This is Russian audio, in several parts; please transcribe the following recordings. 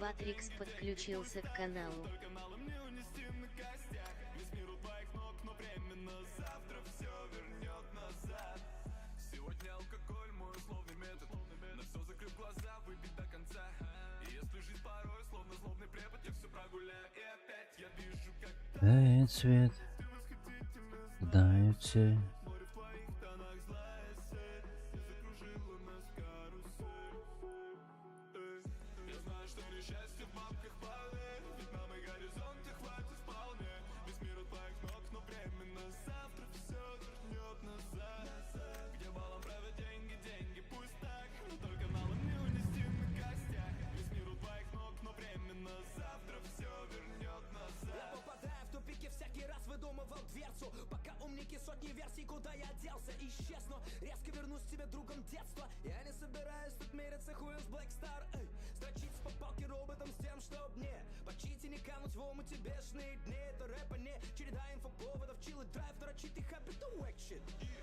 Патрикс подключился к каналу. Дает свет, дает цель. Пока умники сотни версий, куда я делся, исчезну. Резко вернусь к тебе другом детства. Я не собираюсь тут мериться хую с Black Star. Строчить с попалки роботом с тем, чтоб мне почить и не кануть в омуте бешеные дни. Это рэпа не череда инфоповодов, чил и драйв, нарочитый happy to wack shit.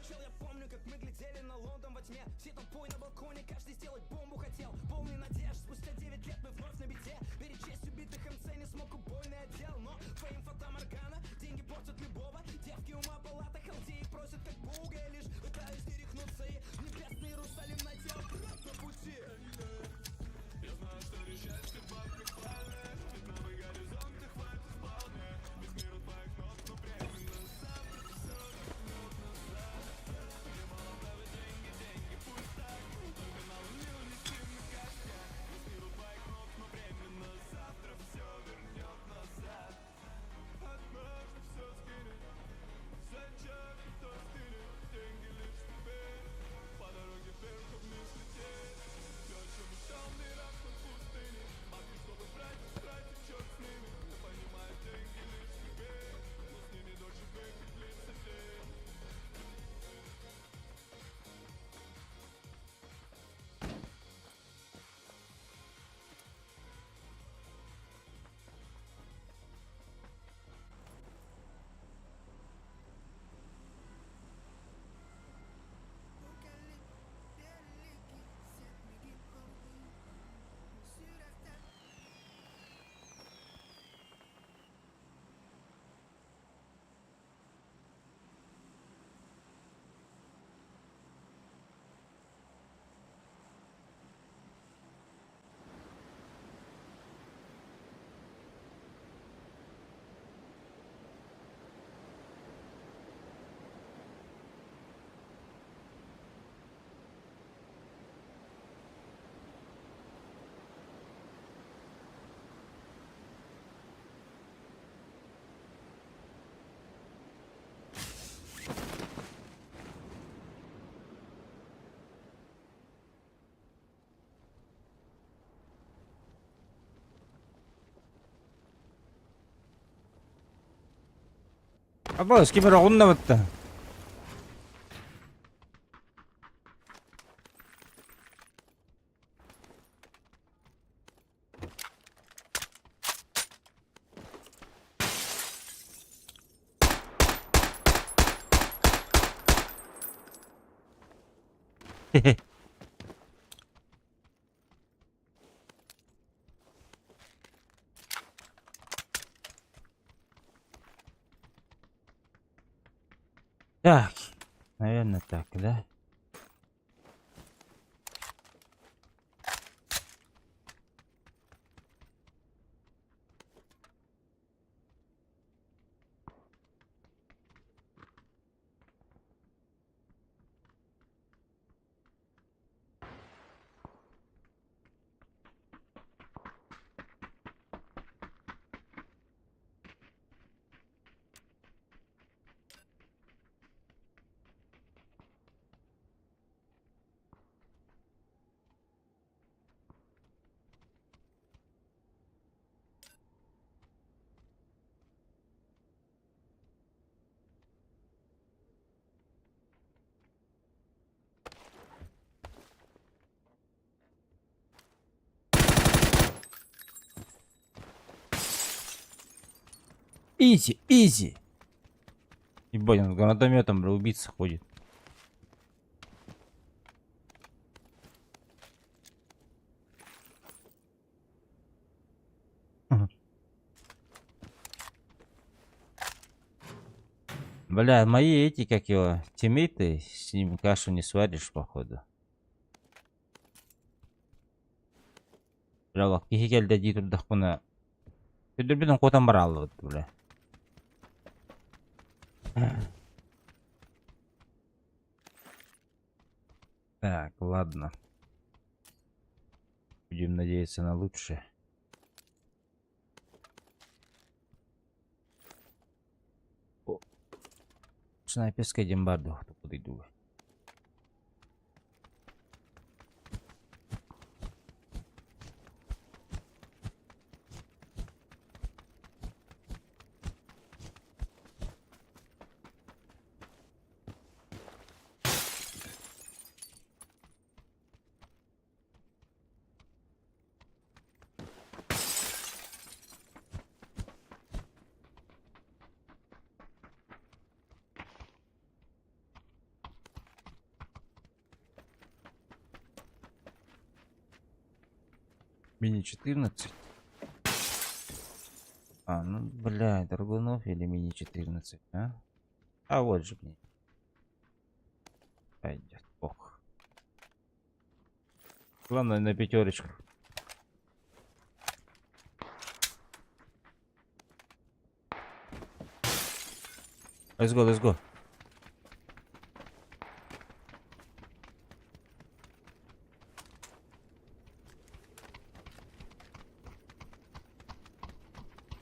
Чел, я помню, как мы глядели на Лондон во тьме. Все толпой на балконе, каждый сделать бомбу хотел. Полный надежд, спустя 9 лет мы вновь на бите. Перечесть убитых МЦ не смог, убойный отдел. Но фейм, фата Моргана, деньги портят любого. Девки ума палата, халдеи просят как Бога. Я лишь пытаюсь не рехнуться и в небесный Иерусалим найти обратно пути. Я знаю, что счастье в бабках плавает. Ведь новый горизонт и хватит вполне. Весь мир от моих ног, но временно завтра все вернет назад. Где мало правда деньги, деньги пусть так. Только на луне улетим на костях. Весь мир от моих ног, но временно завтра все вернет назад. Однажды все скинет. Зачем кто стынет? Деньги лишь теперь. По дороге вверх вниз лететь. Все, о чем мечтал, мирах под пустыни. Бабки, чтобы тратить, черт с ними. Я понимаю, деньги лишь теперь. Но с ними дольше быть и длится день. Абба, с кем равномерно? Хе-хе. Так, наверное, так, да? Изи, изи. Ебать, он с гранатометом, бля, убийца ходит. Бля, мои эти, как его, тиммейты, с ним кашу не сваришь, походу. Бля, лак, кихи келді дейді тұрдық бұны. Көдірбінің қотан бар алды, бля. Так, ладно. Будем надеяться на лучшее. О, снайперская дембарду, кто подойду. Мини 14. А, ну, бля, Драгунов или мини 14, а? А вот же мне. Пойдет, ох. Главное на пятерочку. Let's go, let's go.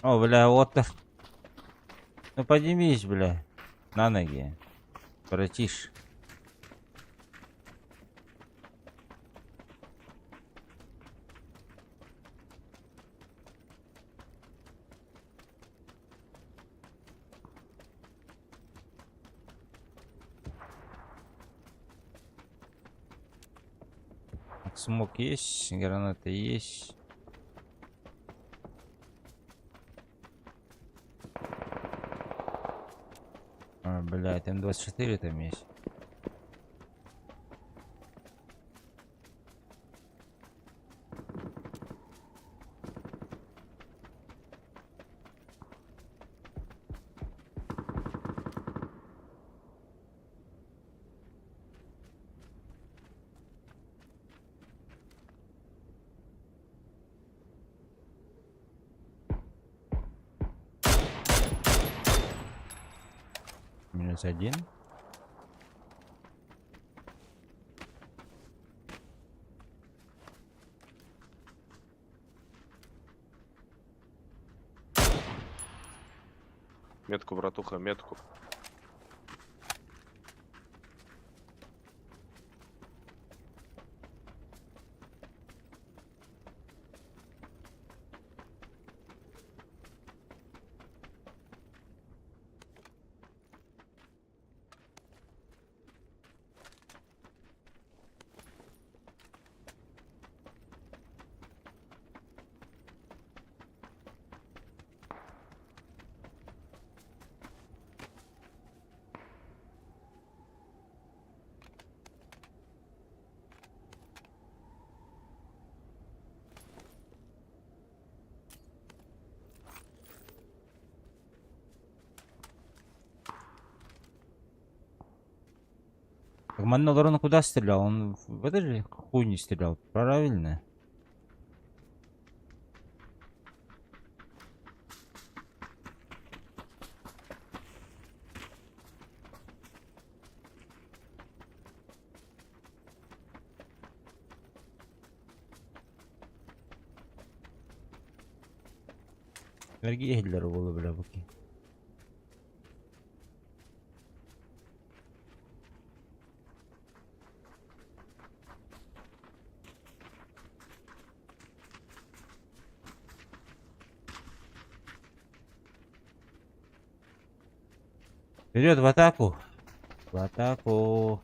О, бля, вот так. Ну поднимись, бля. На ноги. Братиш. Смог есть, граната есть. А, блядь, М24 там есть. -1. Метку, братуха, метку. Маннодорон куда стрелял? Он в этой же хуйне стрелял, правильно? Vergi ehlileri bolu bile bakayım. Вперед в атаку! В атаку!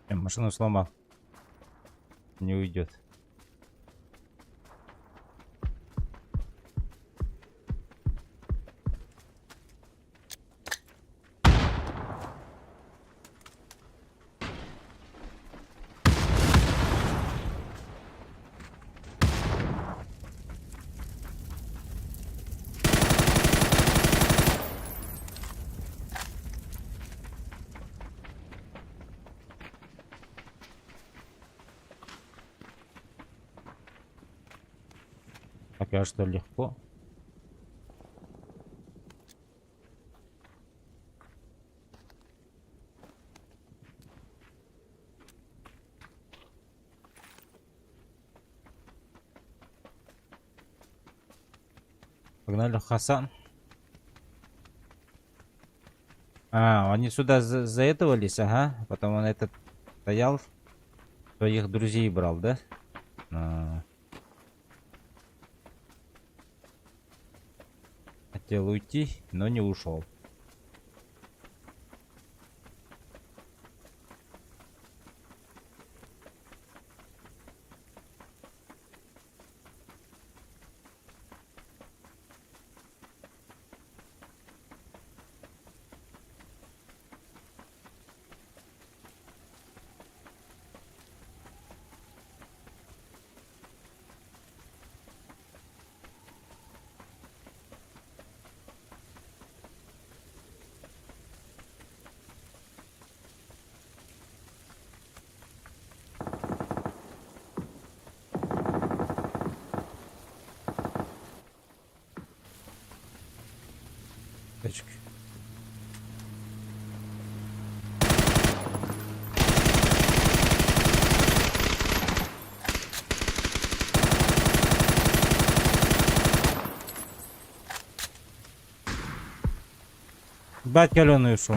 Машину сломал. Не уйдет. Пока что легко. Погнали, Хасан. А, они сюда заэтовались, ага. Потом он этот стоял, своих друзей брал, да? А. Хотел уйти, но не ушел. Точки. Бать каленый ушел.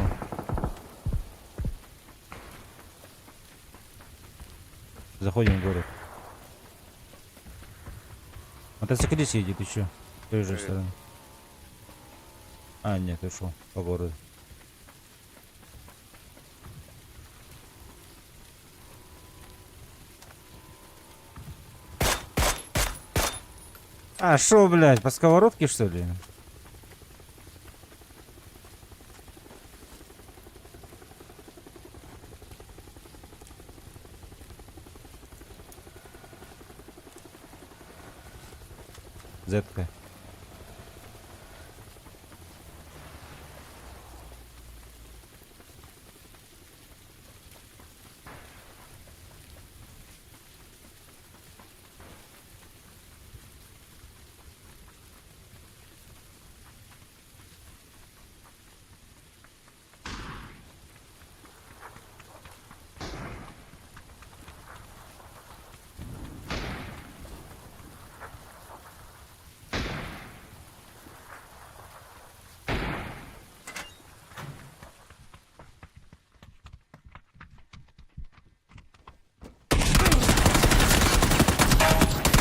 Заходим в город. Мотоциклист едет еще. С той же Привет. стороны. А, нет, ушел по городу. А, шо, блядь, по сковородке, что ли? Зетка.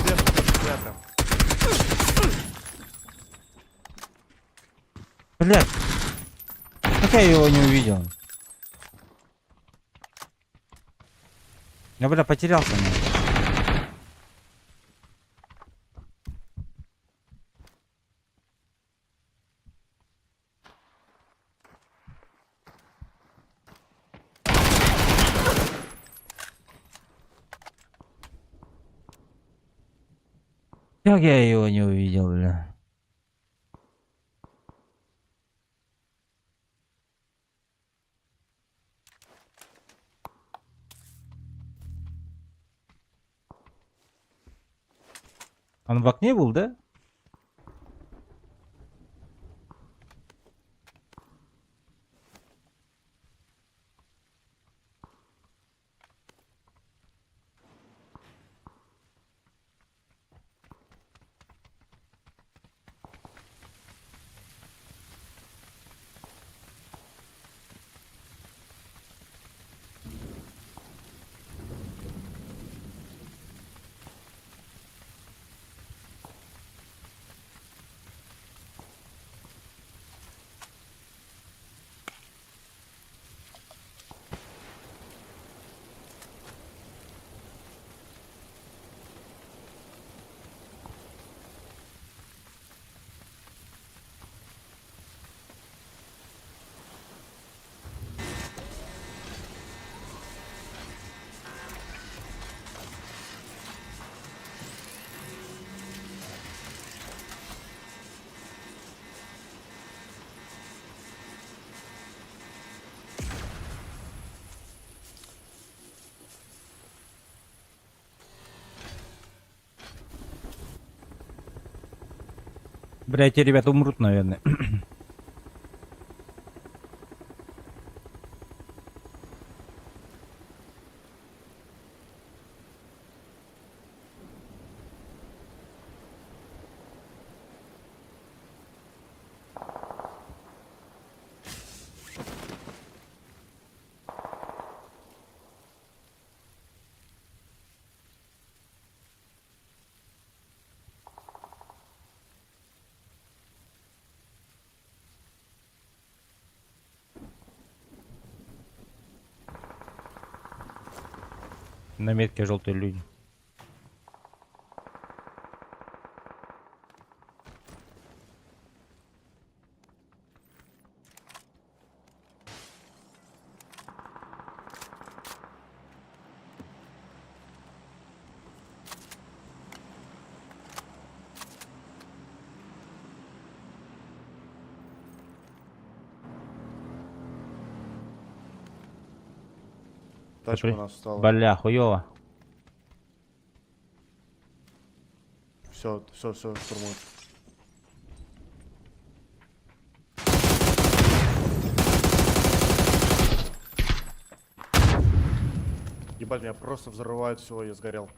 Где тут ребята? Блядь. Как я его не увидел? Я, бля, потерялся. Наверное. Как я его не увидел, бля? Он в окне был, да? Бля, эти ребята умрут, наверное. На метке желтые люди. Тачка у нас встала. Бля, хуёво. Все, штурмует. Ебать, меня просто взрывают, все, я сгорел.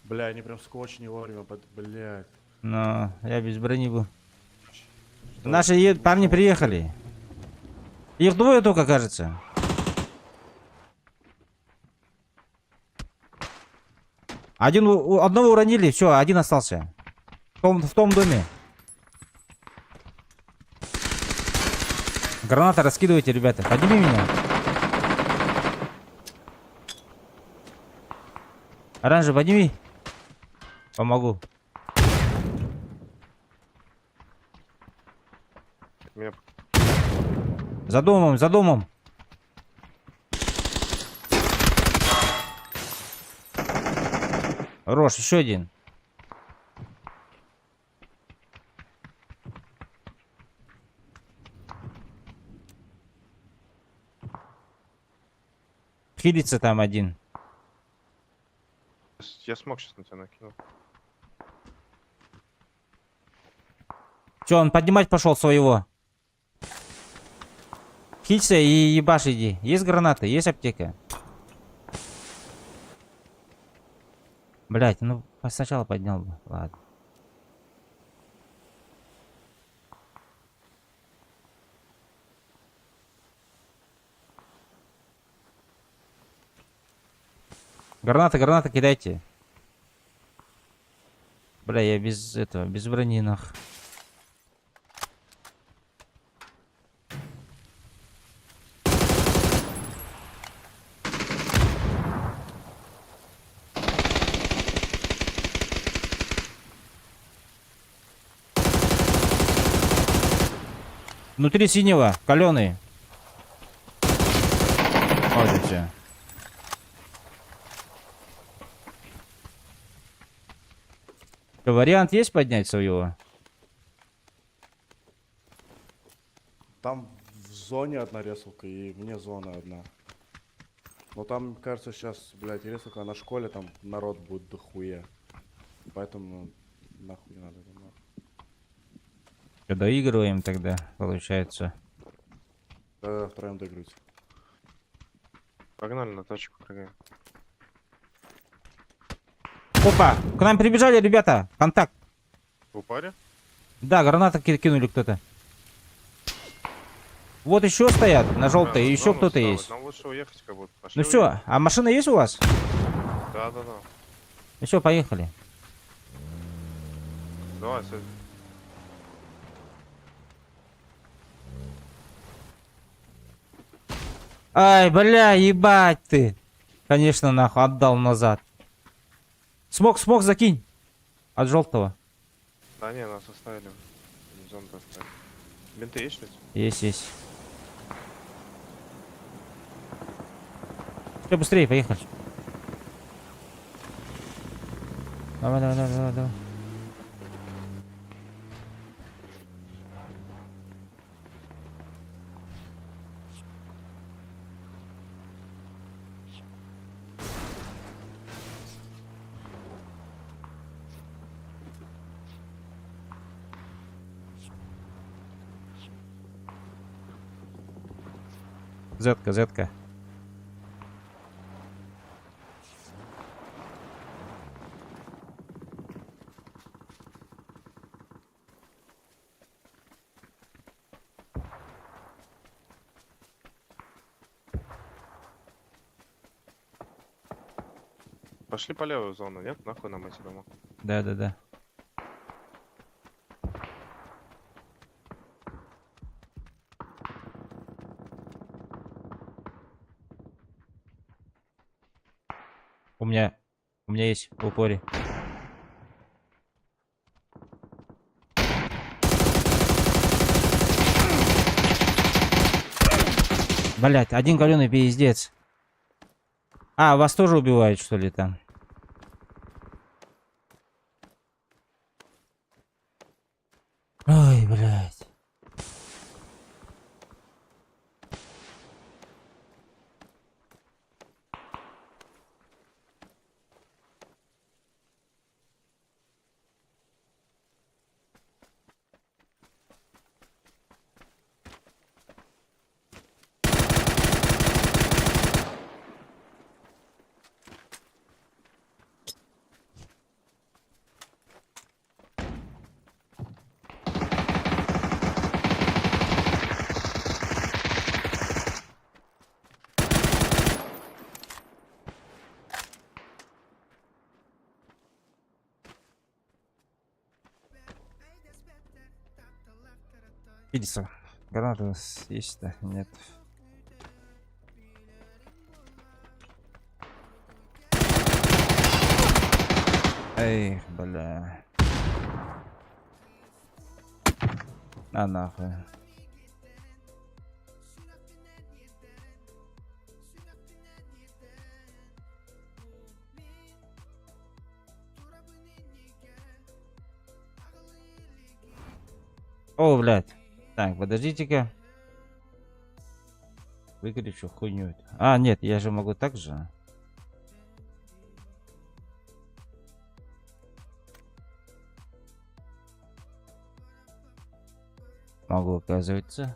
Бля, они прям скотч не вовремя, блядь. Но я без брони был. Что? Наши парни приехали. Их двое только, кажется. Одного уронили, все, один остался. В том доме. Гранаты раскидывайте, ребята. Подними меня. Оранжевый, подними. Помогу. Меня За домом, за домом. Хорош, еще один. Хилится там один. Я смог сейчас на тебя накинул. Че, он поднимать пошел своего? Хилься и ебашь иди. Есть гранаты, есть аптека. Блять, ну сначала поднял бы. Ладно. Гранаты кидайте. Бля, я без этого, без брони нах. Внутри синего, каленый. Вот и все. Вариант есть поднять своего? Там в зоне одна ресурка и вне зоны одна. Но там, кажется, сейчас, блядь, ресурка на школе, там народ будет дохуя. Поэтому нахуй не надо. Нахуй. Доигрываем тогда, получается. Да, втроем доигрывать. Погнали на тачку прыгаем. Опа! К нам прибежали ребята! Контакт! В упаре? Да, гранаты кинули кто-то. Вот еще стоят на желтой, еще Зону кто-то ставят. есть. Нам лучше уехать как будто. Пошли Ну все, а машина есть у вас? Да. Ну все, поехали. Давай, сядь. Ай, бля, ебать ты. Конечно, нахуй, отдал назад. Смог закинь. От желтого. Да не, нас оставили. Зонт оставили. Бинты есть что-то? Есть. Все, быстрее, поехали. Давай. Зетка, зетка. Пошли по левую зону, нет? Нахуй нам эти дома. Да. У меня есть в упоре. Блять, один галёный пиздец. А, вас тоже убивают, что ли, там? Ой, блядь. Видится. Граната у нас есть, да? Нет. Эй, бля. А нахуй. О, блядь. Так, подождите-ка. Выключу хуйню. А, нет, я же могу так же. Могу, оказывается.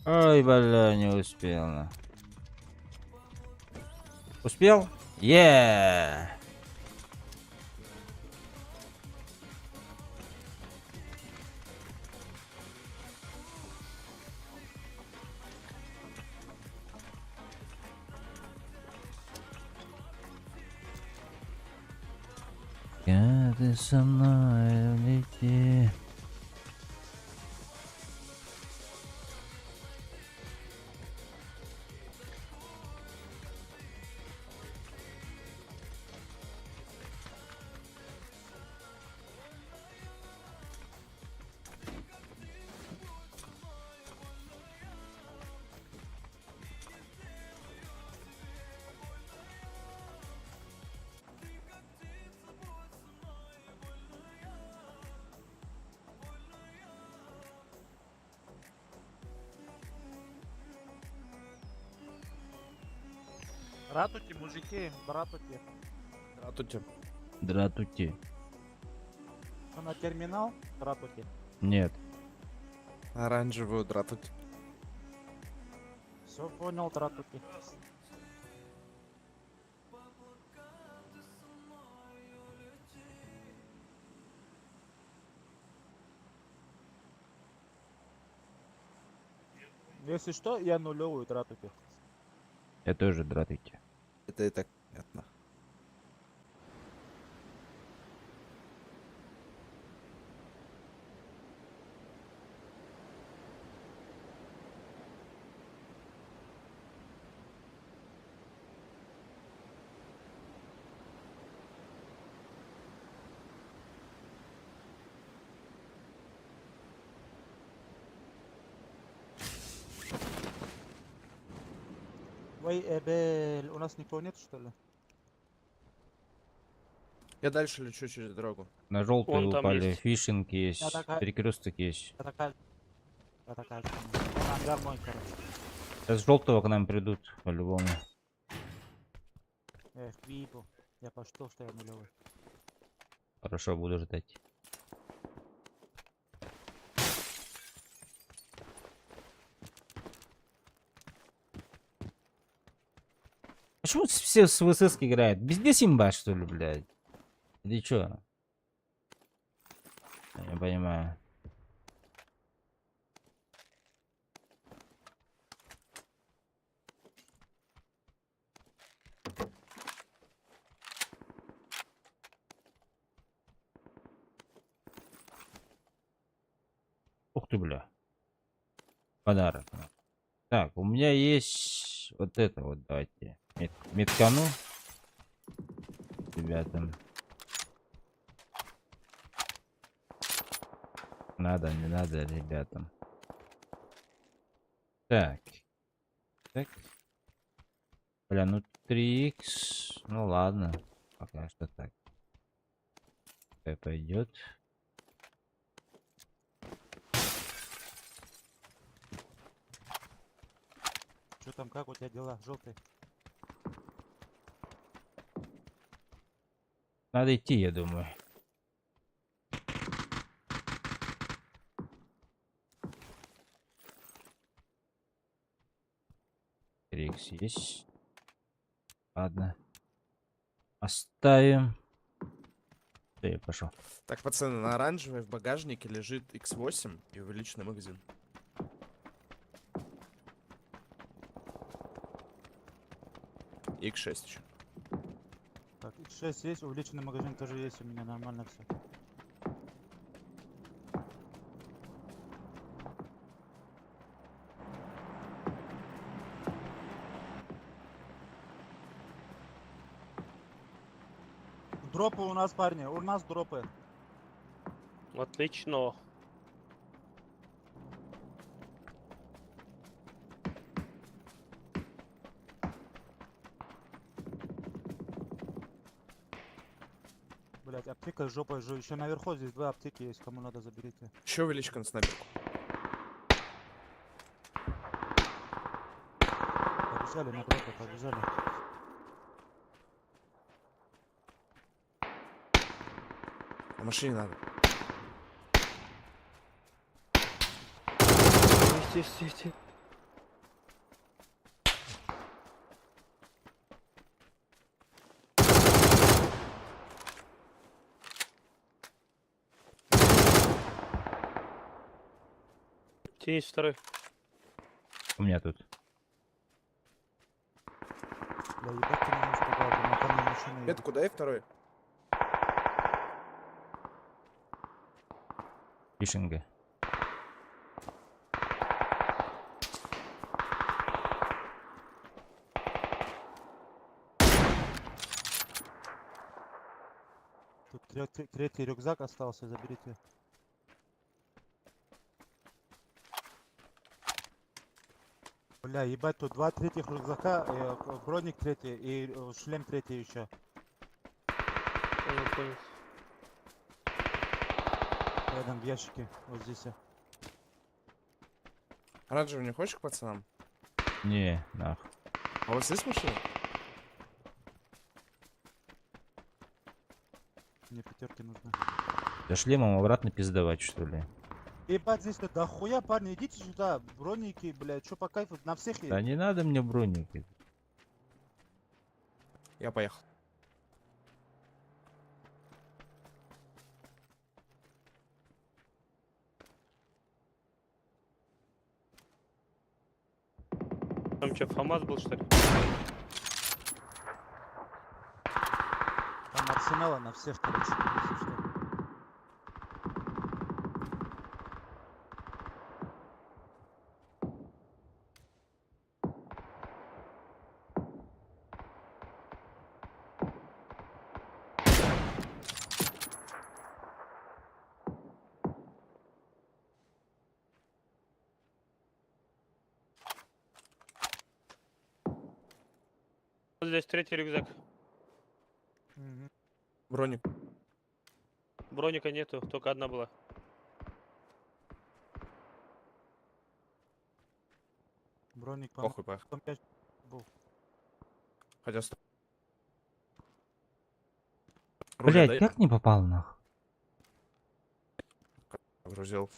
Ой, бля, не успел. Успел? Yeah! Я ты со мной лети. Здравствуйте, мужики, здравствуйте. Здравствуйте. Дратути. Что, на терминал? Здравствуйте. Нет. Оранжевую дратуть. Все понял, здравствуйте. Если что, я нулевую, здравствуйте. Я тоже дратути. Это и так понятно. Ой, Эбель, у нас никого нет, что ли? Я дальше лечу через дорогу. На желтую Вон там упали. есть. Фишинг есть. Я такая- Перекресток есть. Это как? Ангар мой, короче. Сейчас с желтого к нам придут, по-любому. Эх, вибу. Я пошел, что я нулевой. Хорошо, буду ждать. Почему все с ВСС играют? Без имба, что ли, блядь? Или чё? Я не понимаю. Ух ты, бля. Подарок. Так, у меня есть вот это вот, давайте. Меткану. Ребятам. Надо, не надо, ребятам. Так. Так. Бля, ну 3х. Ну ладно. Пока что так. Пойдет. Что там, как у тебя дела, желтый? Надо идти, я думаю. Рикс есть. Ладно. Оставим. Да, я пошел. Так, пацаны, на оранжевой в багажнике лежит X8 и увеличенный магазин. И X6 еще. Так, X6 есть, увеличенный магазин тоже есть, у меня нормально все. Дропы у нас, парни, у нас дропы. Отлично. Блять, аптека с жопой же. Еще наверху здесь 2 аптеки есть, кому надо, заберите. Еще увеличка на снайперку. Побежали на дропы, побежали. На машине надо. Сти. Есть второй. У меня тут. Бля, ебать ты меня испугал, блин, на камне машины Это едут. куда и второй? Фишинга. Тут третий рюкзак остался, заберите. Бля, ебать, тут 2 третьих рюкзака, броник третий и шлем третий еще. Понял. Рядом в ящике, вот здесь. Оранжевый не хочешь к пацанам? Не, нахуй. А у вас есть машина? пятерки нужны. За шлемом обратно пиздовать, что ли? Ебать, здесь то дохуя, парни, идите сюда. Броники, блядь, что по кайфу, на всех Да есть. не надо мне броники. Я поехал. Там что, ФАМАС был, что ли? Там арсенала на всех, короче, если что. Вот здесь третий рюкзак. Мгм. Броник. Броника нету, только одна была. Броник, Похуй, поехал. там ящик был. Хотя Руля, Блять, как не попал нахуй? грузил.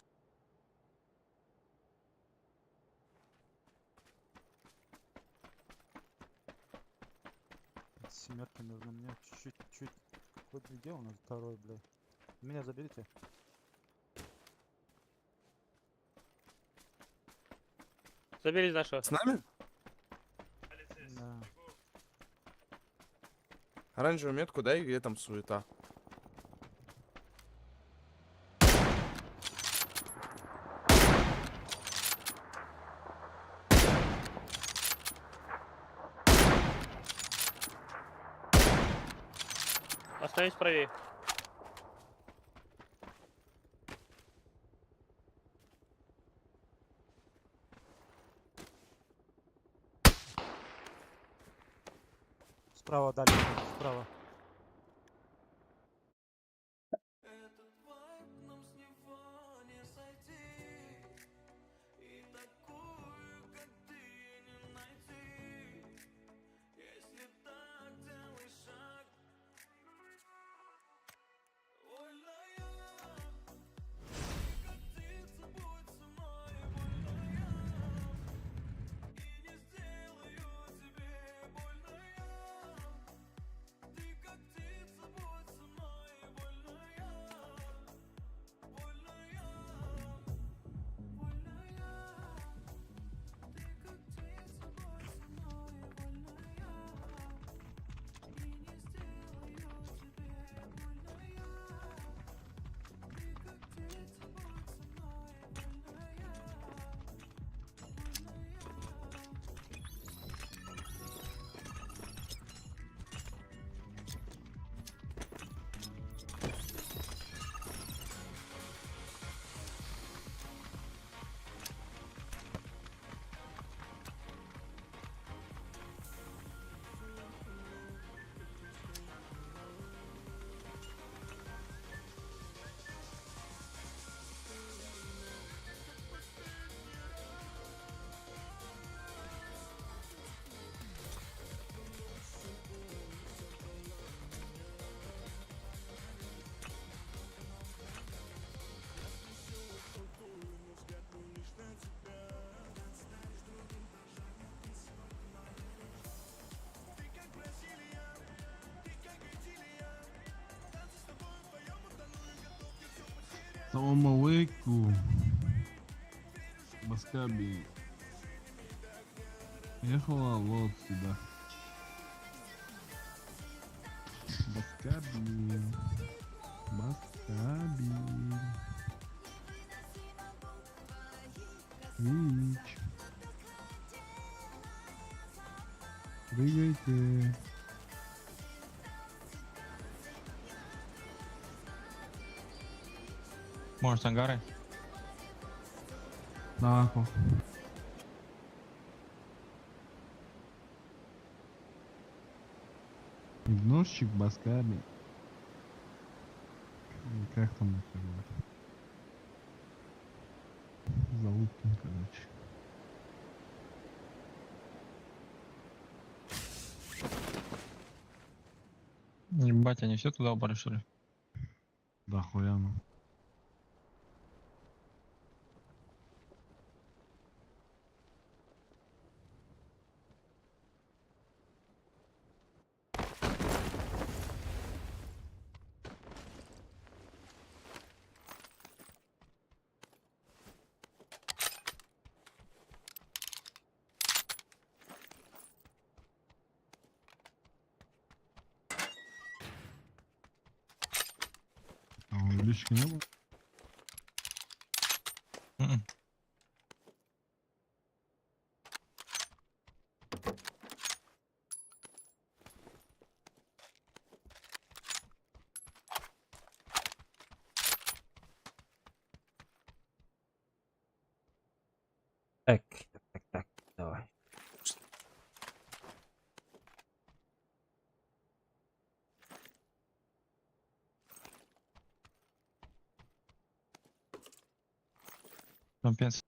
Семерки нужно мне чуть-чуть. Вот где у нас второй, блядь? Меня заберите. Забери из нашего. С нами? Да. Оранжевую метку дай, где там суета. Остановись правее. Справа дали, справа. Этот вайб нам с него не сойти, и такую, как ты, не найти. Если так, делай шаг. Вольная, ты как птица, будь со мной, вольная, и не сделаю тебе больная. Ты как птица, будь со мной, вольная, вольная, вольная. Ты как птица, будь со мной, вольная, и не сделаю тебе больная. Ты как птица, будь со мной, вольная, вольная. Салам алейкум. Баскаби. Ехала вот сюда. Баскаби. Баскаби. Вич. Прыгайте. Может, ангары? Тако. Игнорщик Баскаби. Как там это его? Залупкин, короче. Ебать, они все туда упали, что ли? Да хуя, ну. А увелички не было? Так, так, давай. Компенс.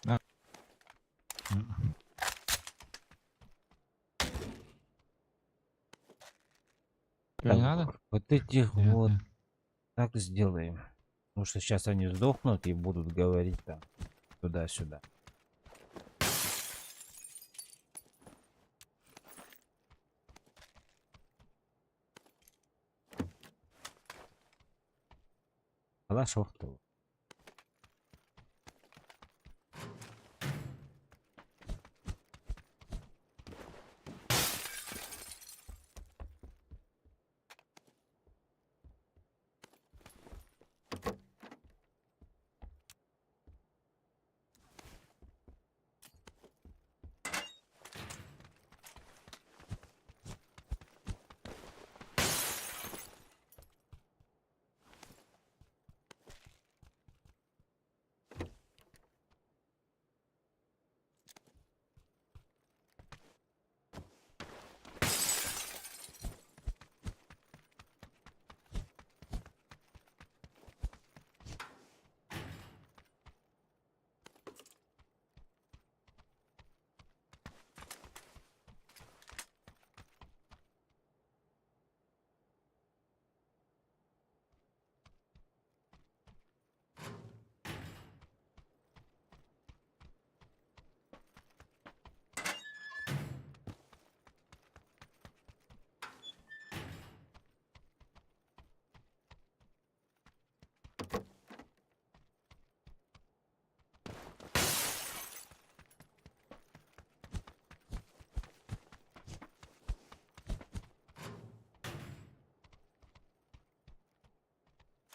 Так, вот этих Нет, вот нет. так сделаем. Потому что сейчас они сдохнут и будут говорить там туда-сюда. Хорошо.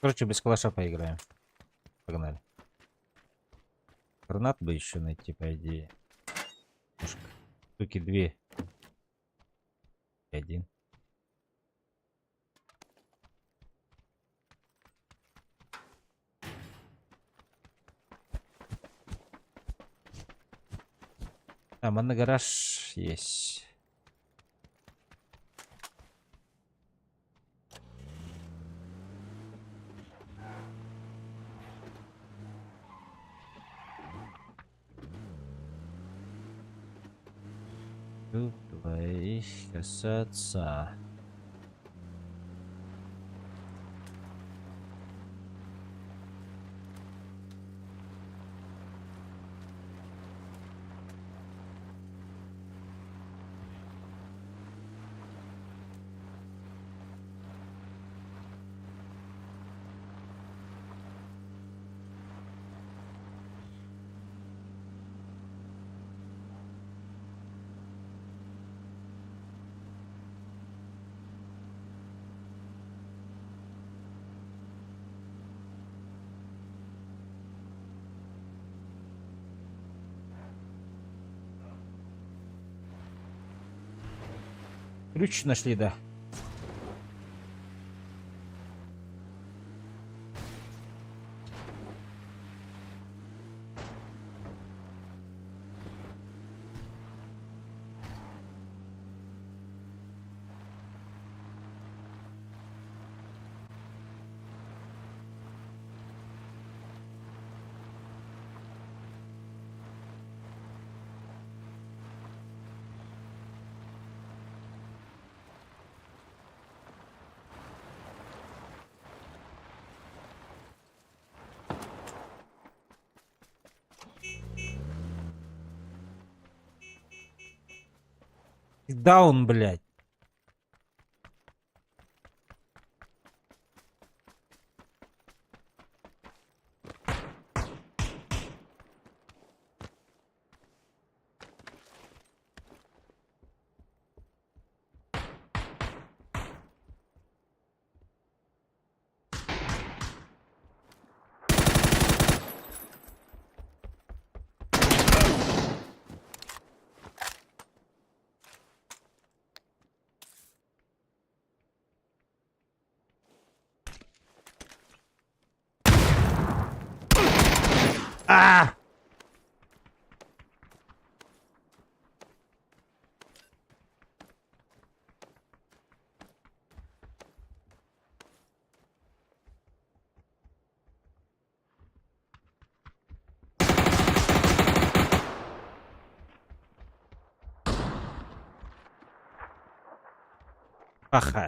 Короче, без калаша поиграем. Погнали. Гранат бы еще найти, по идее. Может, штуки 2 и 1. А, моногараж есть. Тут твоих касаться. Ключ нашли, да. Даун, блядь. А! Ахай.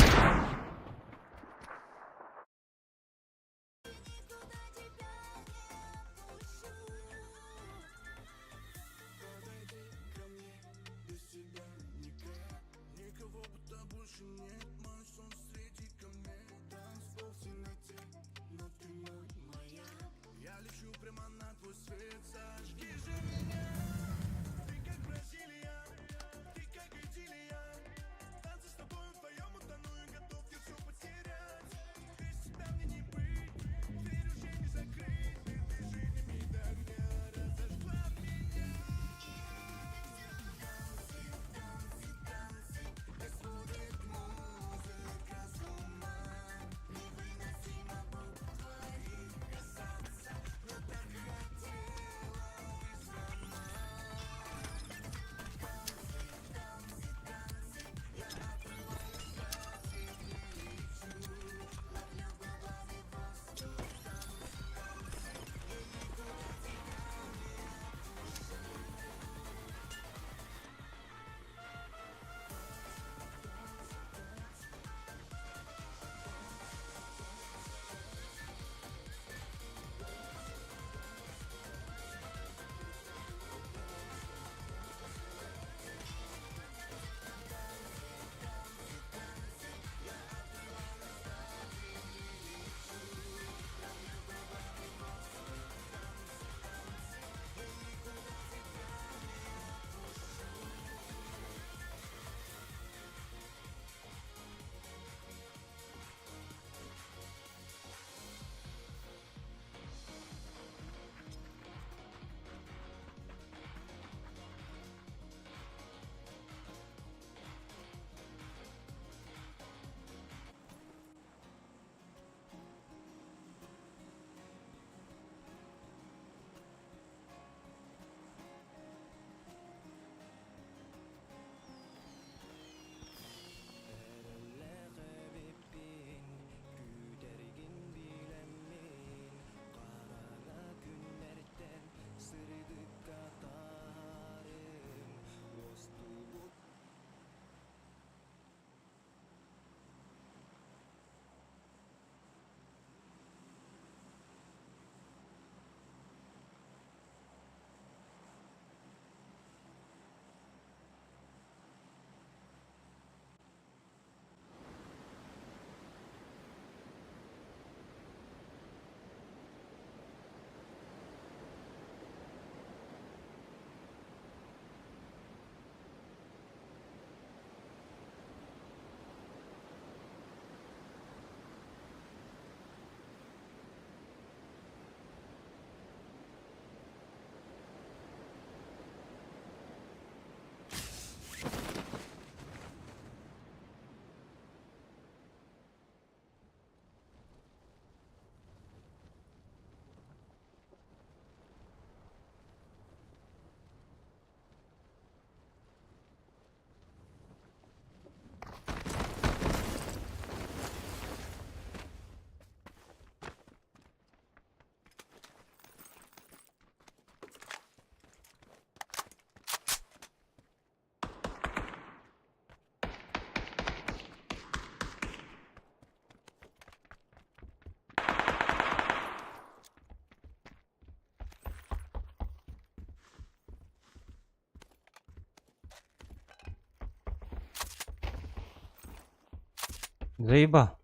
Заебал.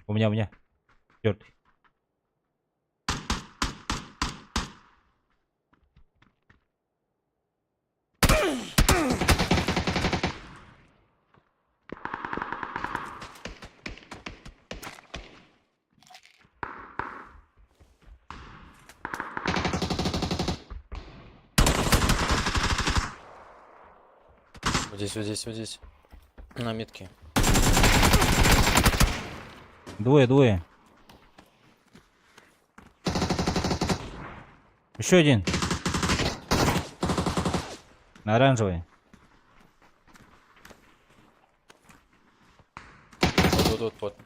У меня. Чёрт. Вот здесь, вот здесь, вот здесь. На метке. Двое. Еще один. На оранжевый. Вот.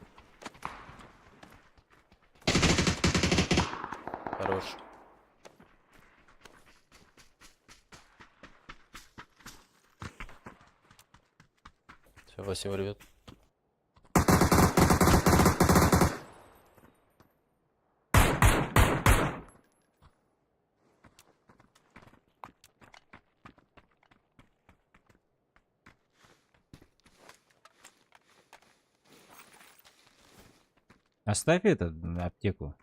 Хорош. Все, Вася рвет. Оставь это аптеку.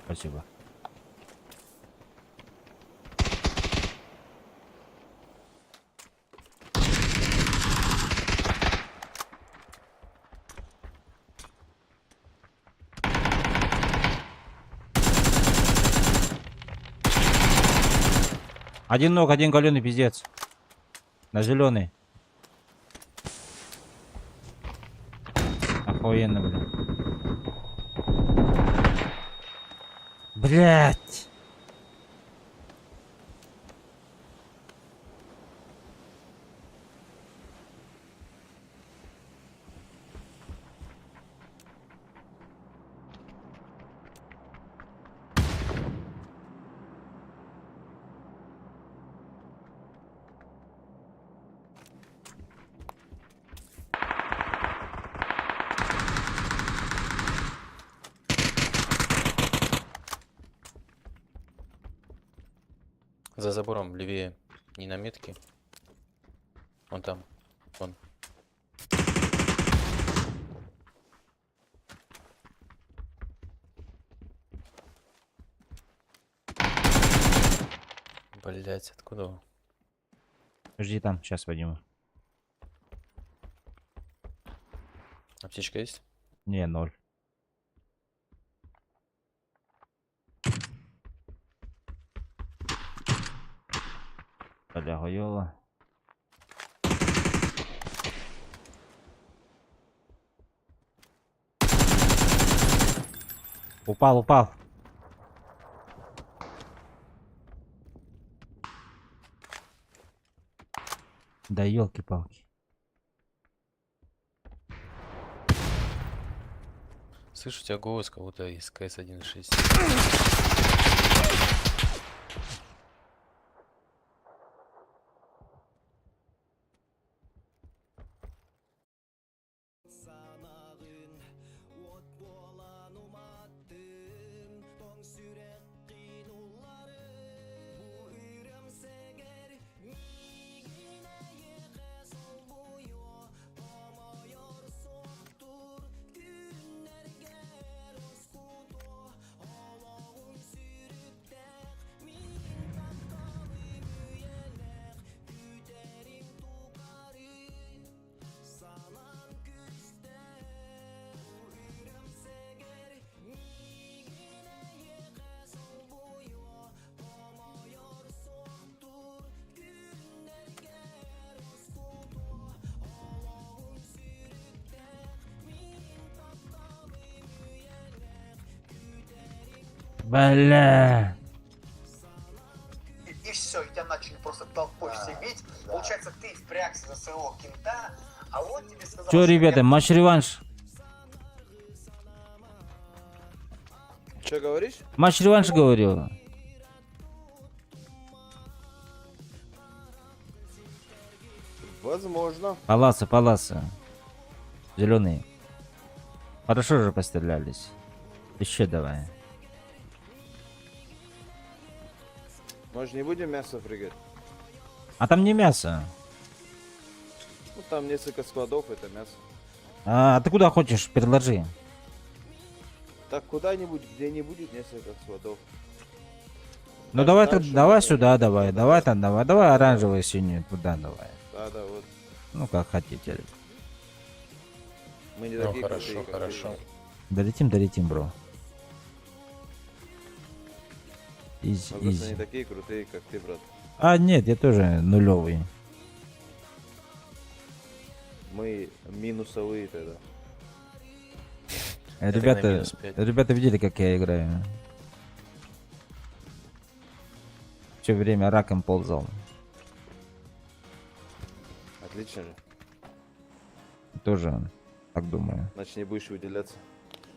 Спасибо. Один ног, один галёный пиздец. На зеленый. Охуенно, блин. Блять. За забором левее. Не на метке. Вон там. Вон. Блять, откуда он? Жди там, сейчас подниму. Аптечка есть? Не, 0. Бля, хуёво. Упал. Да ёлки-палки. Слышу, у тебя голос кого-то из КС 1.6. Бля. И все, и тебя начали просто толпой все бить. Получается, ты впрягся за своего кента, а он тебе сказал... Чё, ребята, матч-реванш. Че говоришь? Матч-реванш, говорю. Возможно. Паласа. Зеленый. Хорошо же пострелялись. Еще давай. Может, не будем мясо фригать? А там не мясо. Ну, там несколько складов, это мясо. А ты куда хочешь? Предложи. Так, куда-нибудь, где не будет несколько складов. Ну Даже давай, дальше давай можно. сюда, давай. Да, Давай там, давай оранжевый, синий, туда давай. Да, вот. Ну как хотите. Мы не Ну, такие хорошо, крутые, как хорошо. ты. Долетим, бро. Изи, Мы просто изи. не такие крутые, как ты, брат. А нет, я тоже нулевый. Мы минусовые тогда. Это Ребята, на минус 5. ребята видели, как я играю? Все время раком ползал. Отлично же. Тоже так думаю. Значит, не будешь выделяться.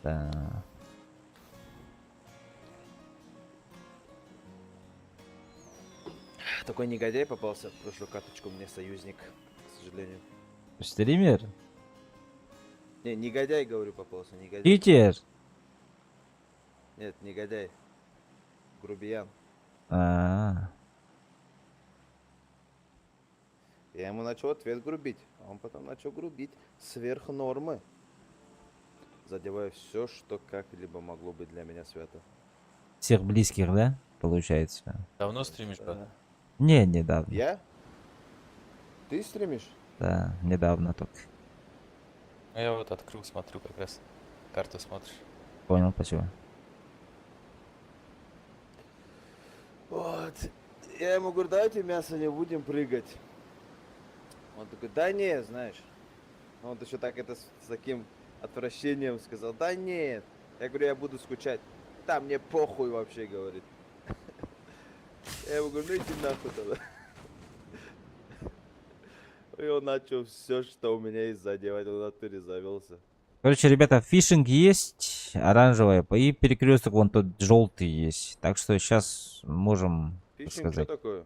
Да. Такой негодяй попался в прошлую карточку мне союзник, к сожалению. Стример? Не, негодяй, говорю, попался, негодяй. Питер? Нет, негодяй. Грубиян. А, Я ему начал ответ грубить, а он потом начал грубить сверх нормы. Задевая все, что как-либо могло быть для меня свято. всех близких, да? Получается. Давно стримишь, брат? Да. Не, недавно. Я? Ты стримишь? Да, недавно только. Ну, я вот открыл, смотрю как раз. Карту смотришь. Понял, спасибо. Вот. Я ему говорю, давайте мясо не будем прыгать. Он такой, да не, знаешь. Он еще так это с таким отвращением сказал, да нет. Я говорю, я буду скучать. Да мне похуй вообще, говорит. Я ему говорю, ну иди нахуй тогда. И он начал все, что у меня есть, задевать, он в натуре завелся. Короче, ребята, фишинг есть, оранжевая, и перекресток вон тот желтый есть. Так что сейчас можем Фишинг, что сказать. такое?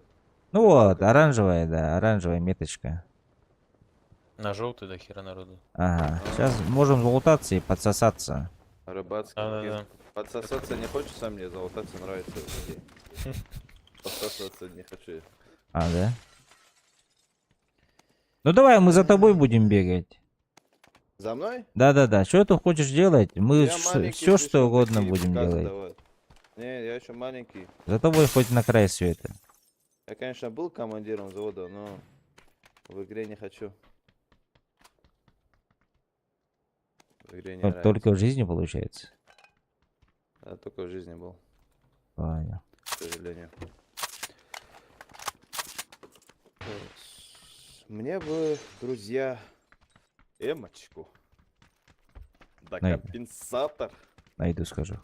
Ну вот, оранжевая, да, оранжевая меточка. На желтый до хера народу. Ага, сейчас можем залутаться и подсосаться. Рыбацкий. Да-да-да. Подсосаться не хочется мне, залутаться нравится. Окей. Подсосаться не хочу. А, да? Ну давай, мы за тобой будем бегать. За мной? Да-да-да, что ты хочешь делать? Мы Я маленький, все, слишком что угодно такие будем приказы делать. давать. Не, я еще маленький. За тобой хоть на край света. Я, конечно, был командиром завода, но в игре не хочу. В игре не нравится. Только в жизни получается. Я только в жизни был, Понял. к сожалению. Мне бы, друзья, эмочку. Да Найду. компенсатор. Найду, скажу.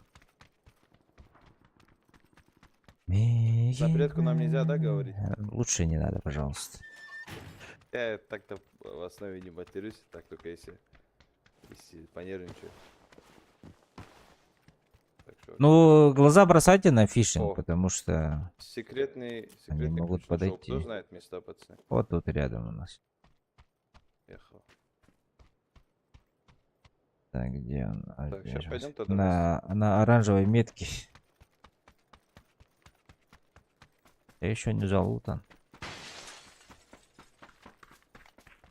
Запретку нам нельзя, да, говорить? Лучше не надо, пожалуйста. Я так-то в основе не матерюсь, так только если понервничаю. Так что Ну, глаза бросайте на фишинг, О. потому что секретный могут ключ нашел. подойти. Кто знает места, пацаны? вот тут рядом у нас. Ехал. Так, где он? Так, Опять ща же. пойдем тогда на оранжевой метке. Я еще не залутан.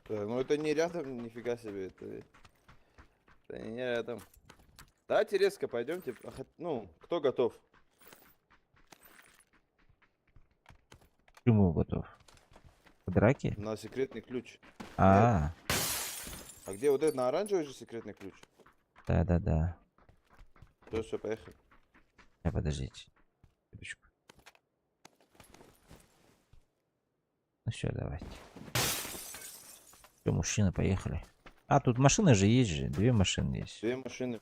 Так, ну это не рядом, нифига себе, это не рядом. Давайте резко пойдемте. Ну, кто готов? Чему готов? К драке? На секретный ключ. А, А где вот это на оранжевый же секретный ключ? да-да-да. Все, поехали. Подождите. Секундочку. Ну все, давайте. Все, мужчины, поехали. А, тут машины же есть же. Две машины есть. Две машины.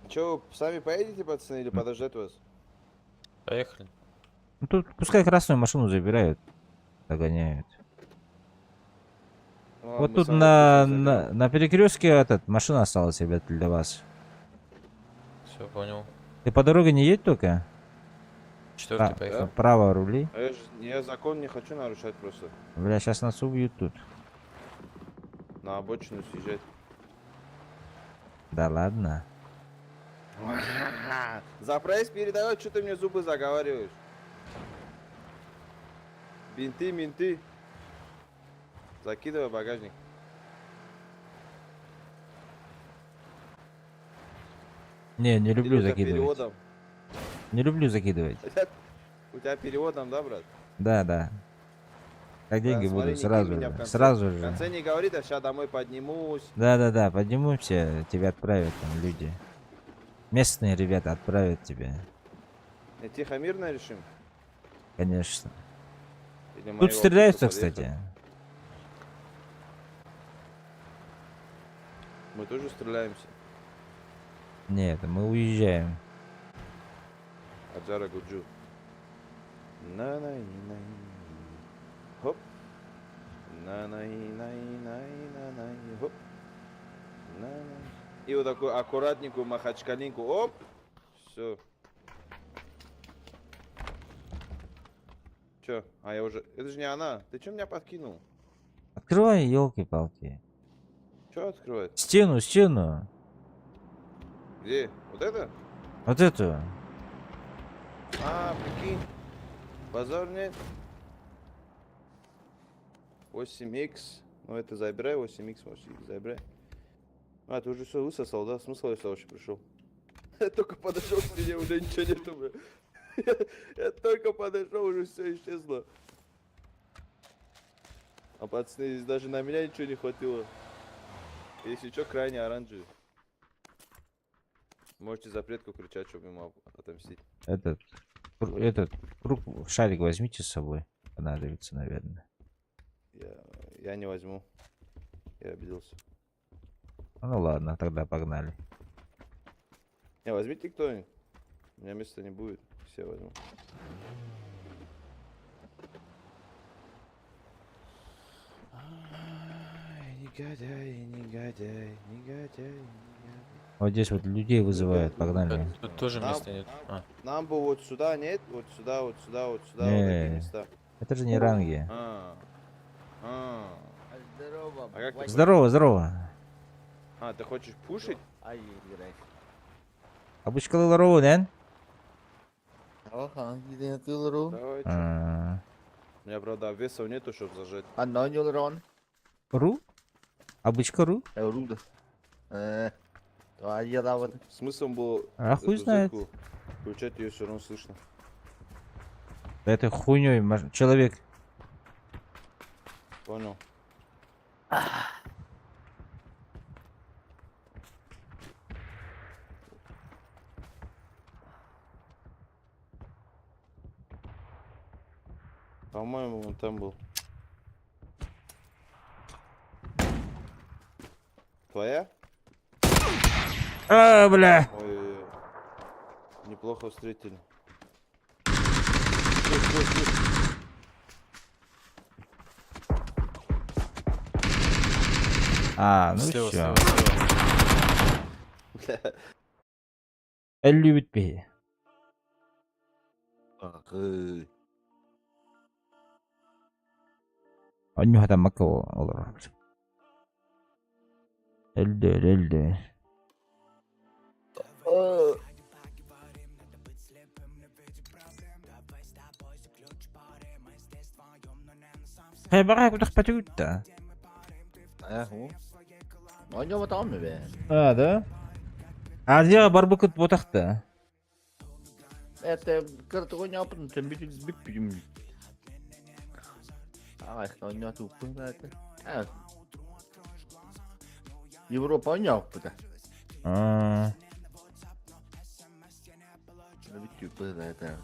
Че, сами поедете, пацаны, или подождать вас? Поехали. Ну тут пускай красную машину забирают. Догоняют. Ну, а Вот мы тут самого на, пусть заберем. на перекрестке этот машина осталась, ребят, для вас. Все, понял. Ты по дороге не едь только? Четвертый А, поехал. право рули. А я закон не хочу нарушать просто. Бля, сейчас нас убьют тут. На обочину съезжать. Да ладно. За прайс передавай, что ты мне зубы заговариваешь? Менты. Закидывай в багажник. Не люблю Или у тебя закидывать. переводом? Не люблю закидывать. У тебя переводом, да, брат? Да. Как деньги Да, смотри, будут не сразу кинь меня в же. конце. Сразу В же. конце не говори, да сейчас домой поднимусь. Да, поднимемся, тебя отправят там люди. Местные ребята отправят тебя, Тихо, мирно решим? конечно. Или мои Тут вопросы стреляются, подъехали? кстати. Мы тоже стреляемся. Нет, мы уезжаем. Аджара Гуджу. На-най-най. Хоп. На-най-най-най-най-най. Хоп. На-най. И вот такую аккуратненькую махачкалинку. Оп. Все. Чё? А я уже... Это же не она. Ты чё меня подкинул? Открывай, елки-палки. Чё открывать? Стену. Где? Вот это? Вот эту. А, прикинь. Базар нет. 8х. Ну это забирай, 8х забирай. А, ты уже все высосал, да? Смысл я сюда вообще пришел? Я только подошел к стене, уже ничего нету, бля. Я только подошел, уже все исчезло. А пацаны, здесь даже на меня ничего не хватило. Если что, крайне оранжевый. Можете запретку кричать, чтобы ему отомстить. Этот круг, шарик возьмите с собой. Понадобится, наверное. Я не возьму. Я обиделся. Ну ладно, тогда погнали. Не, возьмите кто-нибудь. У меня места не будет. Все возьму. Негодяй. Вот здесь вот людей вызывают, погнали. Тут тоже Нам- места нет. А, Нам бы вот сюда, нет? Вот сюда, вот Не. такие места. Это же не ранги. Здорово. А как ты Здорово. ты хочешь пушить? Обычкалы здорово, да? Давай, чё. У меня, правда, обвесов нету, чтобы зажать. Ру? Обычка ру? Смысл был А хуй эту знает. зырку включать, ее все равно слышно. Этой хуйней человек. Понял. По-моему, он там был. Твоя? А, бля. Ой, неплохо встретили. А, ну слева, все. слева. Любит пей. Аню хата мака олар. Элде. Бара кудах патюта. А, да? А где барбекут ботахта? Это карту не опытно, тем бит пим. А, что не тут это. Европа не опытна. А, Бит это.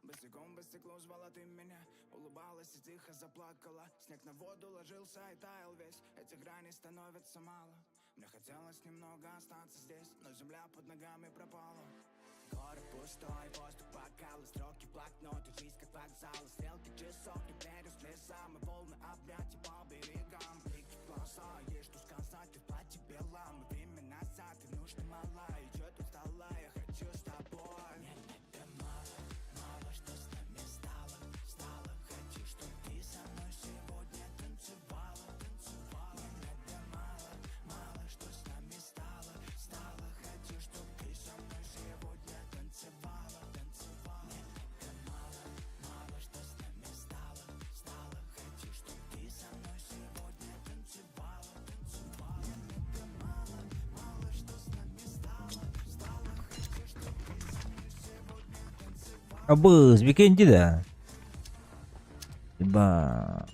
Босиком по стеклу звала ты меня, улыбалась и тихо заплакала. Снег на воду ложился и таял весь, этих граней становится мало. Мне хотелось немного остаться здесь, но земля под ногами пропала. Город пустой, воздух бокалы, строки блокноты, жизнь как вокзал, стрелки часов, не верю слезам, и волны объятия по берегам. Блики в глаза, есть что сказать, ты в платье белом, время назад, и нужно мало, идет устала, я хочу с тобой. Нет, это мало, мало что с нами стало, стало, хочу, чтоб ты со мной сегодня танцевала, танцевала. Нет, это мало, мало что с нами стало, стало, хочу, чтоб ты со мной сегодня танцевала, танцевала. Нет, это мало, мало что с нами стало, стало, хочу, чтоб ты со мной сегодня танцевала, танцевала. Нет, это мало, мало что с нами стало, стало, хочу, чтоб ты со мной сегодня танцевала. Абыз, бекенди да. Ба.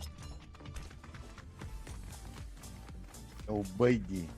Обойди.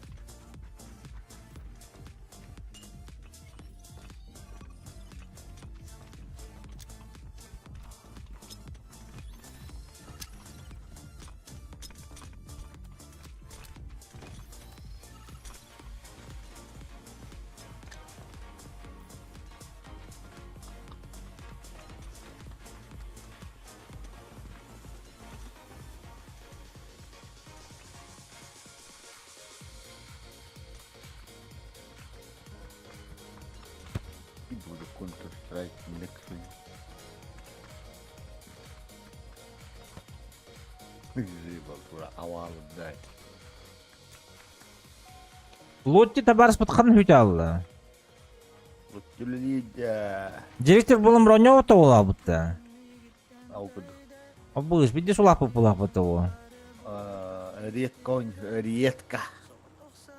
И буду Counter-Strike Nexus. Живо, бура, авал, дай. Лотти табарс патхан хуталла. Вот тюльдя. Директор булым ронё тола бутта. Аукуду. Абыз, биди сулапы пулапы того. Редко.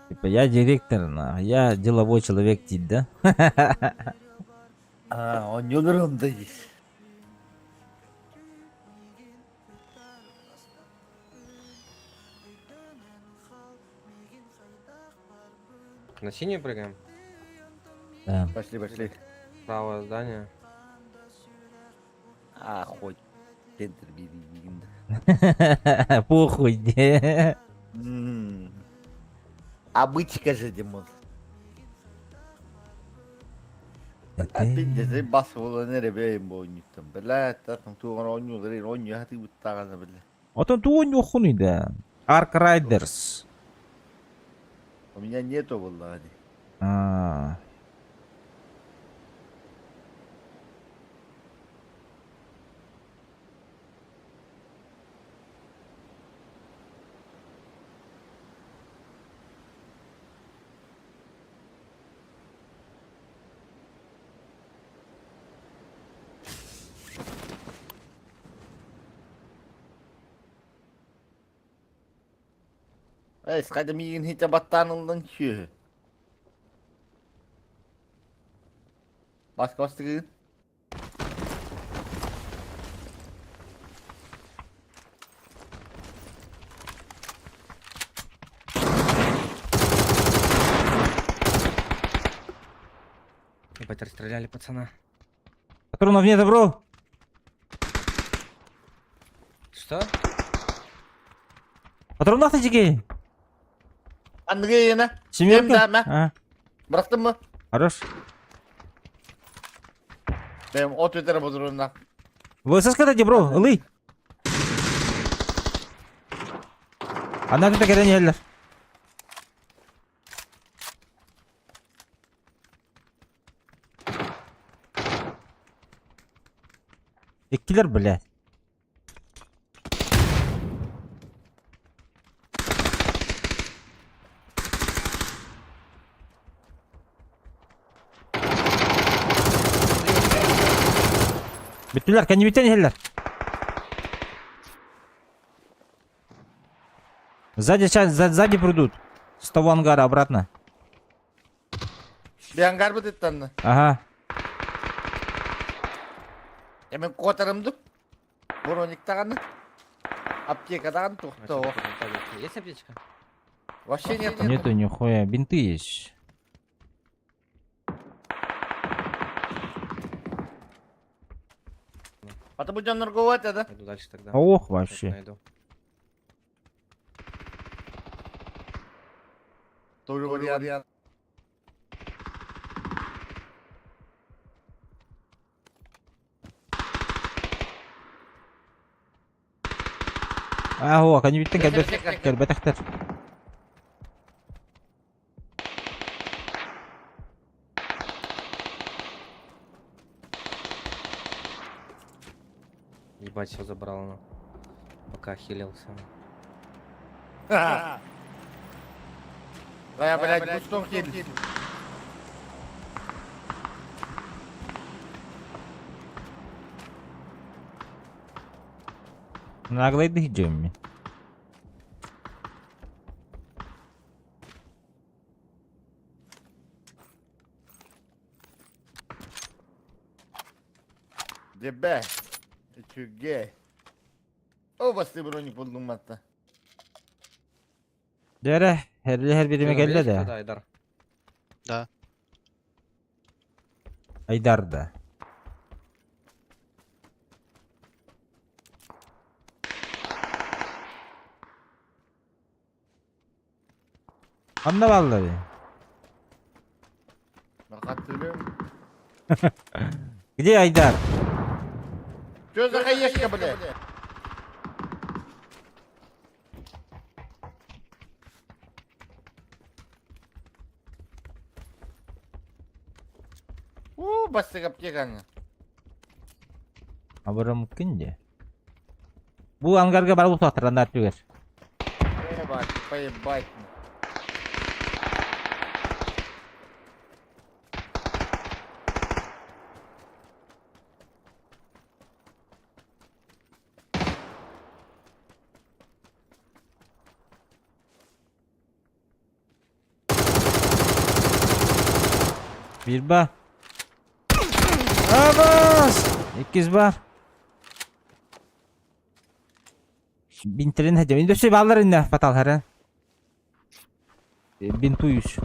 Типа я директор, я деловой человек, тип, да? Он не гром здесь. На синюю прыгаем? Да. Пошли, пошли. Правое здание. Хоть центр бери. Похуй, де. А бычка же, Димон. Опять бас волонер бейм бонитом. Блядь, там роню, а ты вот так, блядь. Вот он туон юхуни, да. Ark Riders. У меня нету, Влади. Sekadar mirin hitam batang nang cie. Bas kau setir. Ебать, расстреляли пацана. Патронов нет, бро. Что? Патронов на тике. Андреевна. Семерка? Братка мы. Хорош. Дэм, от это работаю. Вы соскатайте, бро, лы. Она тут такая не геллер. Киллер, блядь. Биттелер, не геллер. Сзади сейчас, сзади придут. С того ангара обратно. Bir hangar mı dedin? Ага. Hemen kotarımdı. Броник таганы. Аптека таганы тухто. Есть аптечка? Вообще нет. Нету нихуя. Бинты есть. А ты будешь нарковать, да? Пойду дальше тогда. Ох, Сейчас вообще. найду. Тоже вариант. هو كان يمكن كلبة تختار. Ебать, все забрал оно. Пока хилился. Да я, блядь, кустом хиль. Наглый Джимми. Дебе. Ты чё, гей? О, бас ты броник buldum hatta. Dere her birime Ты geldi надеюсь, de. туда, Айдар? Aydar da. Anda vallahi. Бақат сөйлем. Где Айдар? Чё за хаешка, блядь? Бастық аптеканы. Abura mungkin ya. Bu anggarga baru tuh terandar juga. Ебать, поебать. Bir bar. Abas. İkiz bar. Bintirin hadi. Ini sih balar ini fatal hara. Бинтуюсь.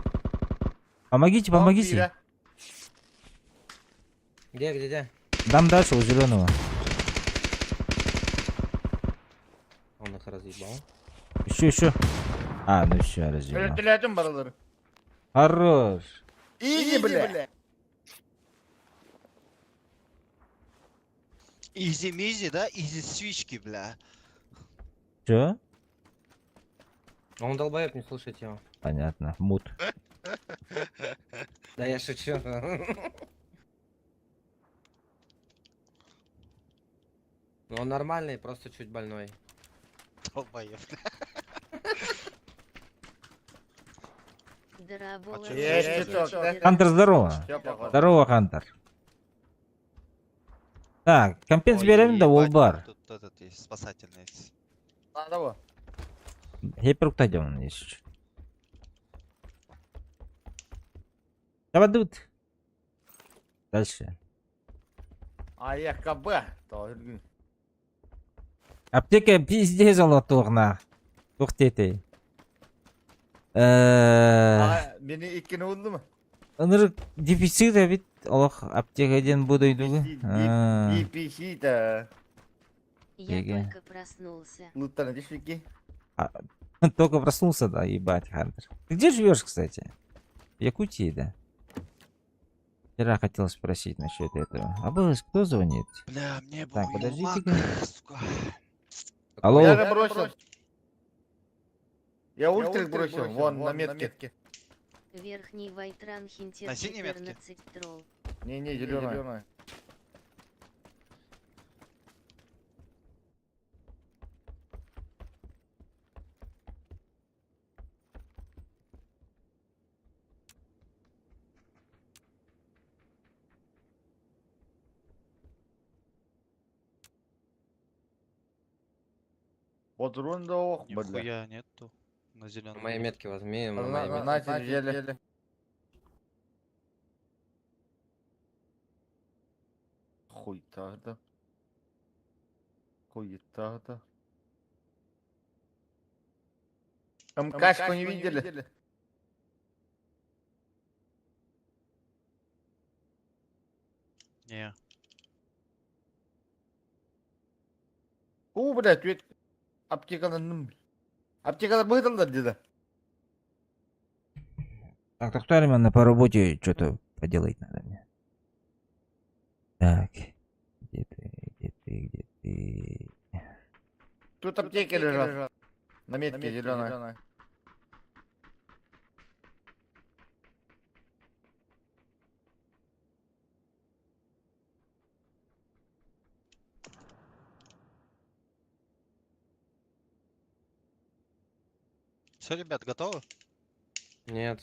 Помогите. Вампира. Где? Дам дальше у зеленого. Он их разъебал. Еще. А, ну все, разъебал. Вертолетом барылыр. Хорош. Изи, бля. Изи-мизи, да? Изи-свички, бля. Че? Он долбоеб, не слушайте его. Понятно. Мут. Да я шучу. Ну он нормальный, просто чуть больной. Долбоёб. Есть чуток, да? Хантер, здорово. Всё, походу. Здорово, Хантер. Так, компенс берем да ол бар. Тут этот есть, спасательный. Надо во. Hyperuk'ta canım есть. Давай дальше. Ayakkabı. Doğru. Аптека пиздец золотуğuna. Tuh tete. Beni ikkini oldu mu? Ыныр дефицит бит Аллах аптекаден будойдугу. DPC да. Я Еге. только проснулся. Луттана дешвики. Только проснулся, да, ебать, Хантер. Ты где живешь, кстати? В Якутии, да? Вчера хотел спросить насчет этого. А было, кто звонит? Бля, мне бы Так, Уилл подождите-ка. Мак, сука. Алло? Я же бросил. Я ультрик бросил, вон на метке. Верхний Вайтран Хинтер На синей метке? 14 тролл. Не, зеленая. Патрон да ох, бля. Нихуя нету. На зеленом. Мои метки возьми, на мои метки. На теле. Хуй тогда. Хуй тогда. МКшку не видели? Не. Ку, блядь, ведь аптекадан. Аптекадан быдалдар деда. Так, на по работе что-то поделать надо мне. Так. Где ты? Тут аптеки лежат. На метке зеленая. Все, ребят, готовы? Нет.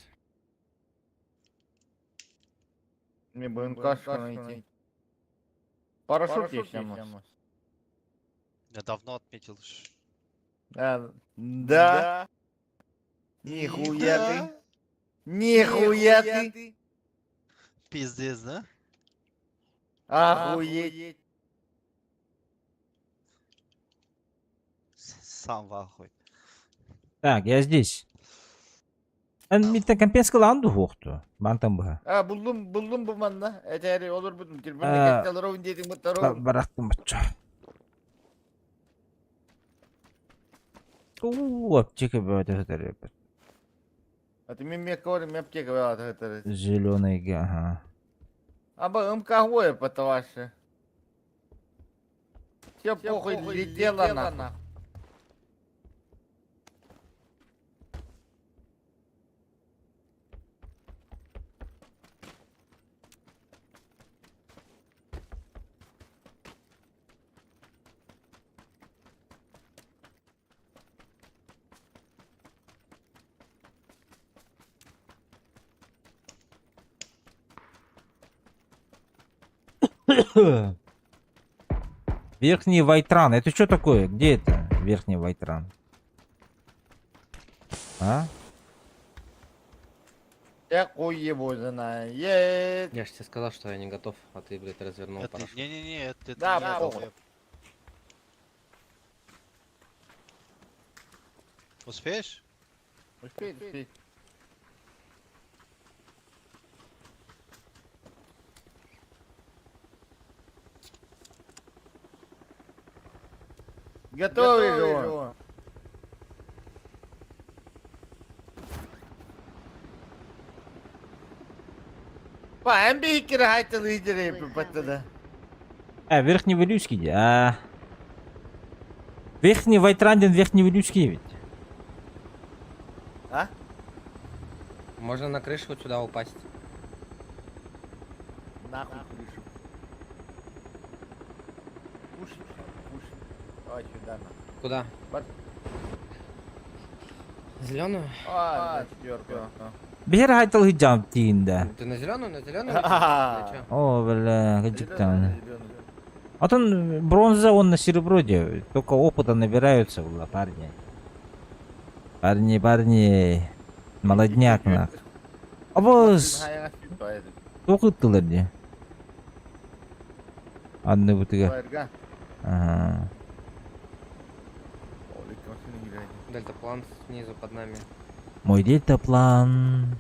Мне бы МКшку найти. Парашют есть там. Я давно отметил. Да. Нихуя ты. Нихуя ты. Пиздец, да? Охуеть. Сам в ахуй. Так, я здесь. Mitte компенс кыланды хоқты. Бантам ба. Buldum bu manda. Eteri olur bu. Telefonu Aa. ketteler oyun dedim bu Bıraktım bıçağı. Аптека бывает это. А ты мне говоришь, мне аптека была это. Зеленый, ага. Аба МК по-вашему. Все похуй летело нахуй. Верхний Вайтран. Это что такое? Где это? Верхний Вайтран. А? Я хуй его знает. Я же тебе сказал, что я не готов, а ты, блядь, развернул Это, парашют. не-не-не, это Да, не похуй. я. Успеешь? Успеть. Готовый же. Паем бейкер хайтал лидеры попадта. Верхний Вилюйский. Верхний Вайтранден, Верхний Вилюйский ведь. А? Можно на крышу вот сюда упасть. Нахуй крышу. Пуши. Ой, сюда нахуй. Куда? Зеленую? На четверку. Bir yere haytalı hicam tiyinde. Ты на зеленую? На зеленую? Ха-ха. О, бля, гаджеттан. А то бронза, он на серебро делает. Только опыта набираются, бля, парни. Парни. Молодняк, на. А бос, оқыттылар де. Адны бутыга. Ага. Дельтаплан снизу под нами. Мой дельтаплан.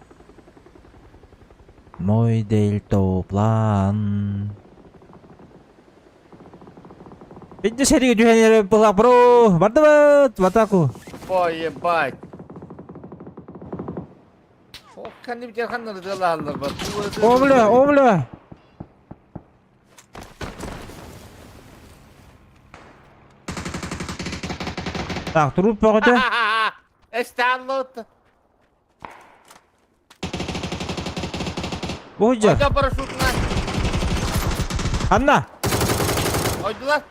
Мой дельтаплан. 50 движение было, бро. Бардават в атаку. Ой, ебать. О, канdim телханları da alırlar bak. О, бля. Так, труп погоди. Эсталлот. Боже. Oyda paraşütler. Анна. Oydular.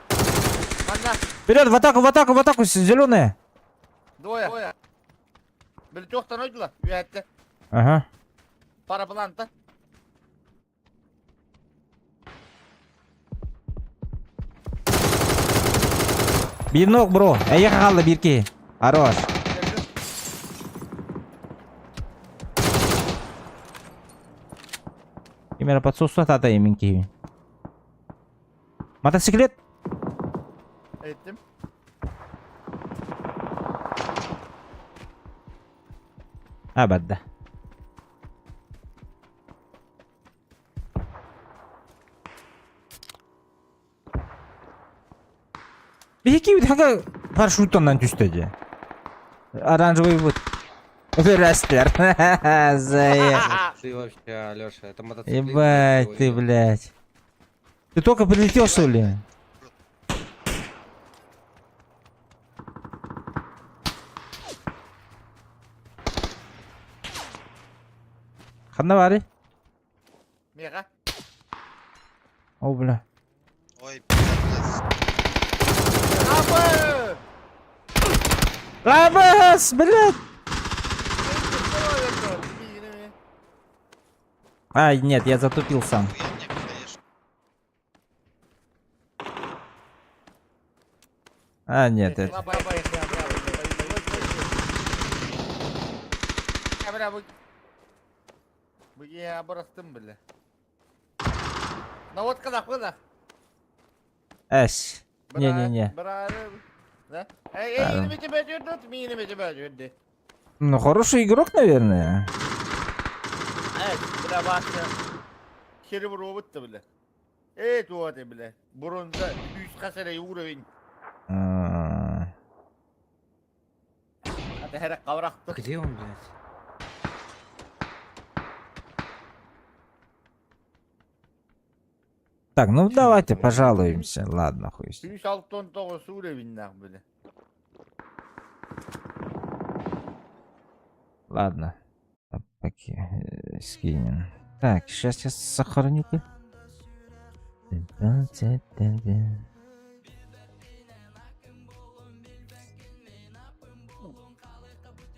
Anna. Вперед, в атаку, зеленые. Двое. Biri çoktan oydular. Üyette. Ага. Para planta. Bir nok, bro. Аяққа қалды бірке. Хорош. Примерно подсосу тата еменки. Мотоциклет. Ettim. Абадда. Беги, хага парашюттан түстеди. Оранжевый вот. Вырастер. Зая. Ты вообще, Алёша, это мотоцикл. Ебать ты, блядь. Ты только прилетел, что ли? Ханавари? Мега. О, бля. Ой, Абы! Лабас, блядь. Ай, нет, я затупил сам. охуенник, конечно. А, нет, это... Я бұрыстым білі. Наводка нахуй. Эш. Не-не-не. Да? Ладно. Эй, тебя ждут, тебя ждут. Ну, хороший игрок, наверное. Эй, бля, бақсы. Хері бір обытты, бля. Эй, туаты, бля. Бұрында 100 қасырай уровень. А, Аты хәрі қаврақты. Где он, блядь? Так, ну давайте пожалуемся. Ладно, хуй с ним. 169 уровень, нахуй, бля. Ладно. Скинем. Так, сейчас я сохраню-ка.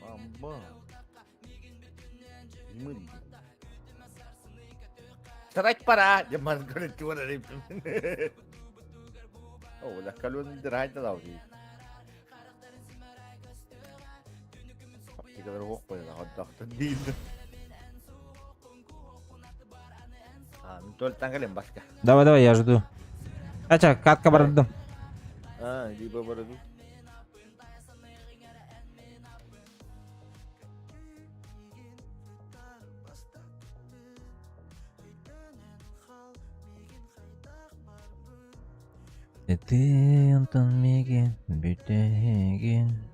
Амба. Мын. Трать пора. Я ман говорит, чего на рейп. О, да, калён драть да дауди. Я говорю, ох, понял, отдохта дин. А, ну только тангалем баска. Давай, я жду. Ача, катка бардым. А, либо бороду. Ты, Антон Меги, бютеген.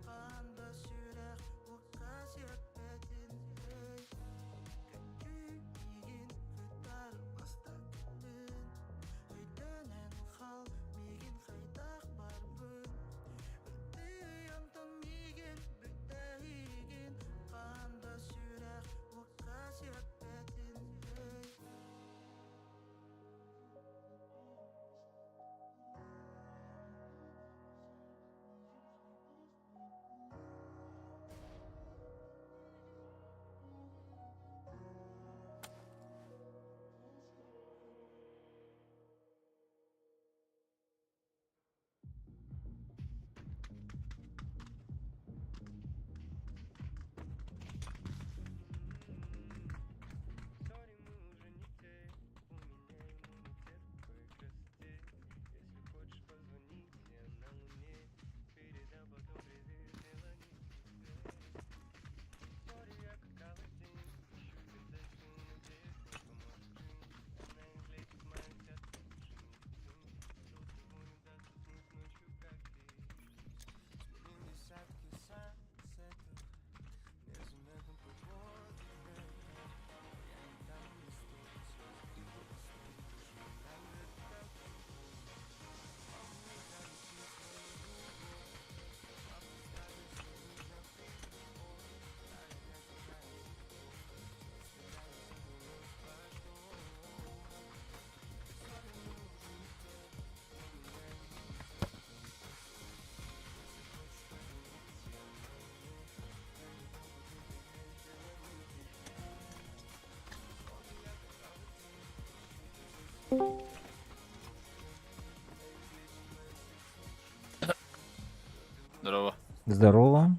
Здорово. Здорово.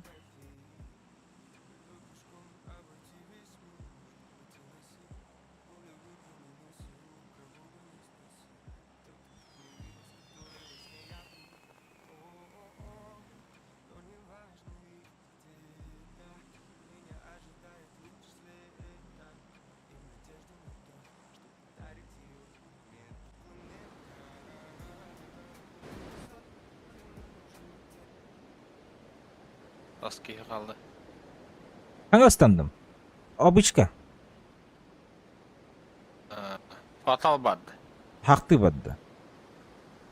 Askıya kaldı. Hangi standım? Обычка. Fatal vardı. Haklı baddı.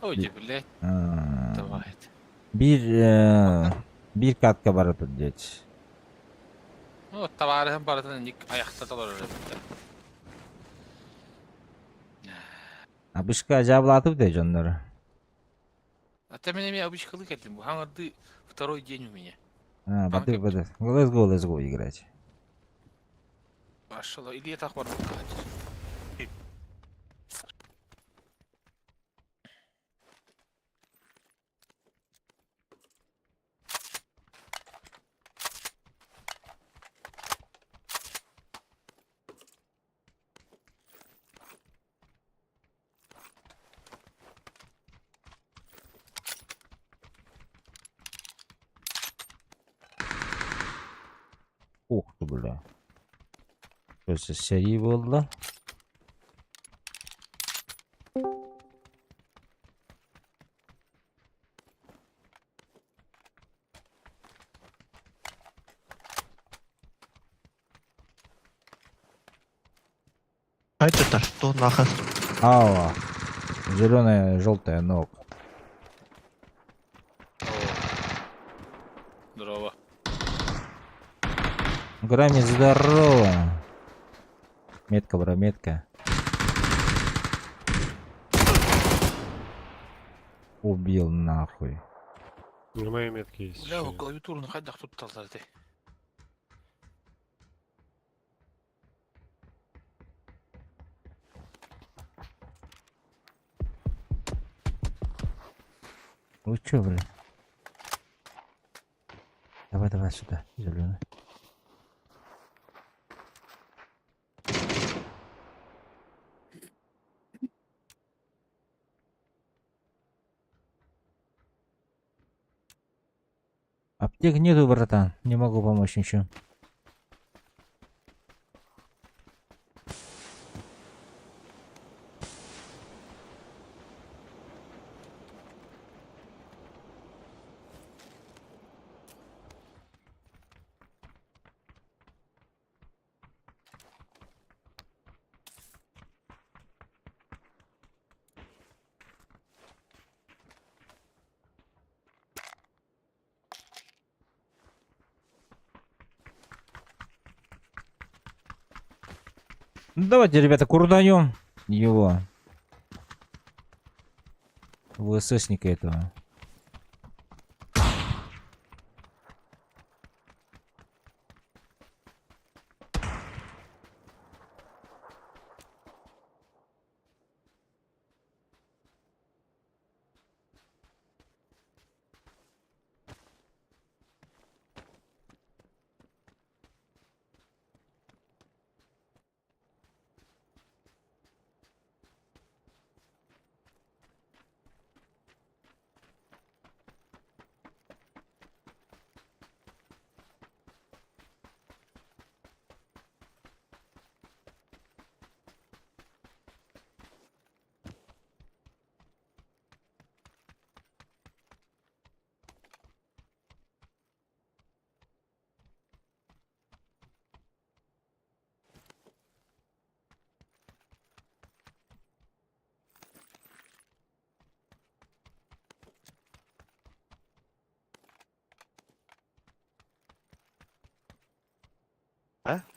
O cebile Ha. davaydı. Bir katka baradı geç. O tavarın baratın nik ayakta da olur. Обычка жабылатып да жоннору. Hatta benim ya abışkılık ettim bu. Hangi второй день у меня. Бады. Let's go играть. Maşallah İliye tak var. Ух ты, бля. Просто сeri болды. Қайтадар, то нахас. Ава. Зеленая, желтая ног. Здорово. Грами здорово. Метка, бра, метка. Убил нахуй. На моей метке есть. Бля, клавиатуру хайдах тут талдарды. Вы чё, бля? Давай сюда, зеленый. Аптек нету, братан. Не могу помочь ничего. Ну, давайте, ребята, курданем его. ВССника этого.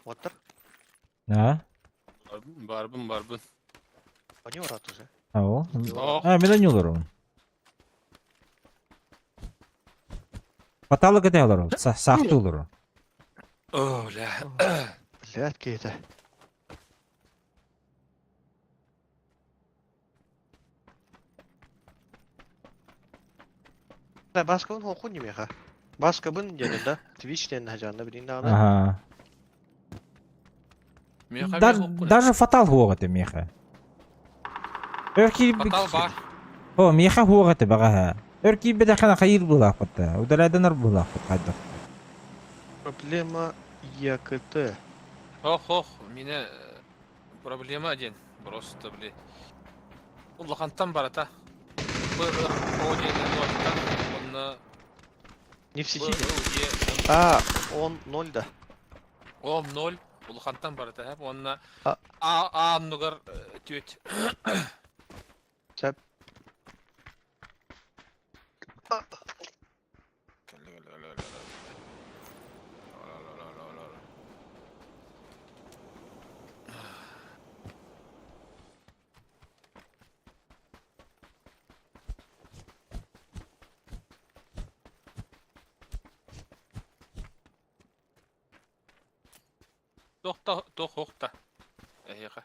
Отыр. А? Barbun. Они орат уже. Ау. Ох. Менен улуру. Паталы кете улуру. Сақты улуру. О, бля. Блядь, кейті. Баскабын оқу немеха. Баскабын жанында, Twitch'тен жанында бірінде ана. Ага. Даже фатал хуагаты меха. Фатал бар. О, меха хуагаты багаха. Өрки бедахана хайыр булак бата. Удаладанар булак бата. Проблема якыты. Ох, мine проблема один. Просто, блядь. Уллахантан барата. О, день, онна Не в сети. Он 0 да. Ом 0. Улхантан бар это. Онна А. Аамнугар түйет. Сәп. Тохта. Эйха.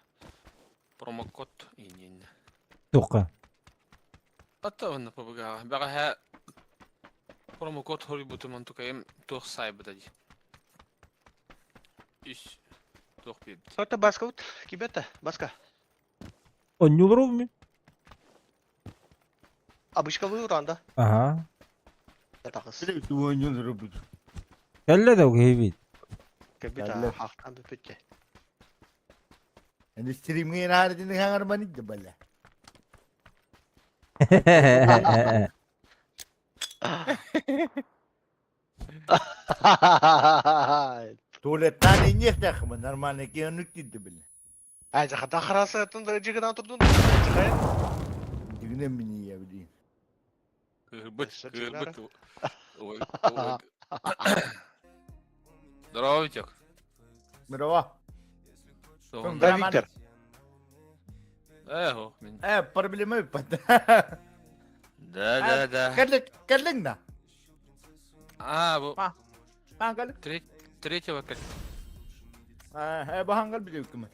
Промокод инин. Тука. Атавна побага. Бага промокод хори бутуман тукаем тох сайбадади. Иш тох бит. Это баска вот. Кибета, баска. Он не уровни? Обычка вы уранда. Ага. Это кыз. Сире туоньон зробить. Кәллә дә гейбит. Кибета Әллә. хактан бөтке. Энд стримге наардын хангар манит да балла. Туалеттан иннехтах мы нормально кенүк дидди биле. Ай, жаха харасы тында жигдан турдун. Дигнем мини я биле. Кырбыт. Ой. Здорово, Витек. Здорово. Здорово. Да, Виктор. Эхо, мен. Проблемы пат. Да. Каллыңна. Бу Хангал. третьего как. Бу хангал биле ким.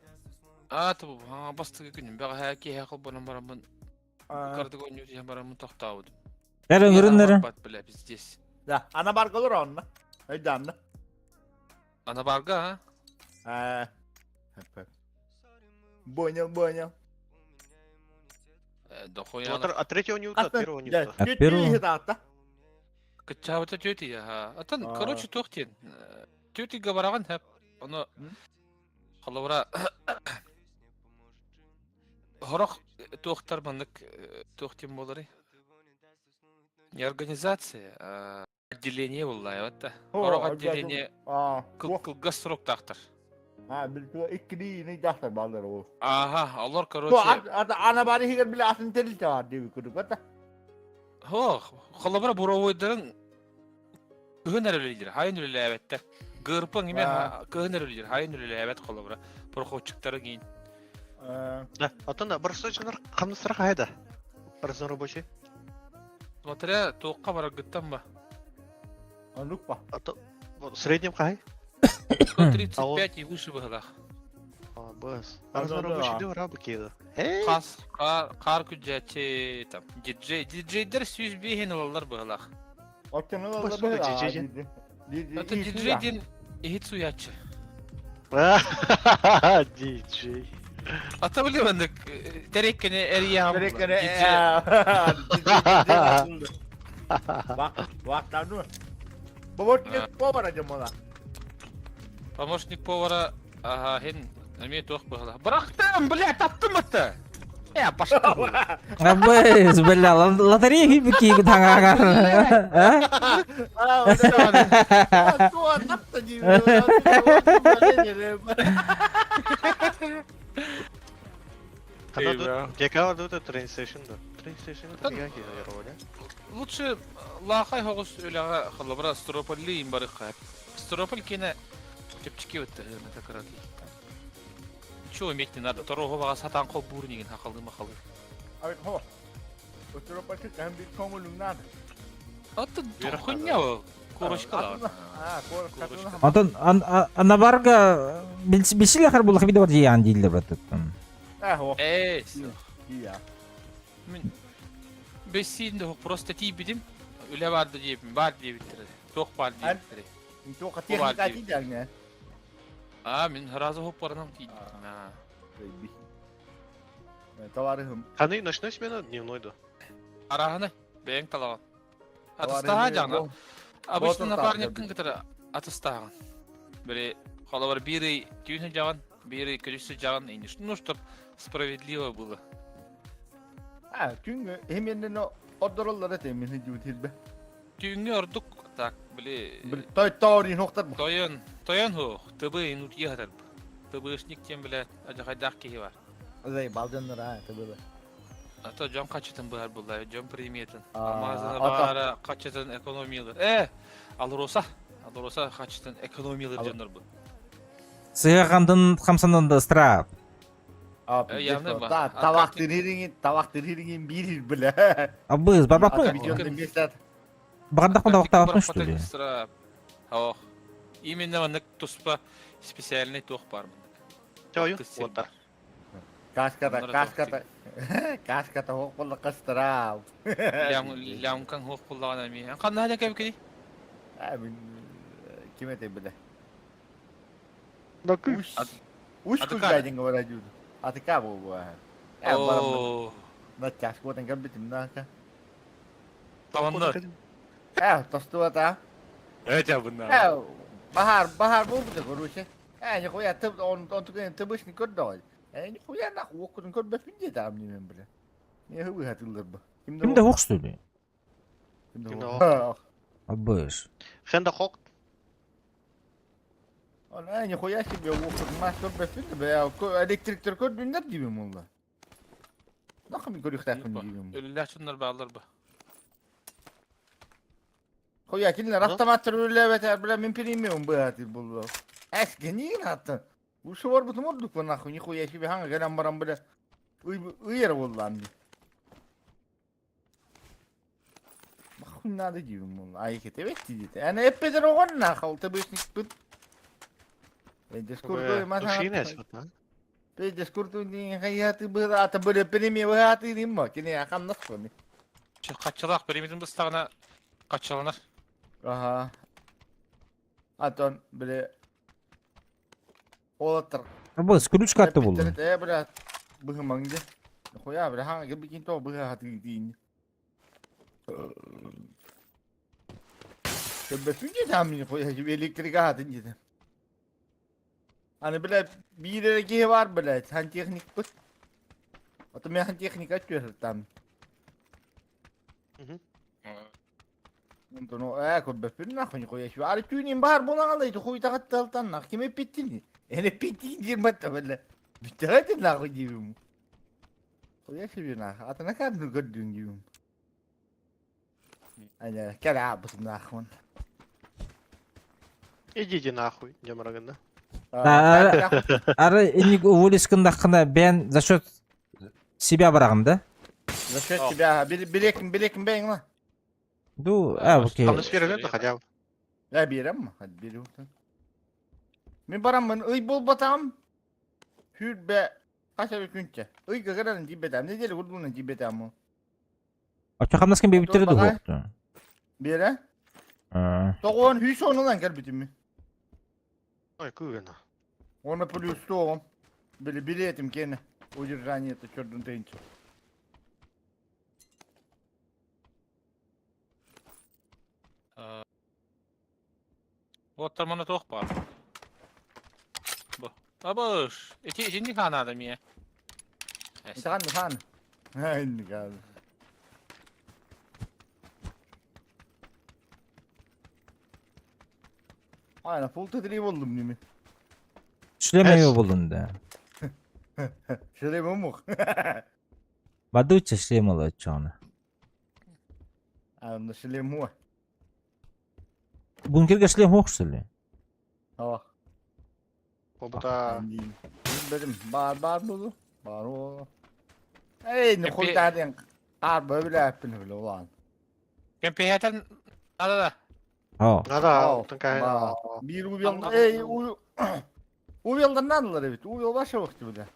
Ту бастыгы күнүм. Бага хаки хакыл бунан барамын. Карды гоню я барамын токтабыд. Кәрен гөрүннәре. Бат бля здесь. Да, ана баргалар онна. Айданна. Ана барга, Понял. дохуя. От третьего не от первого не Да, От первого? да. Качавата тёти я. Атан, короче, тохтен. Тёти габараган хап. Оно халавра Хорох тохтар маннык тохтем болары. Не организация, а отделение буллай ватта. Хорох отделение кылга срок тахтар. Bildiğin ikili ne dahtar bağlar o. Aha, alor Bu короче. ana bari higar bile asın telil var diye kudu kata. Ho, халавра буровойдарын көнөрөлөйдүр. Хайын үлеле эбетте. Гырпың эме көнөрөлөйдүр. Хайын үлеле эбет халавра. Прохотчуктары кийин. Да, атында бір стойчынар қамды сұрақ айда. Разный рабочий. Смотря тоққа бара гыттан ба. Анукпа. В среднем қай? 135 и выше быгылах. Бас. Разный рабочий деп рабы кейді. Қар күджәче там диджейдер сүйізбейген олалар быгылах. Отчаны Бос, oldu böyle. DJ. Это диджейден ихит суячы. Диджей. Ата білемендік тереккені әрияғым. Vaktan dur. Помощник повара демола. Помощник повара, ага, хен, әме тоқ быгылах. Бірақтым, блядь, таптым это! Пошли. Абыз, бля, лотерея gibi ki tangağar. Tuan tapta gibi. Какая вот это train station да? Train station это какие роли? Лучше лахай хоғыз өліға қалабыра строполли имбары қайып. Строполь кені тепчіке өтті, это каратли. Чего иметь не надо? Торого бага сатан қол буры неген хақалды мақалы. Evet ho. Строполь hem bir komulun надо. Аты хуйня ол. Корочкалар. Корочкалар. Антон, анабарга бишиле хар булах биде бар жиян дилде братыттан. Ho. Iya. Мен бесinde просто тибидим. Үле барды дебим, бар дебиттире. Тоқ бар дебиттире. Тоқ техника дейден не? Мен разы хоп баранам дейді. Товарым. Қаны ночной смена, дневной да? Арағаны, бәйін талаған. Атыстаға жаңа. Обычно напарниктің кітірі атыстаған. Бірі қала бар бірі түйіні жаған, бірі күресі жаған. Ну, чтоб справедливо было. Çünkü hemen o odorlar da temin ediyor tilbe. Tüyünü ördük Так, били... Той нохтар. Toyan ho, tıbı inut yatar. Tıbı ışnik kem bile acaydak ki var. Zey baldanlar ha tabii. Ata jam kaçıtın var bullay, jam premiyetin. Aa, Amazına ata. bara kaçıtın ekonomiyalar. Alır olsa kaçıtın ekonomiyalar canlar bu. Сыйгандын хамсанында ысырап. Abi Yandı bak. tavaktır hiringin bir bile. А біз барбак Ata мı? videonda месяц. Бағандақ мында вақта бақпын, что ли? Ох, именно ваннык туспа специальный тух бар. Чою? Kaskata hokkulla kastırав. Лямкан хух kulağına mi? Kanna hadi kep kedi. Abi kime de bile. Bakın. Uç Adı kız kar. gaydın var acı. Atı ka bu. Oo. Na çaş ko tengah bitim na ka. Tavanlar. Tostu ata. Evet ya bunlar. Bahar bu da koruş. Ya koya tıp on tukun tıbış ni kod doy. Ya koya nak okudun kod be fince de amni men bile. Ne hıvı hatırlar bu. Kimde хок, что ли? Kimde o? А біз. Хенда хок. Ona ne koya ki be okudun mas kod be fince be ya elektrikler kod binler gibi mi ola? Nakım bir koyu takın gibi mi? Ölüler şunlar bağlar bu. Koya kinler avtomatör öyle beter bile min premium bu hatir buldu. Eski niye attın? Bu şu var bu olduk bu nakım ni koya ki bir hangi gelen baran bile. Uyar oldu amdi. Bakın ne gibi mi? Ay ki evet dedi. Yani hep beder o gün nakal tabi bit. Diskurdu Duşines. Pe diskurdu ni hayatı bu ata böyle premium hayatı değil mi? Kini akam nasıl mı? Şu kaççılak birimizin bıstağına kaççılanır. Aha. Aton böyle olatır. А біз ключ картты болды. Бля, быгымаңды. Хуя, бля, ханга бикин то быга хаты дейін. Köpüsünce tahmin koyuyor gibi elektrik atın dedi. Hani böyle bir yere var böyle han teknik bu. Otomatik han teknik açıyor tam. Ondan o köpüsün nakın koyuyor şu arı tüyünün bahar buna alaydı koyu takat daltan nak kime bitti. Ene bitti girmedi böyle. Bitti hadi nakın gibi. Koyuyor şu nak atana kadar gördüğün gibi. Hani kere abısın nakın. Идите нахуй, Демараганда. Ары эник уволискында қына бән за счет себя барағым да? За счет тебя, bilekim ben lan. Ду, окей. Қалыс беріледі хотя бы. Ya berem mi? Hadi berem. Men baram ben ıy bol batam. Hür be kaça bir günce. Iy gagaran cibetam. Ne deli gudunun cibetam o. Açı қамнаскен бе бітірді Bakay. оқты. Bere. Toğun hüs onu lan gel bitim mi? Ой, кугана. Ona plus toğum. Böyle biletim gene. Удержание это чёртун тенчи. Otlarmana toh var. Bu. Abış. İkinci kana adam ya. Kan. Haydi gel. Aynen full tedrib oldum değil mi? Шлемеме болынды. Şöyle mi mu? Бадуча шлем алады чоғына. Aynen şöyle mu? Бункерге шлем жоқ, что ли? Hava. Побута. Benim bar bu. Bar o. Hey ne kurtarın. Kar böyle yapın öyle ulan. Kempiyeten nada da. О, Надо, такая. Bir uyuyor. Ey uyuyorlar nadılar evet. Uyuyor başa vakti bu da.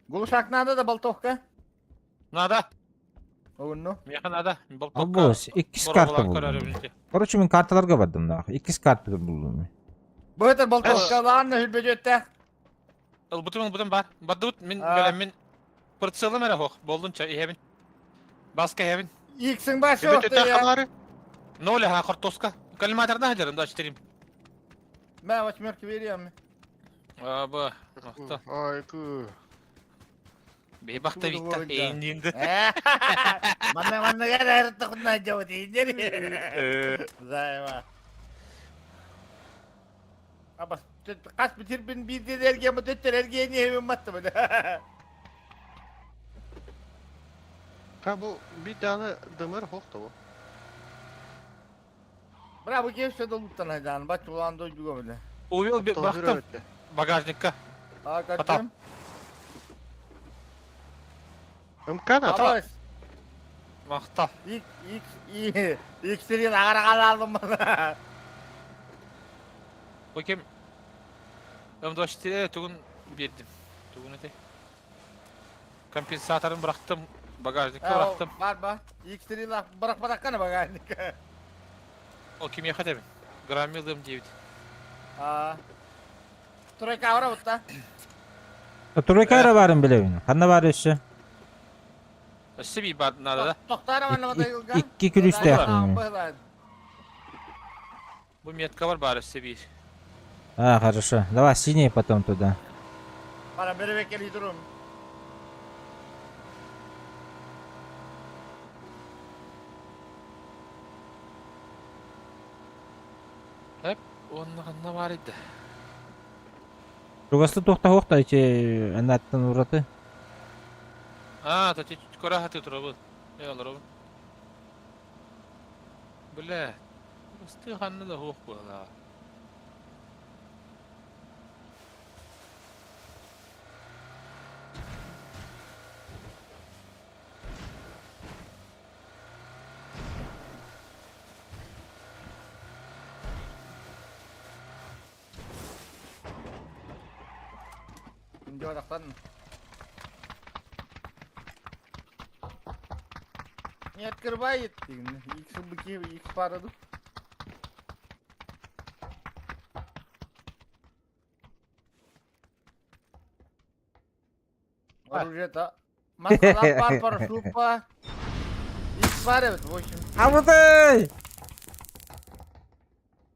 Guluşak nada da baltohka. Nada. Onu. Yakın nada. Аббос, 2 карта болды. Короче, мен карталарға бардым да. 2 карта болдым. Bu kadar baltohka lan ne hülbecette. Butun var. Badut min böyle min pırtsılı mera hoş. Boldunça ihebin. Baska ihebin. İlksin başı Тебе vakti это ya. хамары? Ne oluyor ha kartoska? Kalimatlardan hacarım da açtırayım. Ben başmörkü veriyorum. Aba. Ой, ку. Bir bak da bitti. Eğindiğinde. Manna gel hayratta kundan cevap deyince. Zayva. Ama kaç bitir bin bir de ergen bu dötter ergen niye hemen battı böyle. Ha bu bir tane demir hok da bu. Bravo gevşe doluktan hadi bak ulan doydu böyle. O yol bir Doğru baktım. öğretti. Bagajnikka. Aa Atam. kaçtım. İmkanı Ama ta. Maktal. ilk seriyi ağır aldım bana. Bakayım. Ben de işte tugün verdim. Tugün öte. Kompensatörümü bıraktım. Bagajnikka bıraktım. Var. İlk seriyi bırakmadan bak yani. O kim yakat emin? Gram yıldığım diye. Aa. Troika avra butta. Turikayra varım bile oyunu. Kanna var işte. Işte bir bad nada da. Tohtarım anlamadı yılgan. 2 kilo üstte yapıyorum. Bu метка var bari işte bir. А, хорошо. Давай, синий потом туда. Bana beri bekeli durun. Hep onun kanına var idi. Ругасты тохта хохта эти анаттан ураты. Ha, tati kora hati turabı. Ne olur o? Bile. Usti kanına da hoş bu la. Şimdi odaklan. Не открывает. Икс быки, икс параду. Оружие-то. Маскалап бар, парашют бар. Икс параду, в общем. Абутай!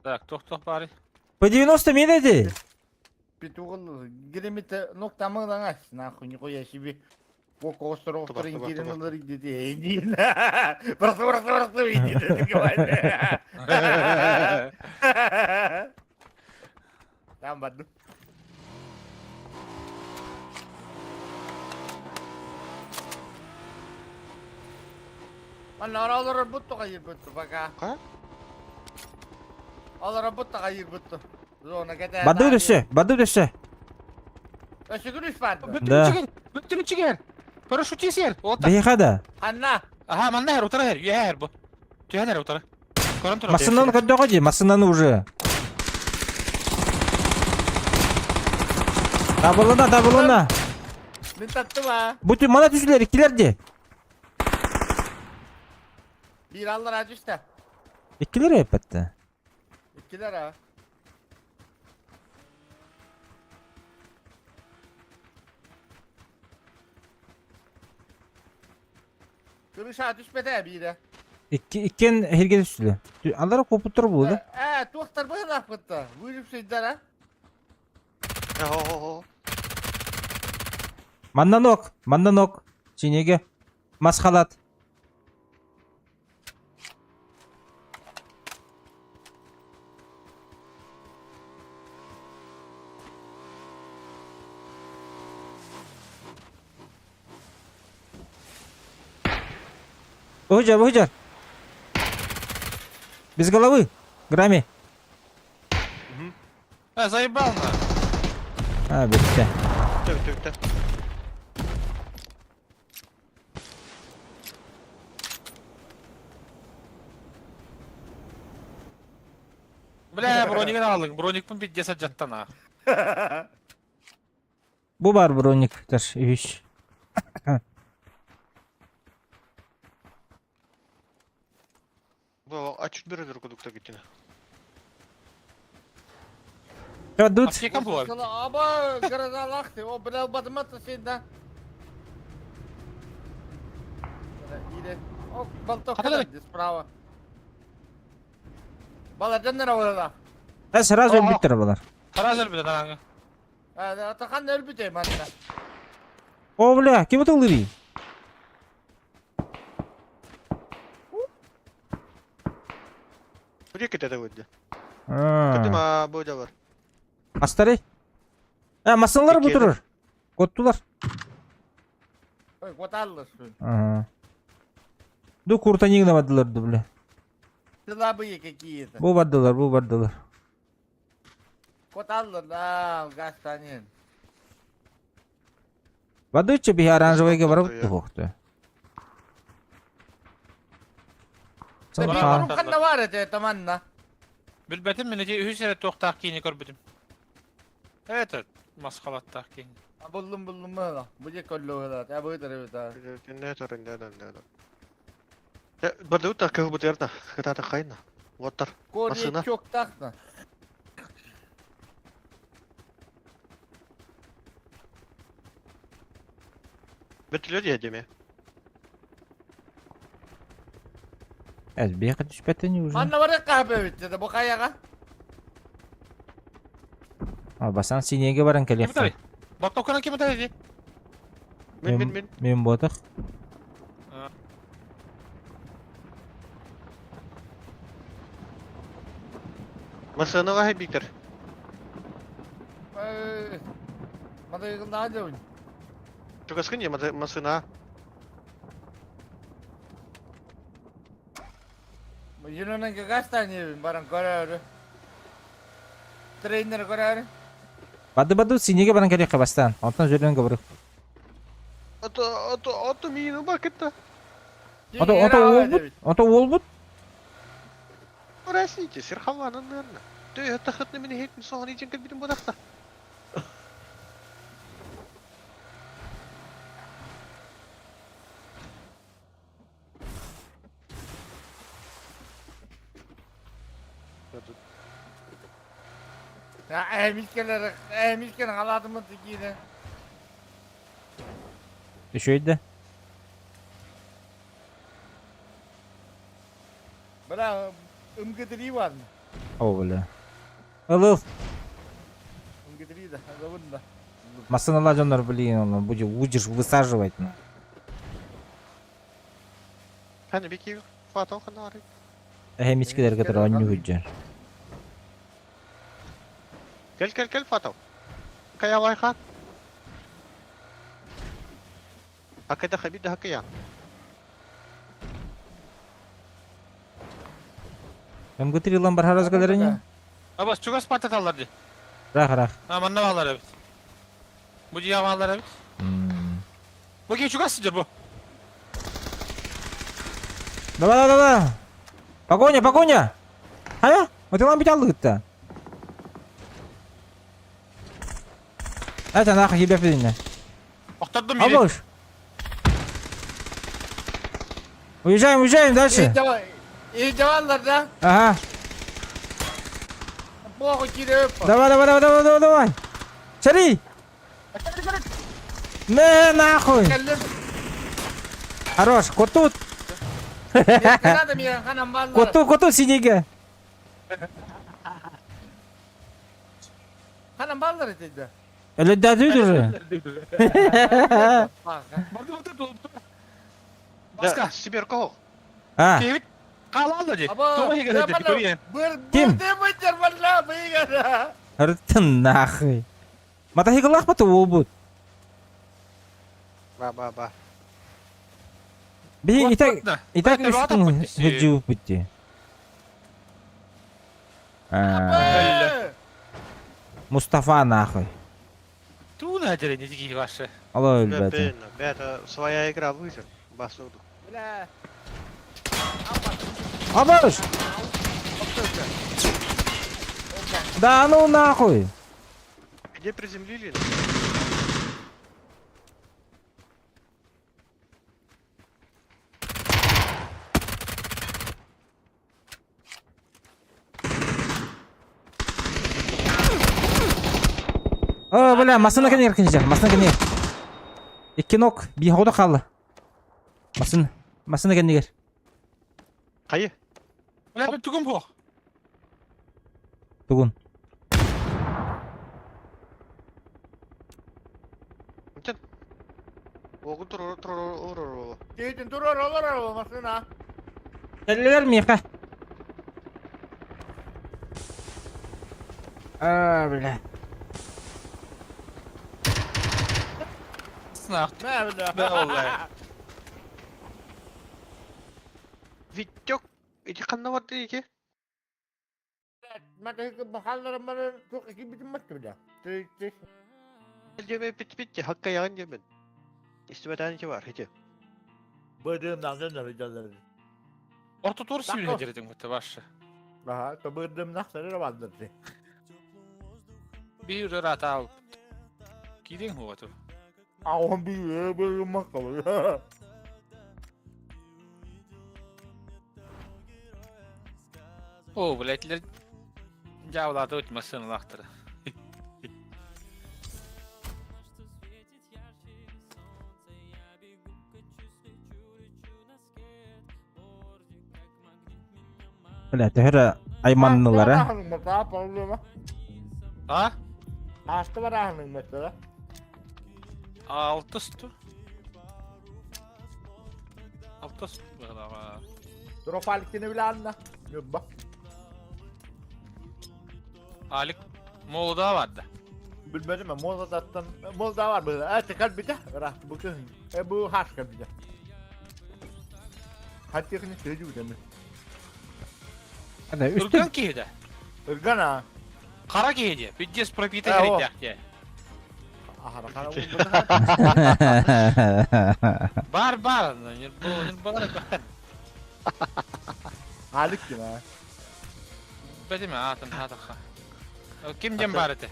Так, тох bari. По 90 минуте? Петугал, гремит, ну, там и нагась, нахуй, нихуя себе. Око остров, Тубах, тубах, тренкирин, тубах. иди, иди. Просто, иди, Там баду. Mana orang rebut tuh kayak betul, Pak. Hah? Orang rebut tuh kayak betul. Zona kita. Баду дөші, баду дөші. Şükür var. Да. Bütün çıkar. Paraşüt yer. Ota. Бейхада. Anna. Aha, manna her otara her. Ya her bu. Tühen her otara. Koran tura. Масынаны көтті қойды, масынаны уже. Табылына. Ne tattı mı? Bütün mana düşüler, ikiler de. Bir Allah razı olsun. İkiler hep etti. İkiler ha. Kırışa düşmedi bir de. İkken herge düştü. Anlara koputur bu da. Tuhtar bu da fıttı. Buyurup şeyler ha. Ho. Мандан ок. Синеге. Масхалат. Выхуджар. Без головы. Грами. Заебал на. А, бітті. Bitti. Bile bronikini aldın. Bronik'in bir ceset jattan ha. Bu var bроник. Taş, üç. Bu açık bir kudukta gittin. Kadut. Aptekam bu var. Aba garaza laktı. O bile badımata şeyden. İyi. O balto Hadi. Справа. Bala canlar orada. Ha, sırası Oha. bitti arabalar. Karazır bir de dananga. Atakan ölbüteyim hatta. О, бля, kim это лыри? Где кетеді өйді? А, Күтім бөйді бар. Астары. Масаналар Пикеді. бұтырыр. Коттулар. Ой, коталлысың. Ага. Ду курта нигна бадыларды, бля. Слабые какие-то. Бу бадылар. Коталлы, да, гастанин. Бадыча бихи оранжевайга Бадылар, барып иә. тухоқты. Да Бар, бир бар, курум бар. канда бар эте таманна. Билбетим мен эти үһүсере тоқтақ кейіне көрбүдім. Это масқалаттақ кейіне. Buldum mu? Bu je kollu da. Ya bu da da. Не тұрын, не. Бірді өтті, көгі бұтерді. Кітаты қайына. Оттар. Kore Masına. çok takna. Бітілер едеме. Бияқа түспәтіні уже. Manna var ya kahve bitti de bu kayaga. Басан синеге баран Кем келеққа. тарай? Баттокканан кем тарай? Мен. Мен ботық. Масына ғай біктір. Mada yıkıldı hadi oyun. Çok askın ya masına. Yunan'ın ki kaç tane evin barın kararı. Trainer kararı. Бады синеге баран келеққа бастан. Онтан жүрленге барық. Ото миінің бар кетті. Ото ол бұд? Простите, Серхованың нырны. Ты это хоть на меня хейтін соған ечен кәлбетін бодақта. Ya emilkeler aladımı tikiydi. Düşöйді. Bana ımgıdırı var mı? О, бля. Ылыл. Ымгыдыры da. Adamın da. Масаналар жондар, блин, он будет удишь высаживать. Hani bir Fatih kanı arayın. Хемичкелерге тұр, он не хүджер. Gel Fatih. Kaya vay kan. Hakikaten habib de hakkı ya. Hem götürüyorlar бар харазгаларыны. Абас, чугас пататалар ди. Рах. Манна балар эбит. Бу жия балар эбит. Бу ке чугас сидер бу. Давай. Погоня. Ая? Вот он бить алды-то. Это нахуй тебя пидина. Оқтардым мире. Абош. Уезжаем дальше. İyi cevaplar da. Ага. Богу кидеп. Давай. Смотри. Не, нахуй. Geldim. Хорош. Котут. Kadar ya kanam vallahi. Коту синеге. Kanam balları dedi. Öyle derdiydi уже. Bak. Баска. Сибир кого? А, Кевит. Қалалды ди. Ama Тоғы егер ди, көрейін. Kim? Ne bıcır vallahi bıyıgara. ыртын нахуй. Мотоцикл лахпаты ол бұд. Ба. Би Уақытна. и так Бәлкім үстің атап бітті. хеджуіп бітті. Мустафа нахуй. Туна дери, не дigi ваши. Алло, өлбәті. Это своя игра выйдет. Басуду. Bile. Абаш! Да ну нахуй! Где приземлили? О, бля, масына кенер кенер, масына кенер. Икки нок, би хода қалды. Масына кенер. Қайы? Бля, бір түгім бұл. Тугун. Мүтін. Oğlum dur. Gidin dur oralar olmasın ha. Geldiler mi yaka? Bile. Sınav. Ne bileyim. Ne vallahi. Vityok. İki kanına vardı iki. Mata bakallarım bana çok iki bitirmezdi bile. Tık. Cebe bit ki hakka yağın cemin. İstime tane ki var hiç. Bırdığımdan döner canları. Orta doğru sivil Bak o. heceredin bu başı. Aha, bırdığımdan sonra vardır. Bir rahat al. Gidin mi otur? Ağam bir bırdığım bakalım. O biletler cavlarda ötmesin lahtırı. Bile tehra aymanlılara. Mesela problema. Ha? Hasta var ahının mesela. Altı stu. Altı stu. Ama. Dropalikini bile anla. Yubba. Alik Moğol'da vardı. Bilmedim ama Moğol'da var böyle. Tekrar bir de. Rahat bakın. Bu harika bir de. Hatta yakını söylüyor değil mi? Hadi üstü. Irgan kiydi. Irgan ha. Kara kiydi. Bütçes propite Ha, o. gerek ya. Aha rakana Bar. Bu bana bak. Halik ki ha. Bedim hatın hatın. Kim cem barete?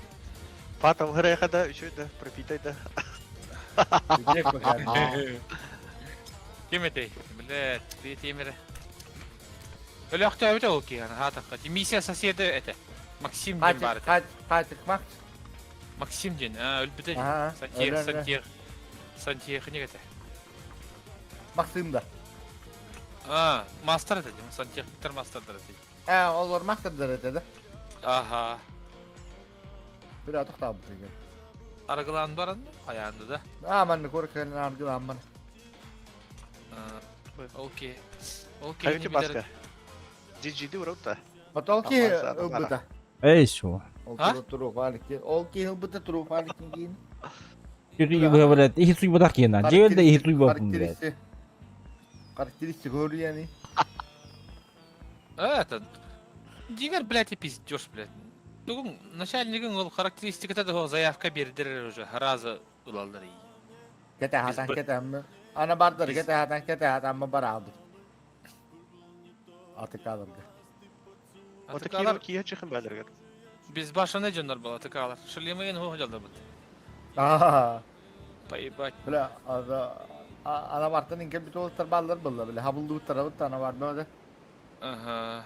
Patam hıraya kadar şu da profitaydı. Diyecek bakalım. Kim ete? Bilet. Bir timire. Öyle akta öte o ki yani hatın. Misya sasiyede ete. Maksim cem barete. Kaç Max. Maksim cem. Ölbüte cem. Aha, öyle. Santiye ne ete? Max'ım da. Master ete cem. Santiye bitter master ete. Olur Max'ım da dedi. Aha. Birazcık daha bu şey. Argılan baran ayağında da. Aman ne korkuyorsun argılan bana. Okey. Hayır başka. Ciddi vurup da. Otel ki Aman sana bana. hıbbıda. Ey şu. Otel faliki. Ol ki hıbbıda turu faliki giyin. Yürü böyle. İhi suyu budak yena. Cevelde ihi suyu bakın bile. Karakteristik oluyor yani. Это. Дигер, блядь, и пиздёж, блядь. Ну, начальникın ol характеристиката да заявка бердирер уже разы уlaldır iyi. Kete hatan kete mi? Ana bardır kete hatan mı baradır. Artık alırdı. O da kiye çıkın belirgen. Biz başa ne canlar bala tıkalar. Şırliyemeyin hocalar bu. Aha. Поебать. Böyle ana bartın inkel bir toltar ballar balla böyle habıldı tarafı ana var böyle. Aha.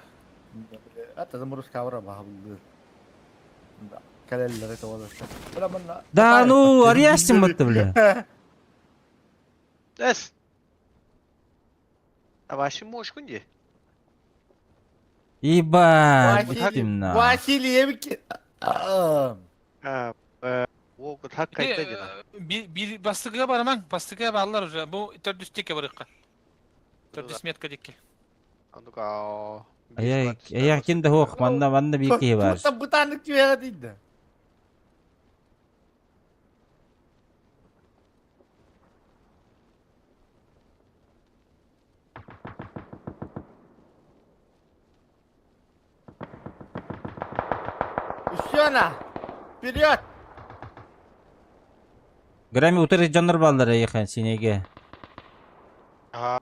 Hatta da Rus kavra bah habıldı. Kalelleri tovalar. Böyle bana. Da nu arayasın mı bile. Es. Ama şimdi hoşkun diye. İba. Bittim na. Vasiliye bir ki. Ha. O hakikaten de. Bir bastıkıya baramam. Bastıkıya bağlar hoca. Bu 400 teke barıkka. 400 metka dikki. Anlık aa. Ayak kim de hoş. Manda bir ki var. Tutam bu tanık ya değil. Üsyana. Period. Grammy utarı canlar balları yakın sinege. Ha.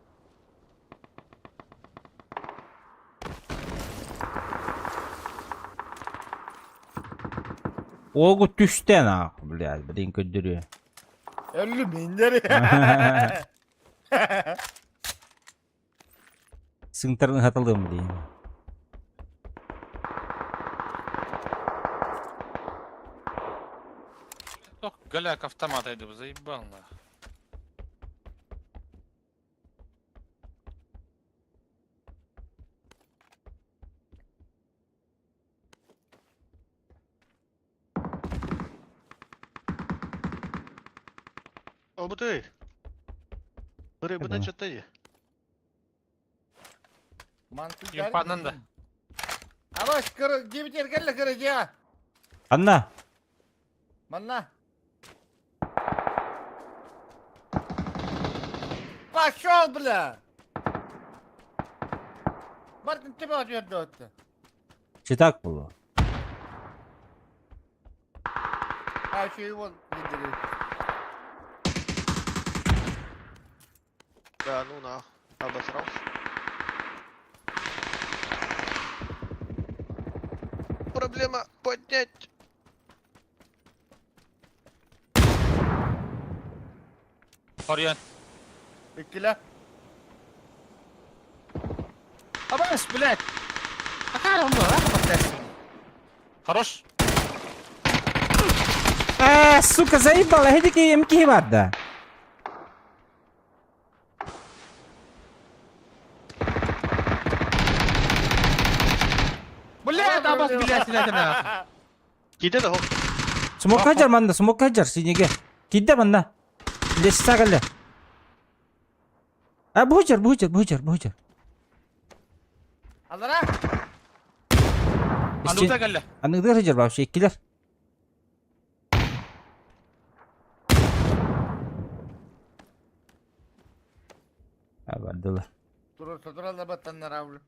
Oğu düşten ha. Blядь, блин, kötürüyor. 50.000 lira. Sıntarın hatırlığı mı diyeyim. Ох, голяк автомата иду, заебал на. O bu değil. Buraya buna Tamam. çatayı. Mantık Yumpağından da. Avaş kır gibi gel kırıcı ya. Anna. Manna. Пошел, бля! Мартин, ты молодец, дота. Читак було. А еще его видели. Да, ну на. Обосрался. Проблема поднять. Oryan. Bekle. Абас, блядь. Какая он была? Хорош. Сука, заебала, эти МК варда. Блядь, Абас, блядь, синатина. Gide de hop. Смок хажар манда, смок хажар синеге. Кидде манда. Лес сагале. Бухучар. Алара. Анута галла. Аныңды хажар вообще иккилер. Бардылар. Тура да баттан наравлю.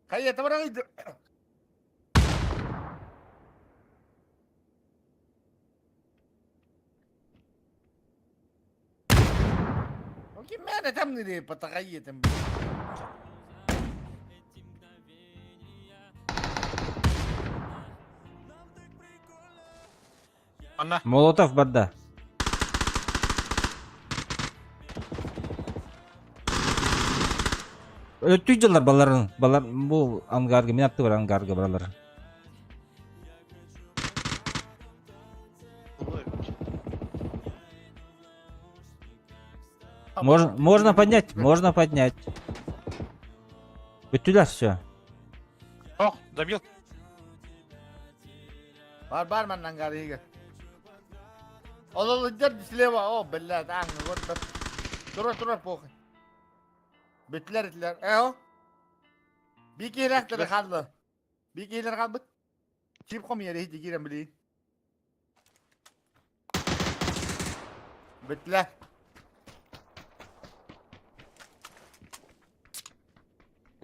Кайя, табара иди. Окей, меня там не потакайя там. Анна. Молотов бадда. Өттүй жылдар баларын. Балар бул ангарга мен атты бар ангарга баралар. Можно поднять. Бүттүлөр все. Ох, добил. Бар man ангарига. Олол идер слева, о, блядь, вот. Тура, похуй. Bitler. Bir kere kaldı. Bir kere kaldı. Kim komuyor hiç girem bileyim. Bitler.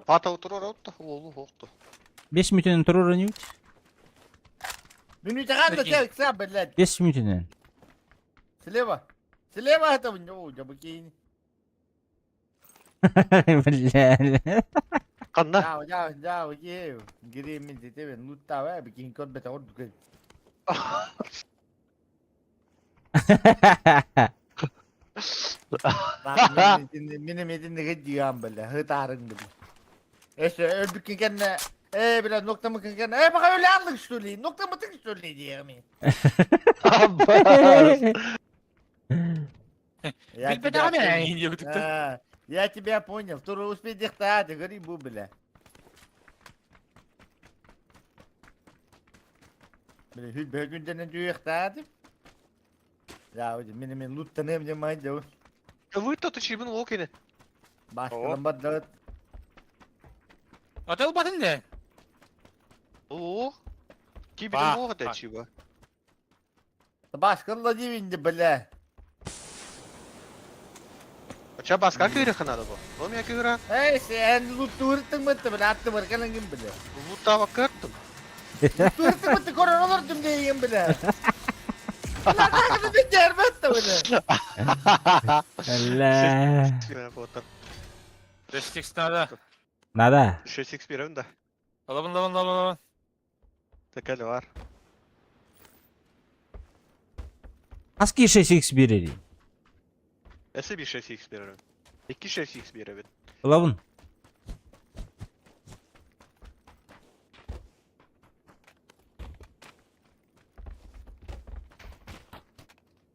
Ата утро ротта. Олу хокtu. 5 минутun турурun yok. Minute kaldı sen bitler. 5 minutun. Слева это у него, я бы кинь. Блядь. Kanna. Ciao, io. Giremi di te venuta, perché in colpa ordu. Benim edin ne diyorum böyle, hıtarın gibi. İşte öldük kendine, biraz noktamı kendine, bak öyle aldık söyleyin, noktamı tık söyleyin diyorum. Я тебя понял, второй успеть диктат, говори бубля. Бля, bir günden diktат. Ya hocam benim loot'tan hem de maydı. Вы-то ты чебин локини. Başkalım badı. Отел батын не? О. Кибин Ба, лока да ба. чиба. Başkalım divinde bля. Ача баска кыйрыхы надо bu. Oğlum ya kıyra. Ey sen loot tuğurttun mı tabi attı var kalın gibi bля. Loot'a bakırdım. Tuğurttun mı koron olurdum diyeyim bля. Lan takıdı bir cermet de bля. Allah. Foto. 5x надо. Nada. 6x bir da. Лабын. Tekeli var. Aski 6x biri. Ese bir 6x bir evet. 2 6x bir evet. Ulavun.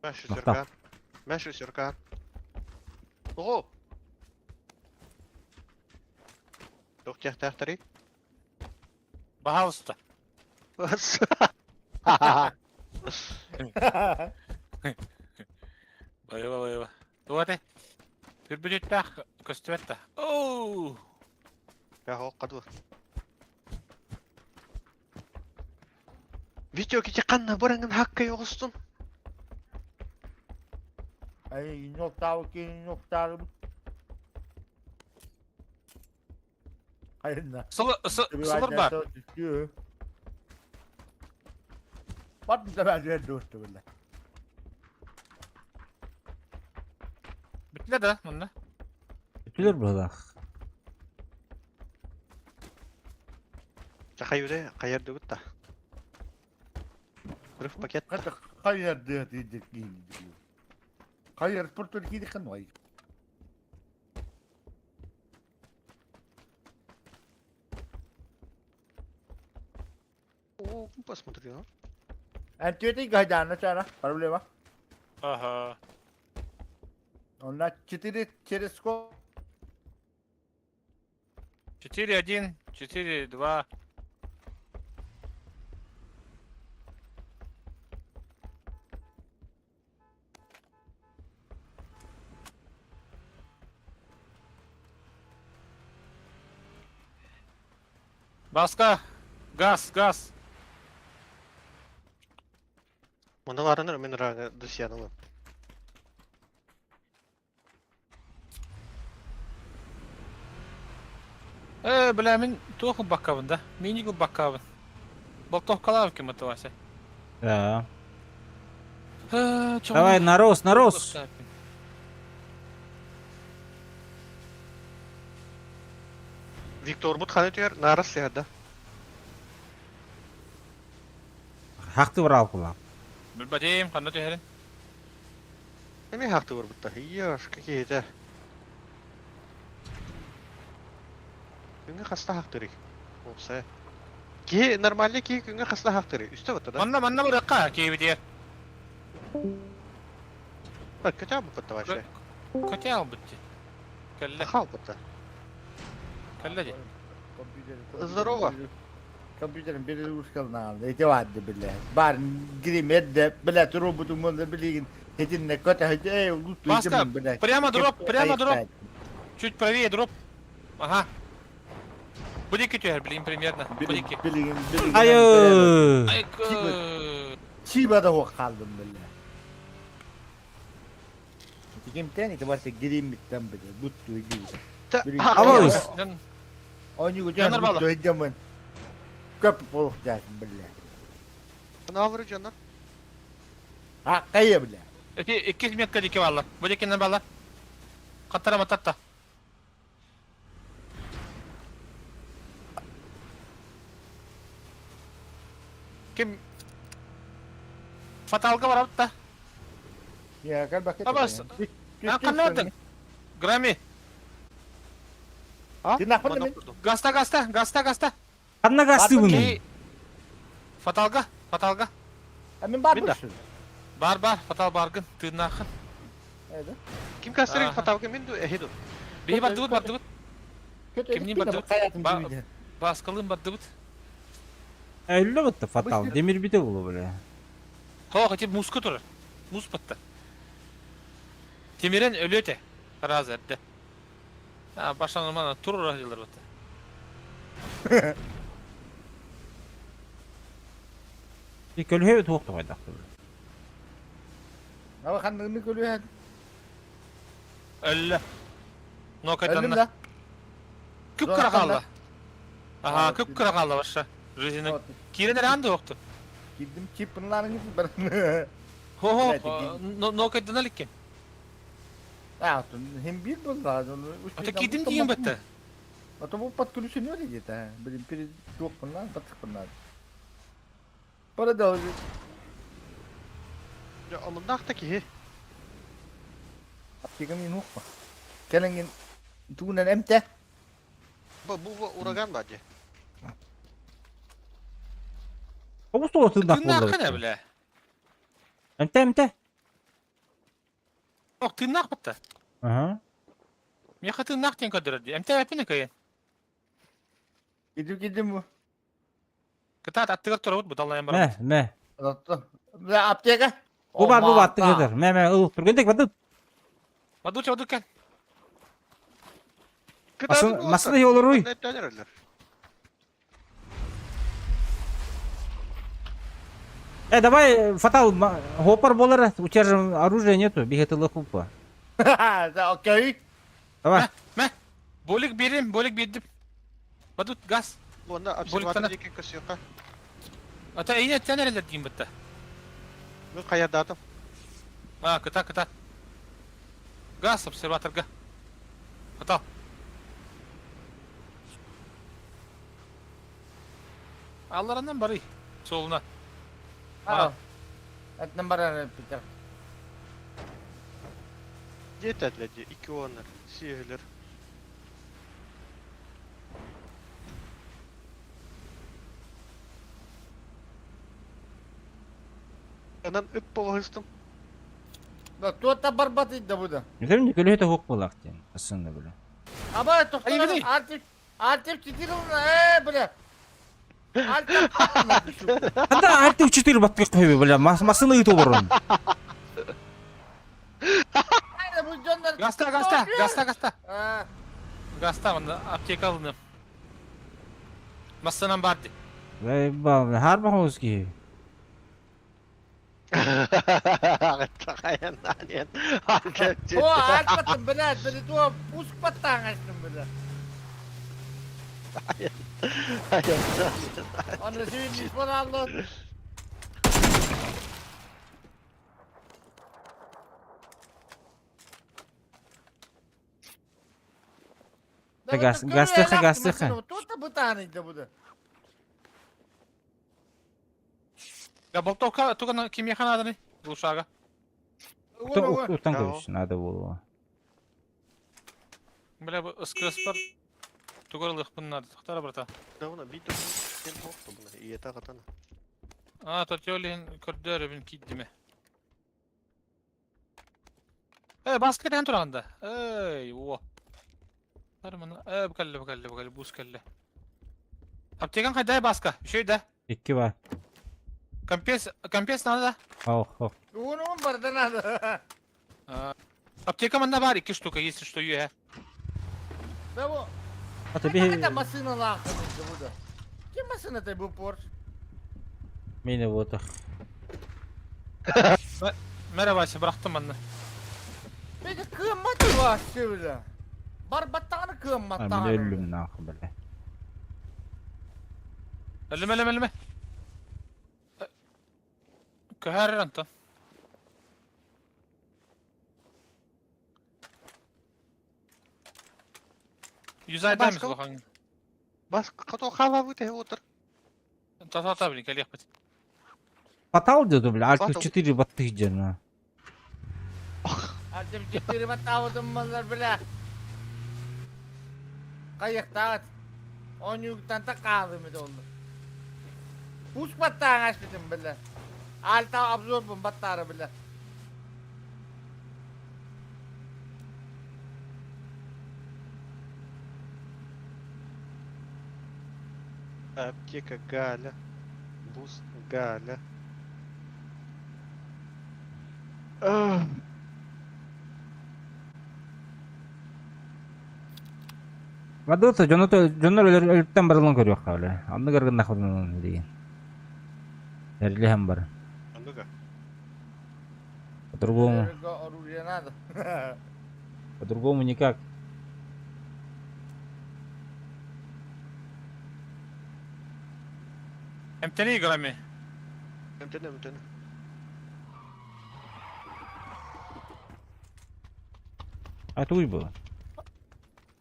Meşhur Mahtab. Sürkan. Meşhur Sürkan. Oho. Yok ya tahtari. Пожалуйста. Haha. Bayva. Tuote. Pyrpytyttää kostuetta. Oh! Ya o qadu. Video kanna buranın hakkı yoksun. Ay nokta. Hayır ne? Sılır bak. Bak bir sefer de dostum öyle. Bitti de bunda. Bilir burada. Hayır kayır dövüt da. Kırık paket. Hatta hayır diye diyor. Hayır sportör gidi kan vay. О, посмотри, а. Antiyotik gaydana sana problema. Ага. Onlar 4 через сколько? 4-1, 4-2. Баска! Газ! Мыналарыныр мен рага дысянылы. Бля, мен тоқы баққабын да. Менігі баққабын. Бұл тоққалау кем атывасы. Да. Давай, на рост. Виктор Мутханы түйер, нарас сияда. Haktı var alkıla. Бір бәдейім, қанды түйерін. Эми хақты бар бұтта. Ияш, какие-то. Күнге қаста хақтыры. Олса. Нормальный ки күнге қаста хақтыры. Үсті бұтта да. Манна бұраққа кейбі Бak kötü mü бұтта ваше? Көте ал бұтты. Кәлі. Хал бұтта. Кәлі де. Здорово. Компьютерin biri uşkalını aldı. Eti vardı bile. Bari gireyim edde. Bile robotum onu bileyim. Etinle kötü. Баска, прямо дроп. Чуть правее дроп. Ага. Будики түйер, білейін примерно. Будики. Bileyim. Hayır. Çiğbada o kaldım bile. Kim tane de varsa gireyim bitten bile. Buttu gibi. Ama Onu güzel buttu edemem. Köpü olacaksın bile. Ne var canlar? Ha kayı bile. 200 metre diki valla. Budikinin valla. Katara matatta. Kim? Fatalga var altta. Ya gel bakayım. Babas. Hakan nereden? Grammy. Dinle mi? Gasta. Kanına kastı bunu. Fatalga. Hemen var Bir de. mısın? Bar, fatal bargın. Tırnakın. Evet. Kim kastırın Aha. fatavga mindu ehidu. Bir bardıbıt. Kötü Kim Kimliğin niye bak hayatım Ba- gibiydi. Baskalığın bardıbıt. Öyle bitti fatal. Demir bir de bulu böyle. Hoğa tip muska durur. Muz battı. Temiren ölüyor te. Razı etti. Ha baştan olmadan turur acılar battı. Bir kölühe tuğuktu koydak. Ama kanını görüyor. Ölle. No Öldüm kaytanla. de. Küp Zor kıra atanla. kaldı. Aha Evet, küp kıra kaldı başta. Rüzinin. Evet. Kireler anda yoktu. Gittim çipinlerin gibi ben. Ho Evet, no kaytanla likken. Ya hem bir bunlar. Öte gidin diyen battı. Atau bu pat kulüsü ne öyle ta? Bir dua bunlar, batık bunlar. Para da Ya amındaktaki he. Tapi kami nuh. Kalangin tunan emte. Bu uragan bence. Kabus da tırnak Tırnak ne buldu. bile? Emte. Yok tırnak battı. Aha. Miyaka tırnak diyen kadar diye. Emte yapın ne kayın? Gidim bu. Kıta attıgar turabut bu dallayan bana. Ne? Attı. Apteka. Bu var bu battı kadar. Meme ılık dur. Göndek battı. Vadut gel. Masada iyi olur uy. Ne dönerler? Давай, Фатал, хоппер болар, у тебя же оружия нету, бегателы хупа. Okey. Давай. Bolik birim, bolik birdim. Vadut gaz. Onda Bolik observatuar tanah. diye kasıyor ka. Ata iyi sen nereler diyeyim bitti. Bu kaya dadım. Ha kıta. Gaz observatör ga. Ata. Allah'ından bari soluna. Al. Et numara Peter. Yeterli 2 onlar. Sihirler. Anan öp bağıştım. Tuota barbat idde bu da. Güzel mi? Gülüyor da hok bulak diye. Aslında böyle. Ama Ay, tohtar gideyim. Artif çitir onu böyle. Artif Hatta artık 4 batık koyuyor böyle. Masını yıt olurun. Hayır bu canlar. Gasta. Ha. Gasta bana apteka alındım. Masadan bardi. Ve her bakıyoruz ki. Kaya naniyan. O arpatın böyle tuh pusk patang açtım böyle. Onu suyun spor aldı. Gastı. Tuota bu tanıydı bu da. Ya boltovka tukana kimyahana adını. Bu şaga. Uttan koyuyorsun. Hadi bu. Böyle bu ıskırıspar. Tugarılık bunlar. Tuhtara brata. Davuna bir de sen hoktu buna. İyi takatana. Aa tatjolin koridor bin kiddime. Basket en turanda. Ey wo. Harmana. Bukalle buz kelle. Aptekan kayda baska. Bir şey de. 2 var. Kampiyes nerede? Oh. Onun bardan aldı. Apteka manda var 2 штука, если что є. Da bu. Hatta Bir de bir masını lakınıydı bu da. Kim masını da bu Porsche? mini вода. Merhaba işte bıraktım ben de. Bir de kıymatı var şöyle. Barbattanı Ben kıymattanı. ölüm ne böyle. Elime. Kahar anta. Yüzey demiş Başka? bakın. Bas kato hava bu te otur. Tata bilin gel yapma. Fatal diyordu bile. Artık Fatal. 4 battı canına. Artık ciddi batavudum bunlar bile. Kayak dağıt. 10 yükten de kaldı mı da onu. Pusk battan açtım bile. Alta absorbun battarı bile. Аптека Галя. Бус Галя. Vadota Jonlar ölüpten barılan görüyor öyle. Anlı gargın nakılın diye. Erli hem var. Андуга. Оружие надо. По-другому никак. Emteni играми. Мтн. А это уй было.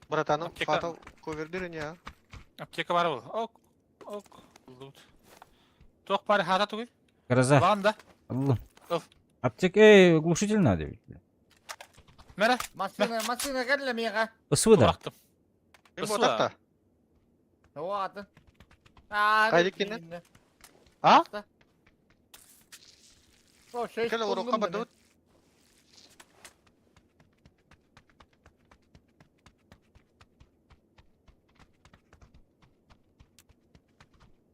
Братану, Аптека. фатал ковердирания. Apteka var bu. Ok. Loot. Tok pare hata tuğ. Гроза. Vanda. Allah. Of. Аптек, глушитель надо ведь. Mere. Masına gel mi? СВ да. Bıraktım. Им Исла. вот так-то. O atın. Kaydekini. Ha? O şey. Kala uruka badut.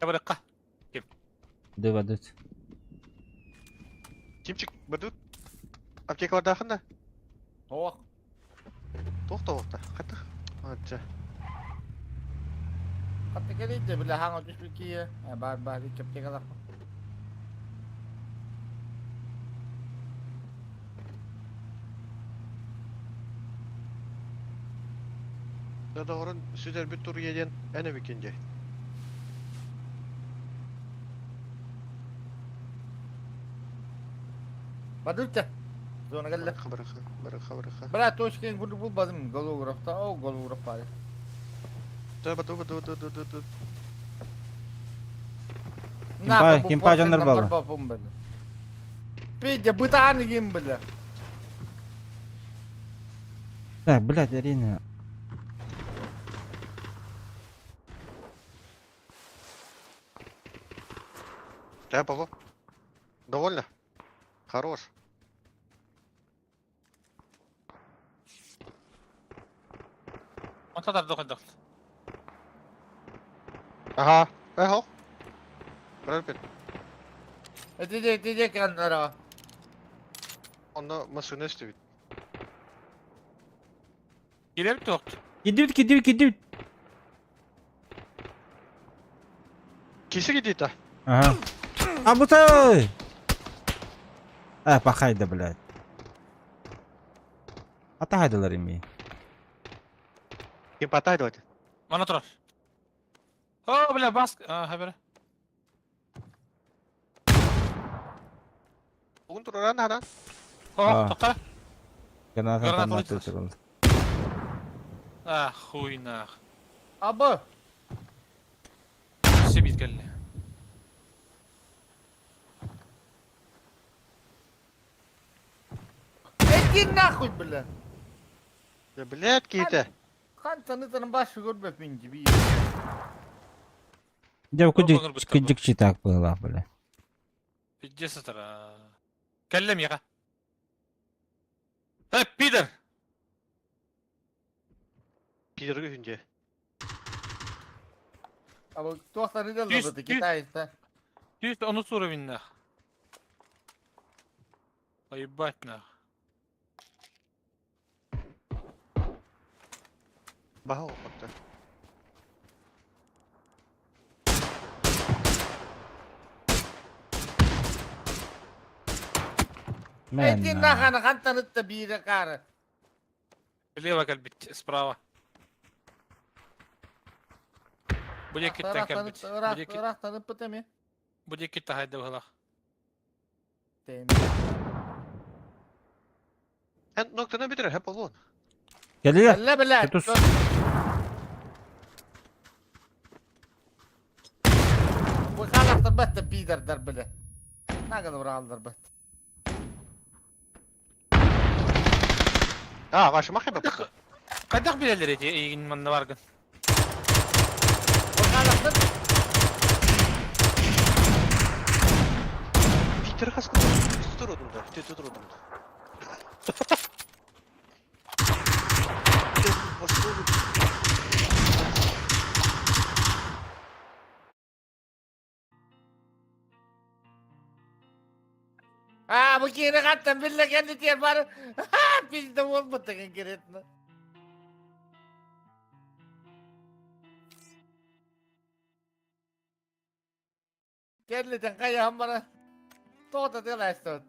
Ya bırakka. Дывадут. Кимчик, бадут. Аптекаларда ақында? Оқ. Тоқта. Қаттық. Атжа. Қатты келейді, білі хаңа түспі кейі. Бар, кепте қалақ. Дада орын сүзер бүт тұр еден әне бекенде. Бадырча. Зона келді. Барақа. Бля, точкаң күрді бұл бадым. Голу ұрақта, о, голу ұрақ бары. Баду. Кимпа жандар балы. Пейде, бұтағаны кем білі. Так, блядь, Арина. Да, Павло. Довольно? Хорош. Он тадar дохын дохын. Ага. Эхо. Бәрбет. Әтеде кәндара. Онда машина істебейді. Келер тоқты. Кидют. Кесі кедейді. Ага. Абутай! Пахайда, блядь. Атахайдалар ими. Кем патайды өте. Мана тұрар. О, бля, баск. Хабері. Бүгін тұраран адан. О, тоқтара. Гранат улетел. улетел. Хуйнах. Абы. Все биткәлі. Әйден нахуй, бля. Блядь, кейті. Қан танытының башы көрбеп мен gibi. Девку дикчи так было, бля. Пиздец это. Кәллем яға. Пидор! Пидорғы күнде. Абы тоқтары дел Тюс, бұты тюс. Китайста. 110 уровень нах. Поебать нах. Баға опақты. Әйден наханы қан танытты бейді қары. Слева кәлбит, справа. Будет киттен кәлбит. Ырақ танып бұты ме? Будет китта хайда бұғылақ. Ән ноқтаны бітірі, әп олуын. Келия. Әлі білә. Кетус. Бұл қалақтыр бәтті бейдірдір білі. Нағын ұралдыр бәтті. Вашы мақай бәп. Қайдақ білелер еді, егін манна барғын. Бұл қалақтыр. Питер қасқы тұтыр одымда, тұтыр одымда. Bu kere kattım billa kendi diğer bari. Biz de olmadı kan gerekli. Kendiden kayağım bana. Doğda değil açtı.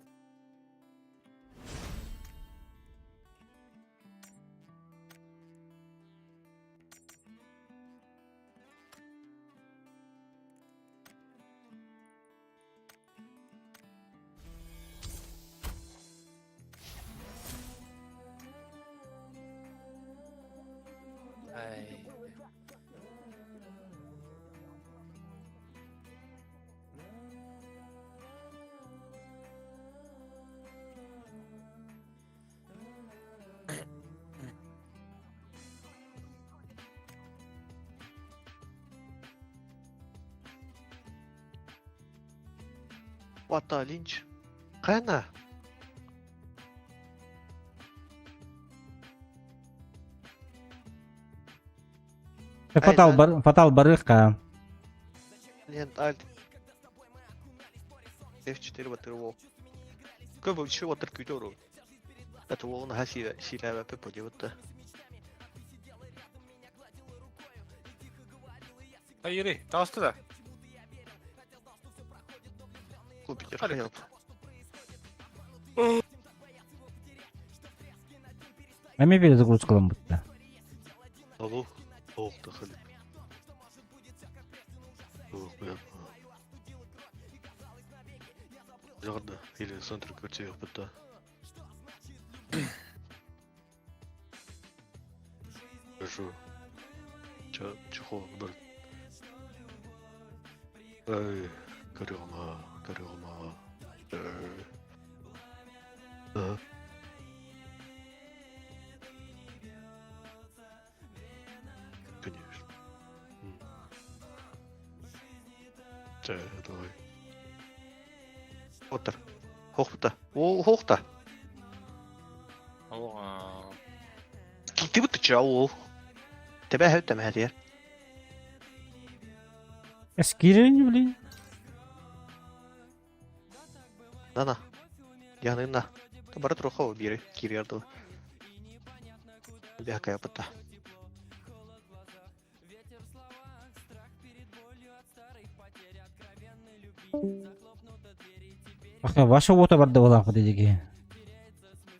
Вата линч. Қайна? Фатал барыха. Лент альт. F4 батырвол. Көбі үші отыр күйді ұру. Әті оғын силәбі әпі бұде бұтты. Hayır, tavasta da. Көбітер қайалып. Әме перезагрузка кылам бутта. Алу. Оқты қылып. Оқ бәп. Жағырда. Или центр көрсек бұтта. Хорошо. Чехол бір. Ай, кариома. Конечно. Давай. Отыр. Хоқта. Ол хоқта. Кетті бұтты ча ол. Тебе әуттім әдер. Эскирен, блин. Нана. Янына. Табары троха бері кирерді. Бәкая бұтта. Аха, ваша ота барды болақ бұды деге.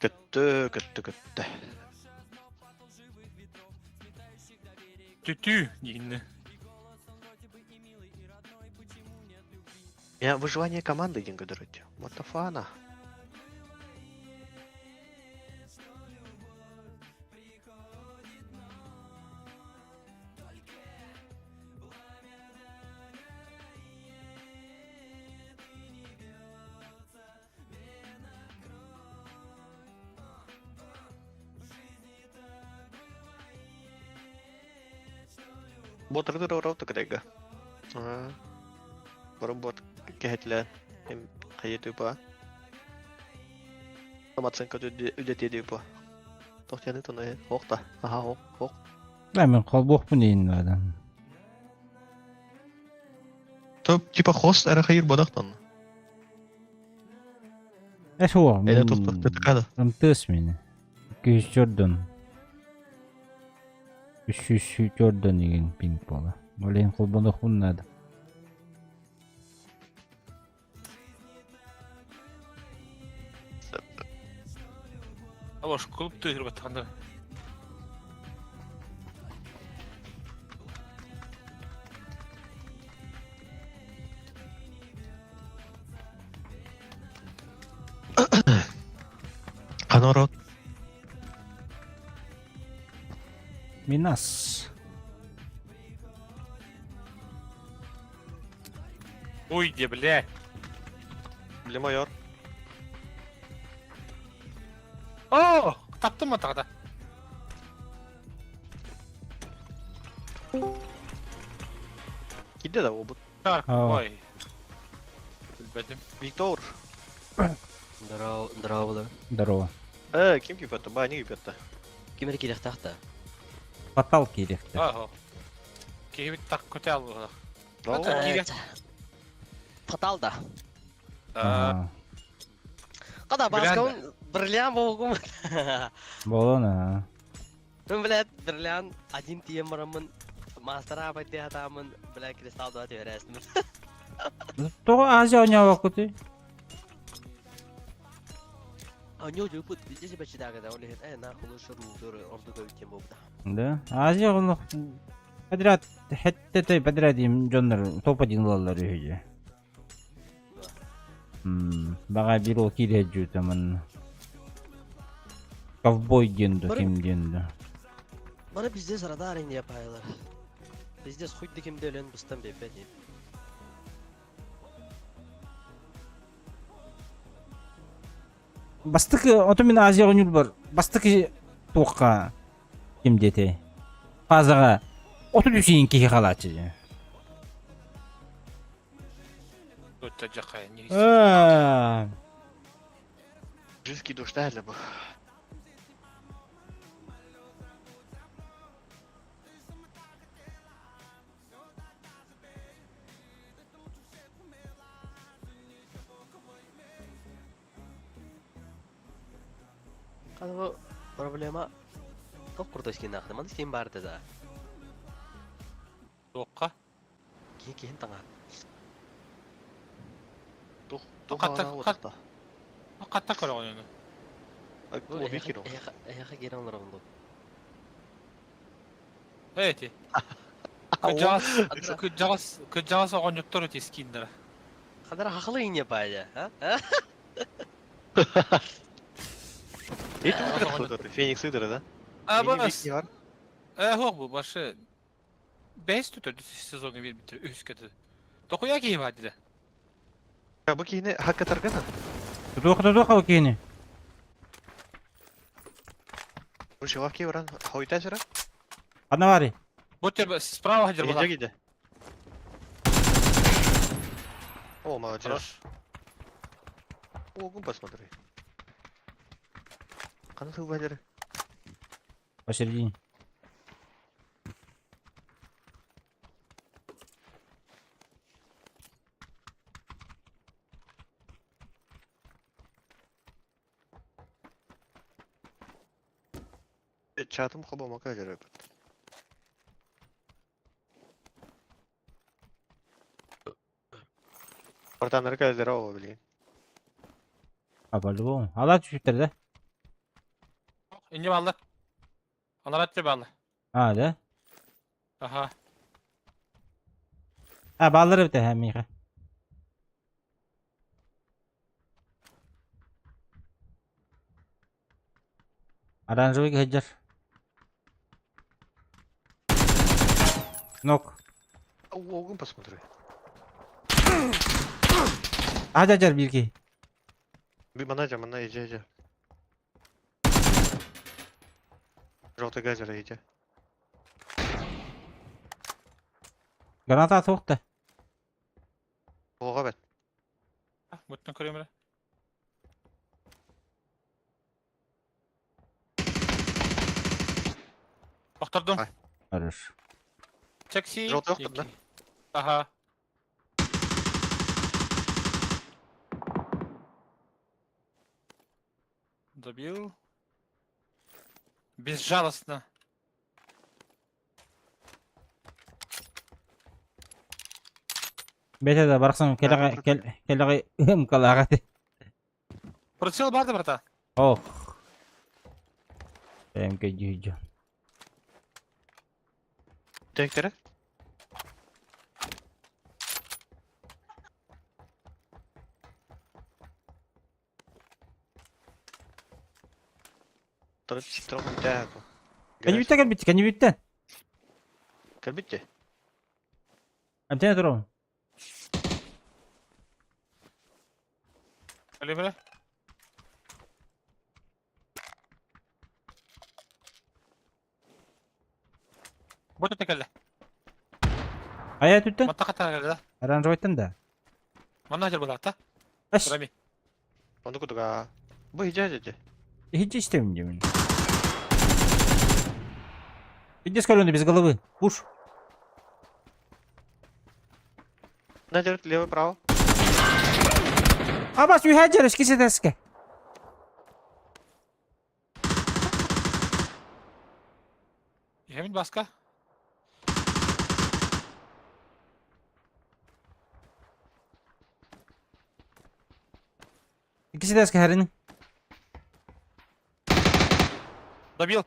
Күтті. Tütü yine. Я выживание команды один гадарить. Мотофана. Ботырды рауты кедегі. Бұрын бот кәхетлі қайеті ба. Аматсынқа үдетеді ба. Тоқтяны тұны оқта. Аха, оқ. Мен қолбоқ бұн дейін бадан. Топ, типа хост әрі қайыр бадақтан. Әш оқ. Әйді тоқты, тәтіқады. Рымтыс мені. 200 Jordan. 300 Jordan деген пинг болы. Олейін қолбонды құннады. Aloş kulüp tüyür batanda. Қанорот. Минас. Уйди, бля. Бля, майор. О, таптым mı tağda? Gitti de o bu. Ой. Bilmedim. Виктор. Здорово. Ким кипетті? Ба, не кипетті? Кемер керек тақты? Патал керекті. Ага. Кейбіт так көте алып. Паталда. Біләнді. Қада басқауын бірліян болғым. Болона. Мен біләд бірліян один тием барамын. Мастера абайты атамын. Біләд кристалды аты верәсімін. Тоғы Азия ойнауа көті. Нё жүпіт, здесь бәчідағы да олеген әйна құлышы рулдыры ордыда өткен болда. Да. Азия ғылық. Подряд, хәттеті подряд им жонлар топ-1 лалар үйде. Баға бір ол келе жүтімін. Ковбой денді, кем денді. Бана бізде сарада арен япайлар. Бізде сұйды кемді өлен бұстан бепе дейм. Бастықы, отымен Азия ойныл бар. Бастықы тоққа кем деті. Фазаға оты дүсейін кеке қалачы. Өтті жақай, не Жинский дошта әлі бұл. Аны проблема топ курточки нахты. Маны сен барды да. Тоққа. Кейін таңа. Тух Қатта- ана отта. Қатта көре ғой оны. О бикино. Эяха кері алар оңды. Эти. Күджағас оған жүттір өте скиндері. Қадар хақылы ине байда, а? Это кто-то, Феникс Идера, да? Бас. Хоқ бұл башы. 5 түтірді сезонға бер бітір өскеді. Тоқуя кейі бар деді. Bu kine hakka targana. Тудуха окейни. Bu şey vakti varan hoyta jara. Одновари. Бұттер справа хадер Иди бұла. иди. О, молодец. Хорош. О, гум посмотри. Қаны ты валеры? Посередине. Чатым хоба мака жара. Ортанары кәлдері ау білген. По-любому. Ала түшүптер да? Инде балды. Аларат деп алды. Да? Аха. Балдыры бите һәм миха. Оранжевый хеджер. Нок. О, гум посмотри. Хеджер бирки. Bir mana iyice. Желтый газер иди. Граната соқты. Оға бәт. Бұттың көремірі. Оқтырдым. Хорош. Чекси. Желтый оқтыр, да? Аха. Добил. Безжалостно. Бете да барсам келеги мкалагати. Прицел барды, брата. Ох. МК жүйжө. Тектері? Тұрып тұрып тәгі. Кәнебиттен. Кәлбетте? Әмтене тұрауын. Көремірі. Бұты текелі. Ая түтті? Мата қатар келді. Оранжевайттан да. Мана жер болады, та? Аш. Рами. Оны күдіға. Бұл ижа. Hiç istemiyorum. Иди с колонны без головы. Пуш. Надер, левый, право. Абас юхаджер, эшкисе деске. Емін басқа. İkisi de eski herinin. Добил.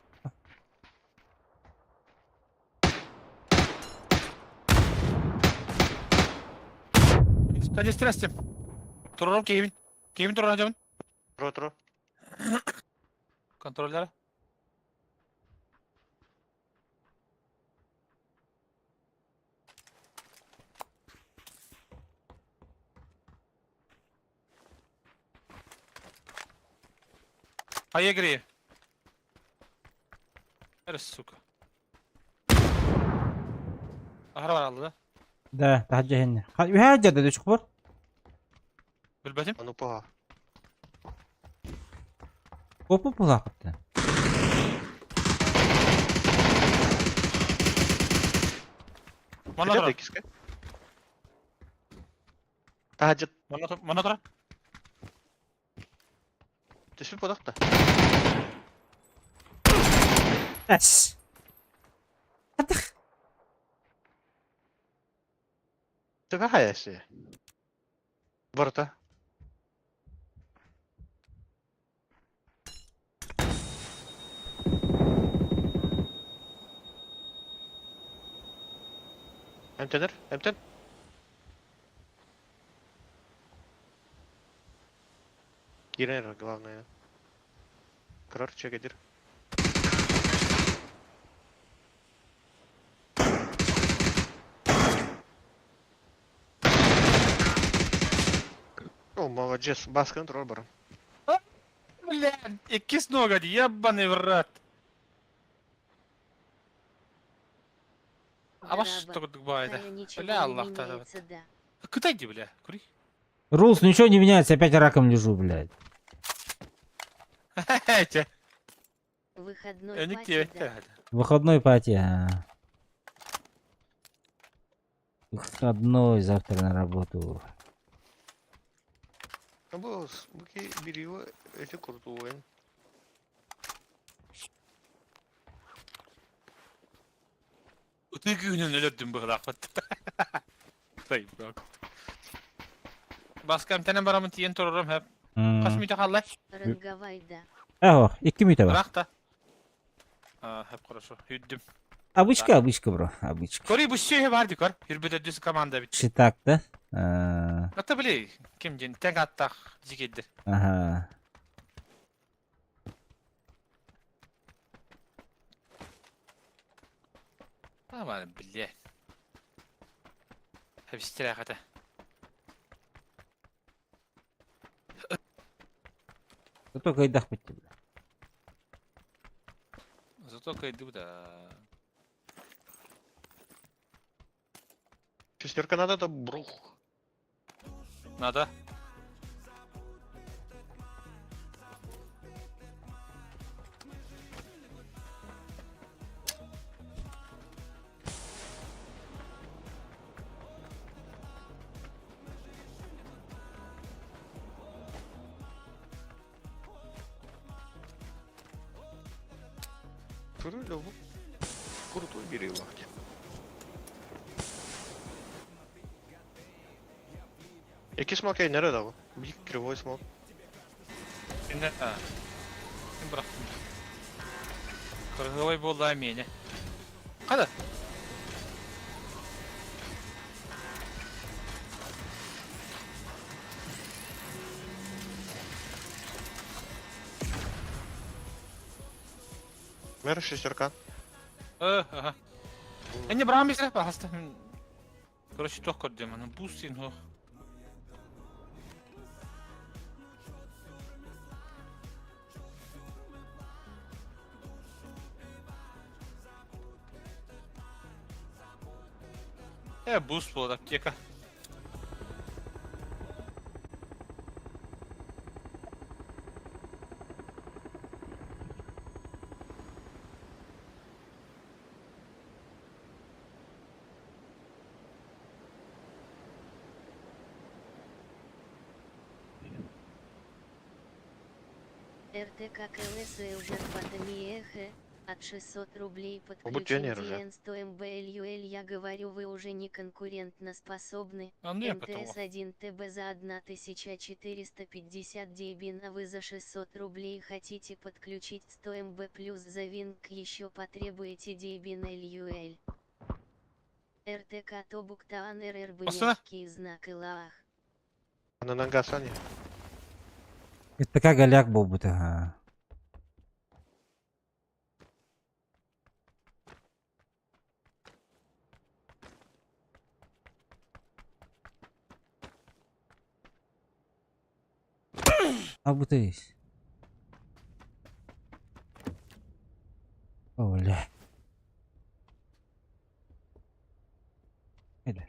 Здесь трясти. Турором Кевин. Кевин турор ajamın. Тұр. Контроллері. Поиграй. Сука. Ahra var aldı da. Да, тахаджа хенне. Юхаджер да düşük var. Bilbetim. Оны пуға. Опу пулақытты. Mana Кәлді тұра. кіске? Тахаджет. Mana тұра. Түшіл подақта. Эш. Ты какая си? Борта. МТНР? МТН? Кирер, главное. Короче, гадир. О, молодец, бас контроль, брат. Блядь, які с нога, ебаный в рот. А ваш Браво. что тут бывает? Хая ничего Бля, не Аллах тогда. меняется, да. Куда иди, бля? Кури. Рулс, ничего не меняется, опять раком лежу, блядь. Эти. Выходной Я не к пати, тебе. да. Выходной пати, а. Выходной, завтра на работу. А босс, бери его, эти крутые. Ты гүнен өлөддүн быгылакпыт. Тай, брак. Баскам тенен барамын тиен турурум хеп. Касмыйта каллай. Ранговай, да. Ого, 2 мита бар. Брак та. Хеп хорошо. Юддүм. Обычка, бро, обычка. Кори бу сүйе барды кор. Юрбөтө дүс команда бит. Шитак, да? Ата билей, ким ден тең аттак жигеддер. Ага. Аман биле. Хеп истирахата. Зато кайдах бітті. Зато кайду да. Шестерка надо, да брух. Надо. Крутой бери лахти. Який смок я не ридав? Бік кривой смок. Не, Ким брактым. Кыргылай болду а мени. Када? Мэр шестерка. Ага. Не брам бизре паста. Короче, тох көрдüm аны бустин хо. Буст болды аптека. РТК КЛС и Ужерпатами Эхе. От 600 рублей Обучение подключен 100 МБЛЮЛ. Я говорю, вы уже не конкурентно способны. не МТС-1 ТБ за 1450 дебин, а вы за 600 рублей хотите подключить 100 МБ плюс за винк еще потребуете дебин ЛЮЛ. РТК Тобуктаан РРБ мягкий знак Илаах. На Нагасане. Это как голяк был бы, ага. А будто есть. Оля. Иди.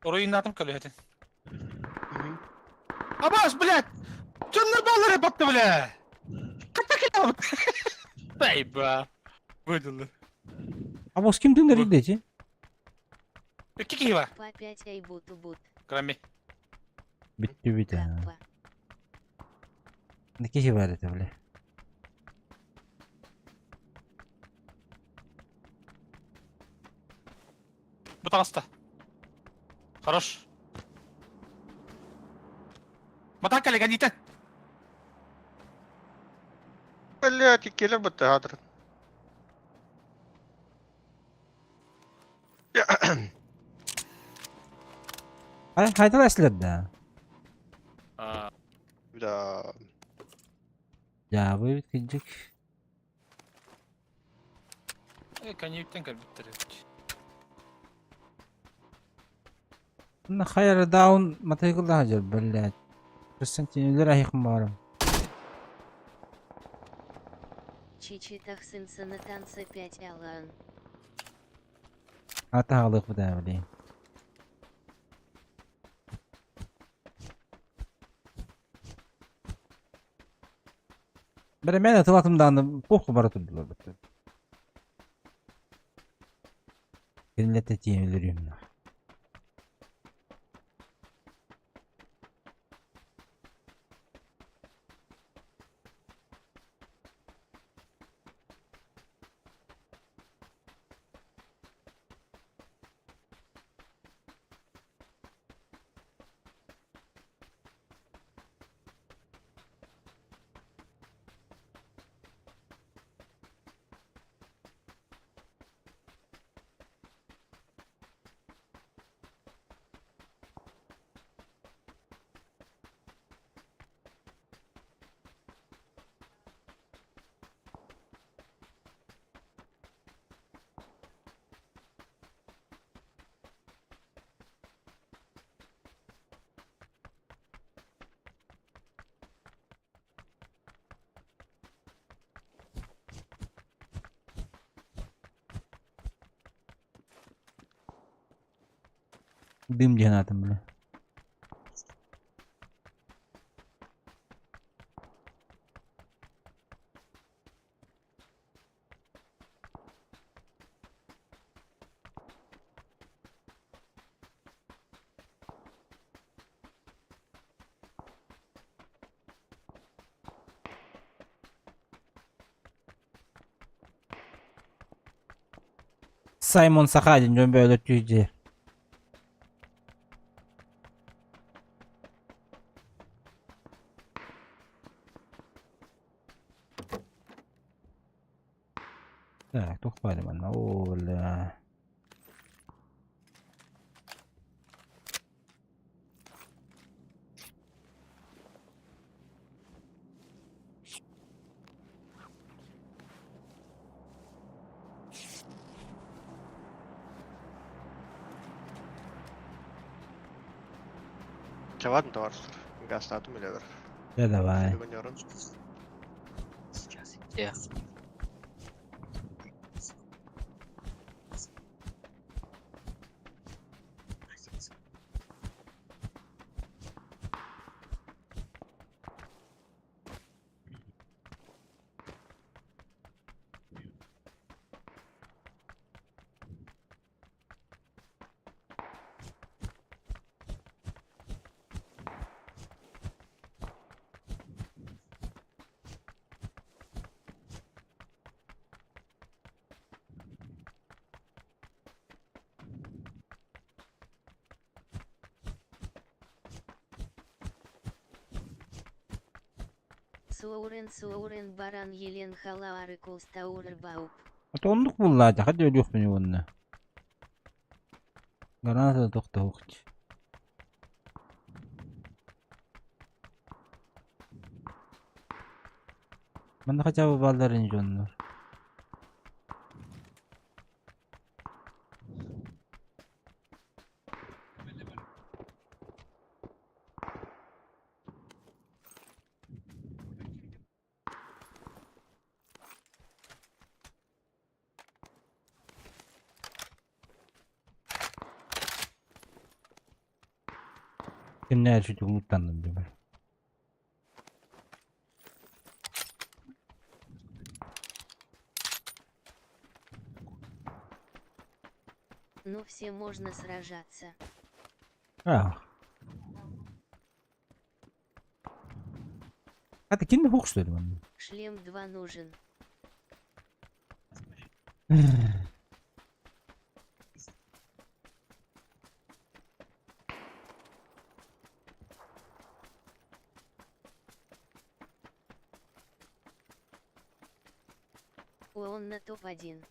Oyunladım kalıyordu. Абаш, блядь! Чё нормально работа, бля? Как так это вот? Дай, ба. Выдал. А вот с кем ты нарядите? Какие его? По 5 айбут-убут. Кроме. Bitti bir tane. Капа. Ne kişi var etti bile. Бутаста. Хорош. Батака легоните. Блядь, и киллер бы ты адрес. Haydi başladı da. Да. Ya bu bitecek. Каниюттен кәлбиттер. Bunda hayır down matıgıl da hacer böyle. Persentinler ayıkım varım. Чичи тахсынса на танце 5 Алан. Ata alık bu da bileyim. Ben atılatımdan poku bara tutdular. Benimle tetiğim ölürüm. Düm cenatım bile. Simon Sakhalin böyle tüyce. Так, тут хвалим она. Оля. Кевадын товарищер. Гастату миллиардер. Да давай. Сейчас. Я. Суурен баран елен халаары кустауры бауп. Атондук буллады. Хadi ölüyor beni onunla. Granata tokta hoqç. Bende хотя бы балдарын жоннор. Kimler çocuk umutlandım diyor. Ну все можно сражаться. Ah. Hadi kendi hoş dedim onu. Шлем 2 нужен. Он на топ-1.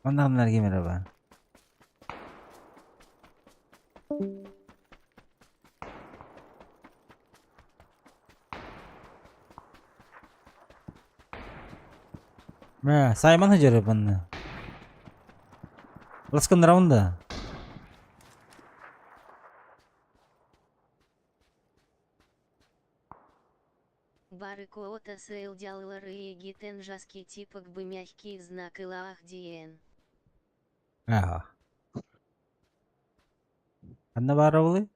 Onlarga merhaba. Сайман хажары баны. Ласкан раунда. Бары коота сейл дяллары и гитен жаски типок бы мягкий знак илаах диен. Ага. Anna bara oluyor?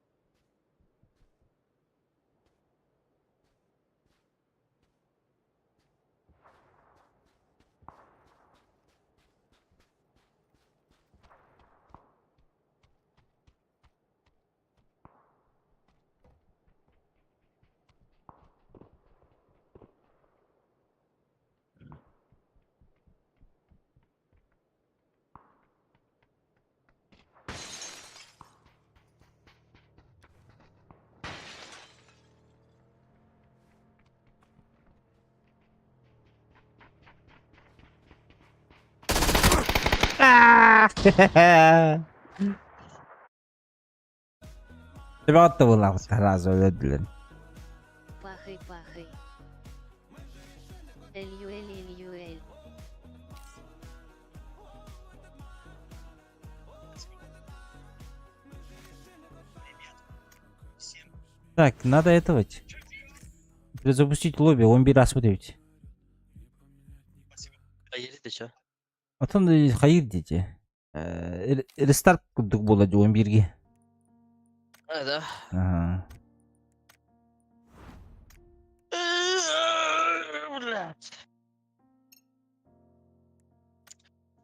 Тебе от того лав сразу öldürdüler. Пахай, пахай. Эльюэль, эльюэль. Так, надо этого. Перезапустить лобби, он раз смотреть. Hayır de ço. Atan da hayır dedi. Restart kurduk болады 11'ge. Hadi. Ага. Блядь.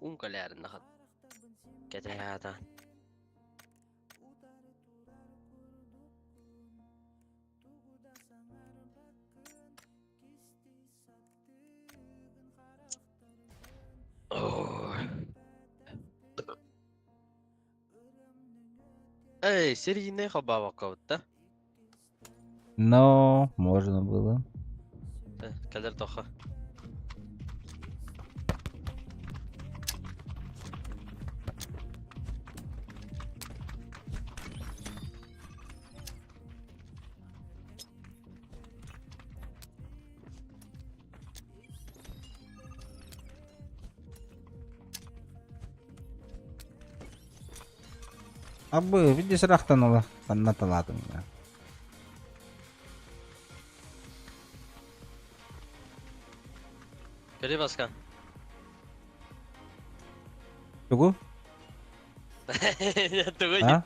Ункалярын нахат. Кетаядан. Эй, серийный хабава каута. Но можно было. Кадр тоха. Абы, видишь, рахтанула. Наталадым я. Geri baskan. Tunggu. Tunggu. Ha?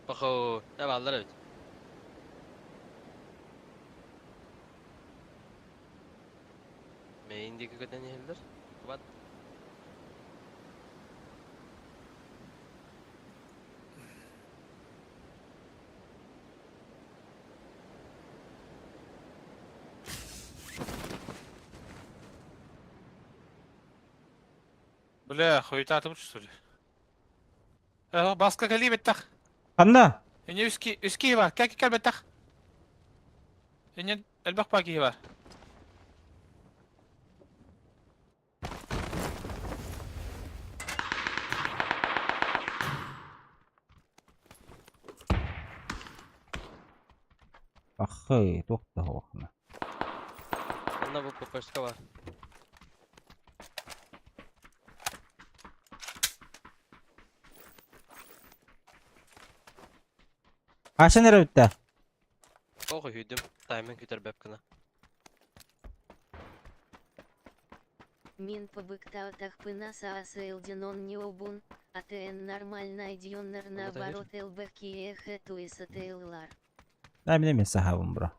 Oho, ne varlar evet. Main'deki kadar neler? Бат. Бля, хуета атып что ли? Басқа кәлі беттақ. Қанда? Ене үскі бар, кәкі кәл беттақ. Ене әлбақ ба кейі бар. Ахы, тоқта оқына. Ана бұл ППшка бар. Қашан әрі бітті? Охы хүйдім. Таймен күтер бәпкіні. Мин побыктал тахпына саасэлдинон не обун, АТН нормально идённер наоборот ЛБК эхэ туиса тейллар. Дай мен сахабым, бро.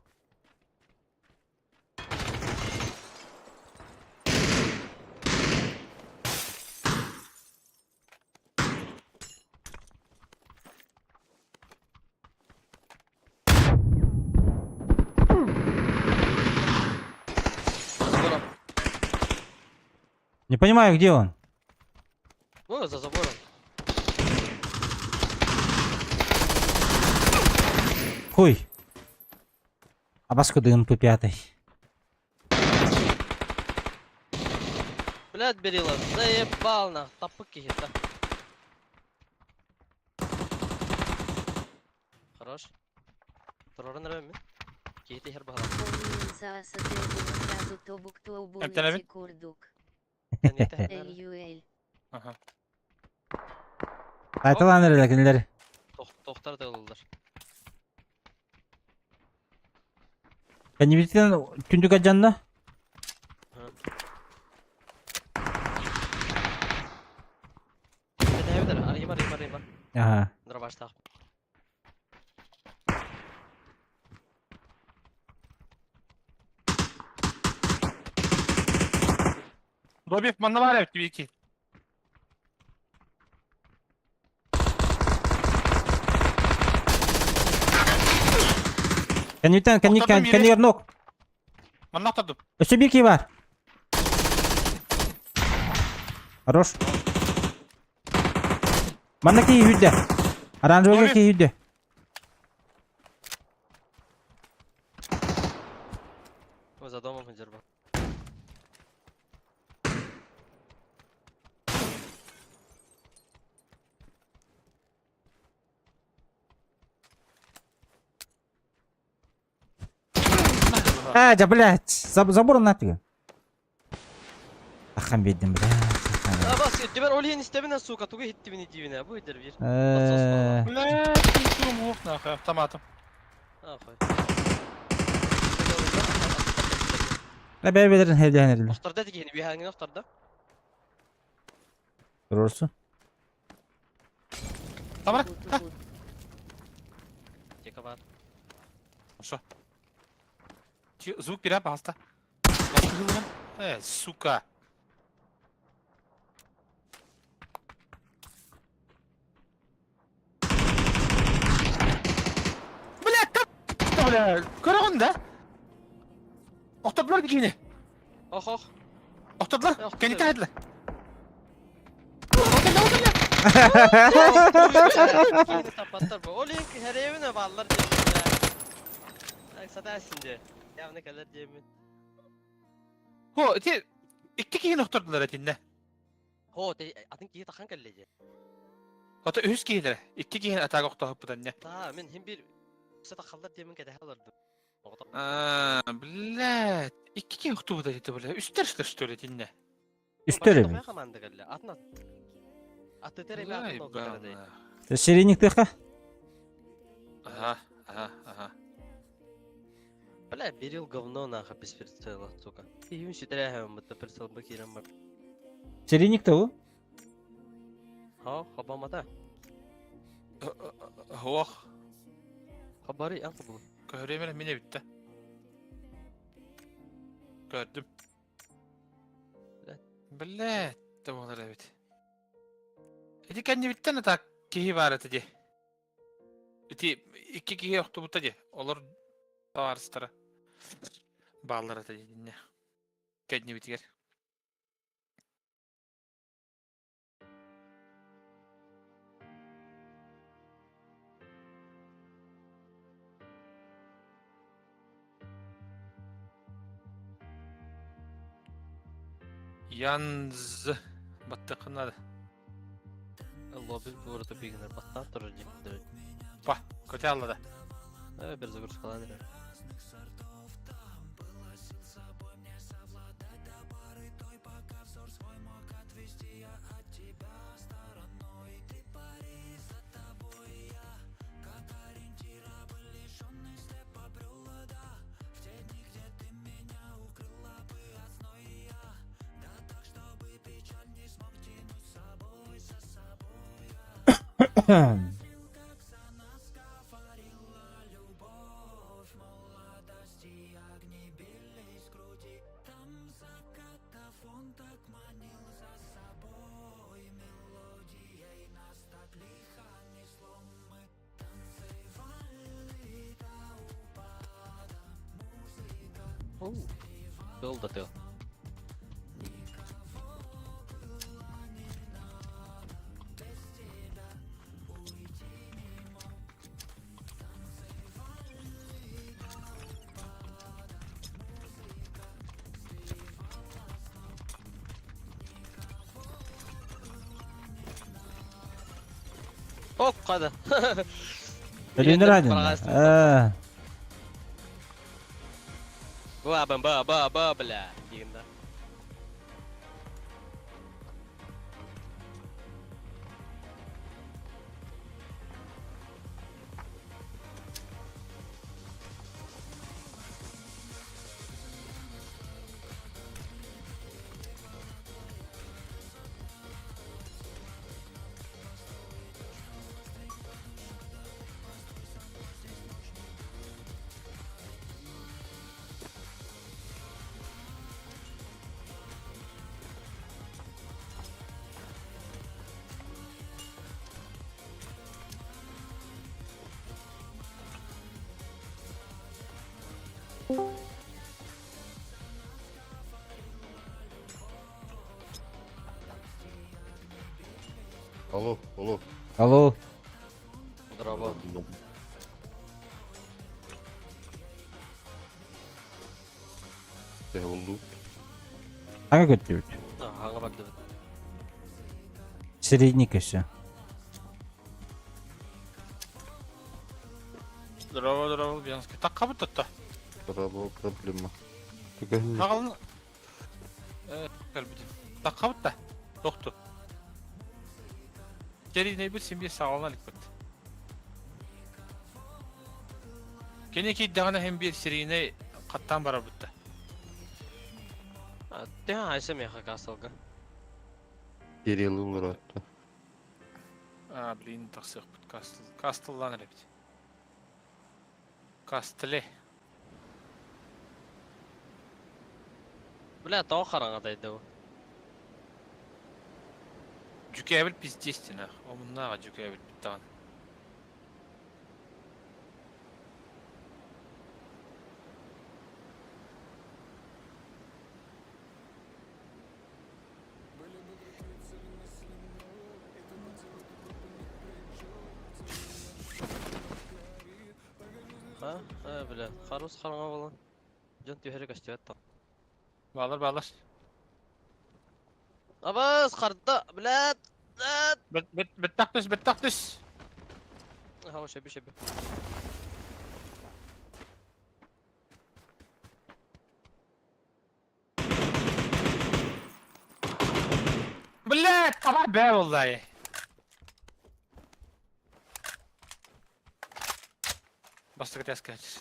Не понимаю, где он? Ну, за забором. Хуй. А баскуда МП5. Блядь, Берила, заебал на. Тапык какие-то. Хорош. Турорын рәме. Кейті хер бағалап. Помним саасэтэлдинон сразу тобук туобун Әптеләбе? курдук. Тәнеті. Эльюэль. Aha. Айтылан әрелі Тоқтар да олылар. Кәнебеттен күндік аджанда? Тәнебедер, арыймар. Ага. Дробаш тақ. Добив, манна var ya TV2. Кәнебеттен, Тоқтатым, ере. кәнебер нок. Манна atladım. Еще бирки бар. Хорош. Манна кей үйді. Оранжевый Добив. кей үйді. За домом хынжырба. Да, блядь. Забор нафиг. Ахам бедім, блядь. Бас, дебер олиен истебіне сука, туғы хиттібіне дивіне. Bu иdir bir. Bля, курум лук нахуй автоматом. Ахой. Бәй бәдерін хевден әрілі. Оқтарда дегені, bir hangin oxtarda. Көрорсу. Tamam. Тека бар. Хорошо. Звук беря, пожалуйста. Сука. Бля, көріғін да? Оқтадылар дегені. Ох. Оқтадылар, кәне тәйділер. Tapatlar bu. Olin ki her evine bağlar cebimde. Ay satarsın diye. Ya ne kadar cebimin. Ho, iki kişi oқтадылар etinde. Ho, adın ki takan kellece. Ota üç kişiler. İki kişi atak oқтадып бұдан не? Ta men hem bir sata kallar cebimin kadar alırdım. Блядь, iki kişi oқтадып еді, бля. Üstler что ли etinde. Üstörü mü? Команда geldi. Atın. Atı tere bir atın o kadar değil. Серийник тыха? Ага. Бля, берил говно нахуй без прицела, сука. И им считаем, это прицел бакиром. Серийник то у? Ха, хабамата. Ох, Хабари, а bu. көремелі мене бітті. Gördüm. Блядь, да вот это ведь. Эти канни ведь на так кихи варят эти. Эти икки кихи охту будто де. Олар таарстара. Баллар это не. Канни ведь гер. Янз. Баттықына да. Лобби burada bilgiler battan durur gibi. Па, көте алла да. Bir загрузка лайнера. Был да ты. О, када. Ölünür hadi. Ба, бля. Дегенде. Алло, алло. Алло. Здорово. Ne oldu? Hangi götürüyor? Ага, бак деп. Середник еще. Здорово, здорово, Бьянский. Так, как будто-то. Здорово, проблема. Погоди. Тағылын... Кәлбіді. Так, как будто. Тоқты. Керейней бір сенбе сағалына лік бітті. Кене кейдіғана hem bir серейней қаттан бара бітті. Тя, айсам яха кастылға. Кирилл умер attı. Блин, тақсық біт. Кастыллан әребді. Кастыле. Бля, тау қараңадайды о. Жүкәбіл пиздестін ақ. Омыннаға жүкәбіл біттіған. Бля, қарус қараңа болан. Жон түйері кәштебет. Bağlar, bağlar. Абыз, қарда, блядь. Бет тақтыс. Ага, шебе. Блядь, давай бе vallahi. Bastık test kaçır.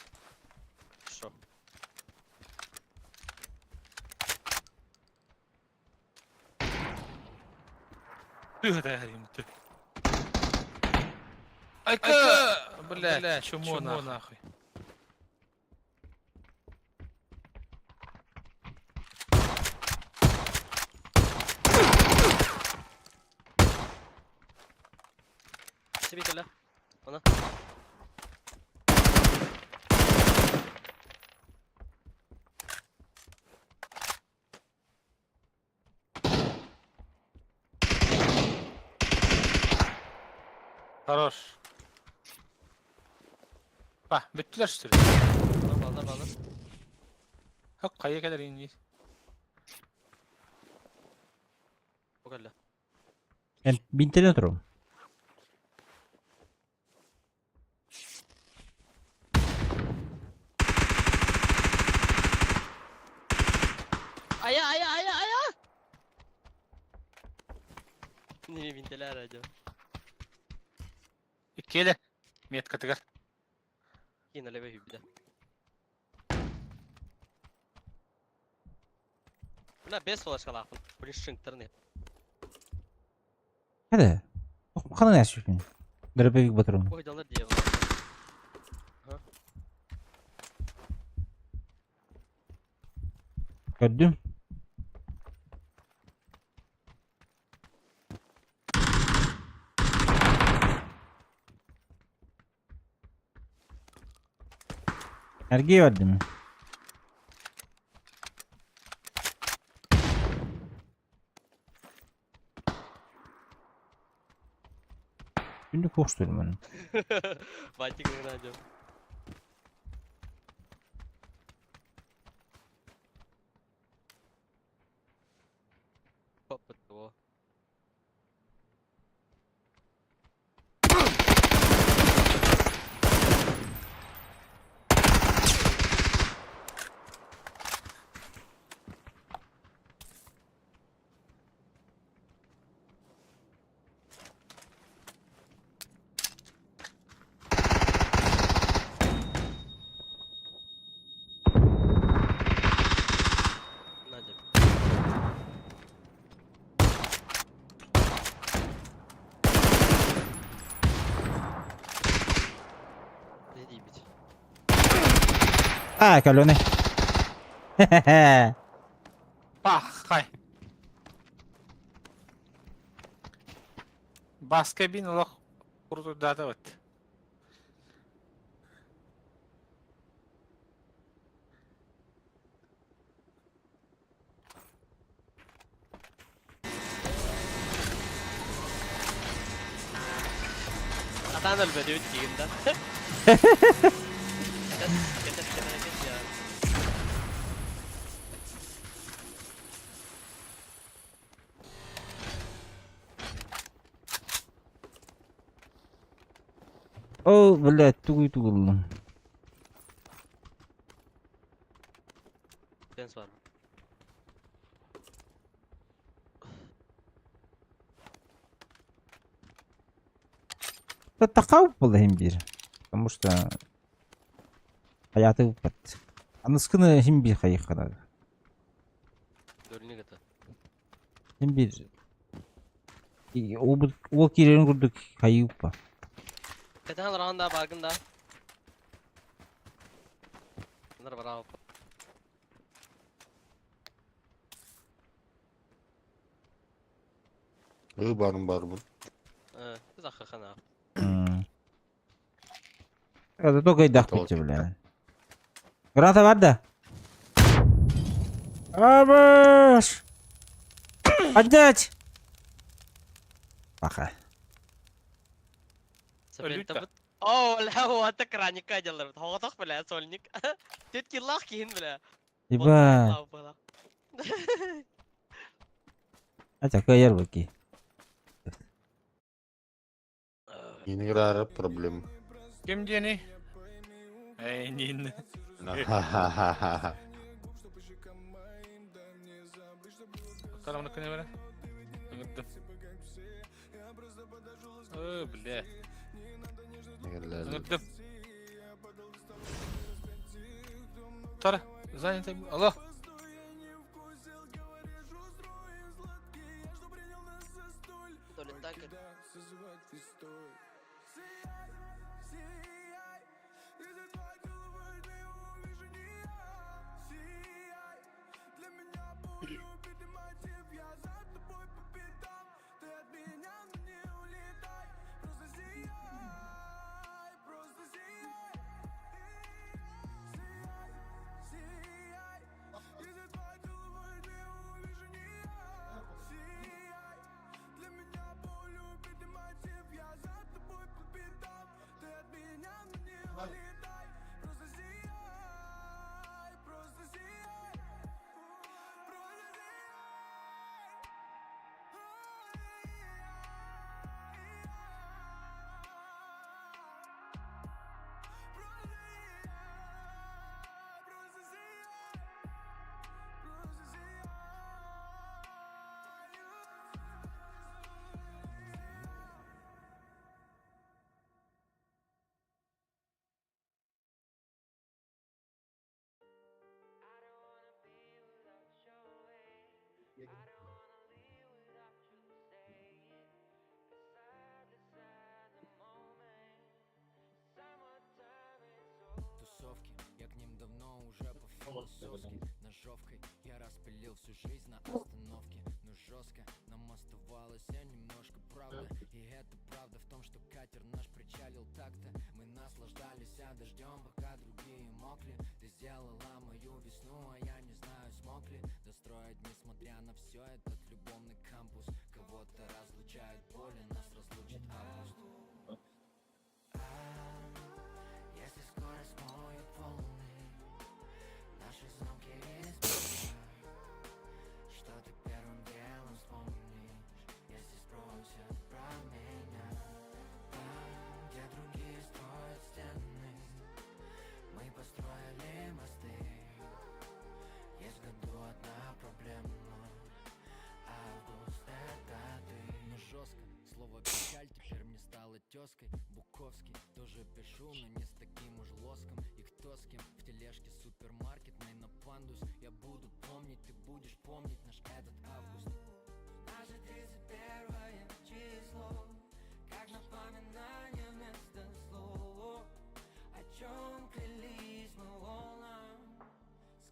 Шо? Tüh da yarayım tüh. Ayka! Блядь, чему нахуй? Себе öyle. Ona. Хорош. Bak, bittiler işte. Bağlar. Hak kayaya kadar indi. O kadar. Ben bintene oturuyorum. Aya. Ne binteler acaba? İkiyle. Miyet katıgar. Yine leve hübde. Buna 5 flash kalakın. Bu şınkları ne? Hadi. Bakalım ne yaşıyor şimdi. Dırıpı batırıyorum. Bu hıdalar diye. Gördüm. Ergeği verdi mi? Şimdi koşturum ben. Bati kırın acaba. Hop o. Ne diyeyim hiç? Ah, calone. Bak kay. Başka bin olak kurdu dada vat. Atan ölmedi üç giyinden. Kes ya. О, блядь, тугul. Dens var mı? Да такав был имбирь. Потому что hayatı pat. Anıskını himbir hayık kadar. Dölünü gata. Himbir. O kirenin kurduk hayık pa. Ketan randa bargında. Bunlar var abi. Барым. Biz akıkan abi. Это только и дахпите, бля. Граната var da. Абаш! Поднять! Пока. Ölüyük de. Oo la o ata kranik ajalar. Hotak bile solnik. Tet killah kihin bile. Ебать. Acha kayar bakayım. Не играю проблем. Kim diyeni? Ey nin. Bakalım onu kine veren. Unuttum. Oo bile. Unuttum. Tara. Занятый. Алло. уже по философски. Ножовкой я распилил всю жизнь на остановке. Но жестко нам оставалось немножко правда. И это правда в том, что катер наш причалил так-то. Мы наслаждались дождем, пока другие мокли. Ты сделала мою весну, а я не знаю, смог ли достроить, несмотря на все, этот любовный кампус. Кого-то разлучает боли, нас разлучит август. Если скоро смоют волны наши замки из песка, что ты первым делом вспомнишь, если спросят про меня? Там, где другие строят стены, мы построили мосты. Есть в году одна проблема, август это ты. Но жестко, слово печаль теперь мне стало тезкой. Буковский тоже пишу, но не с таким уж лоском. И кто с кем в тележке супермаркетной на пандус. Я буду помнить, ты будешь помнить наш этот август. Наше 31 число, как напоминание вместо слов. О чем клялись мы волнам,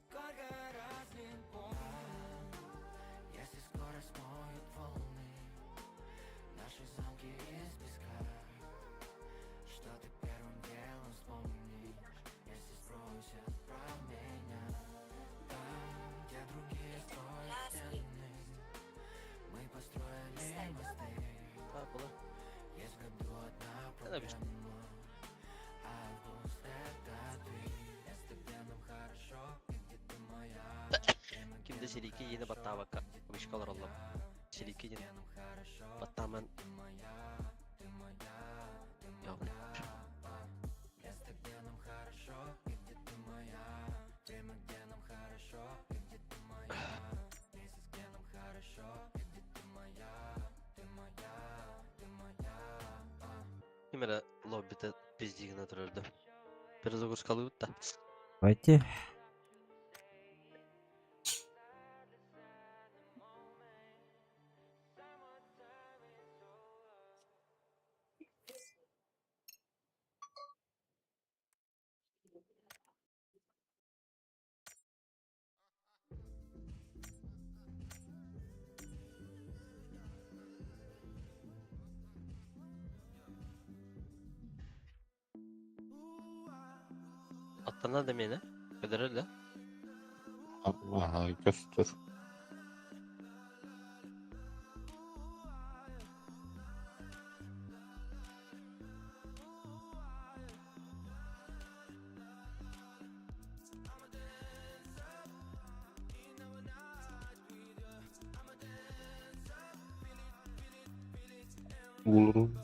сколько раз не помню. Если скоро смоют волны наши замки из песка, что ты первым делом вспомнишь, если спросят про меня? Там, где другие строят стены, мы построили мосты. Есть в году одна проблема, август это ты. Место, где нам хорошо, и где ты моя. Kimde Siliki yeni battağa bak. Kavuşkalar Allah'ım. Siliki yeni. Battağı ben... Yavrum. Место, где нам хорошо, и где ты моя. Время, где нам хорошо, и где ты моя. Месяц, где нам хорошо, и где ты моя. Ты моя, ты моя. Kimere lobbide bizdiğine dururdu. Biraz okuz kalıyor da. Давайте. Atlarına demeyene. Kadar öyle. Allah'a göster. Bulurum.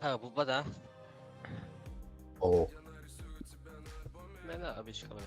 Ha bu bada. О. Ben de abi çıkalım.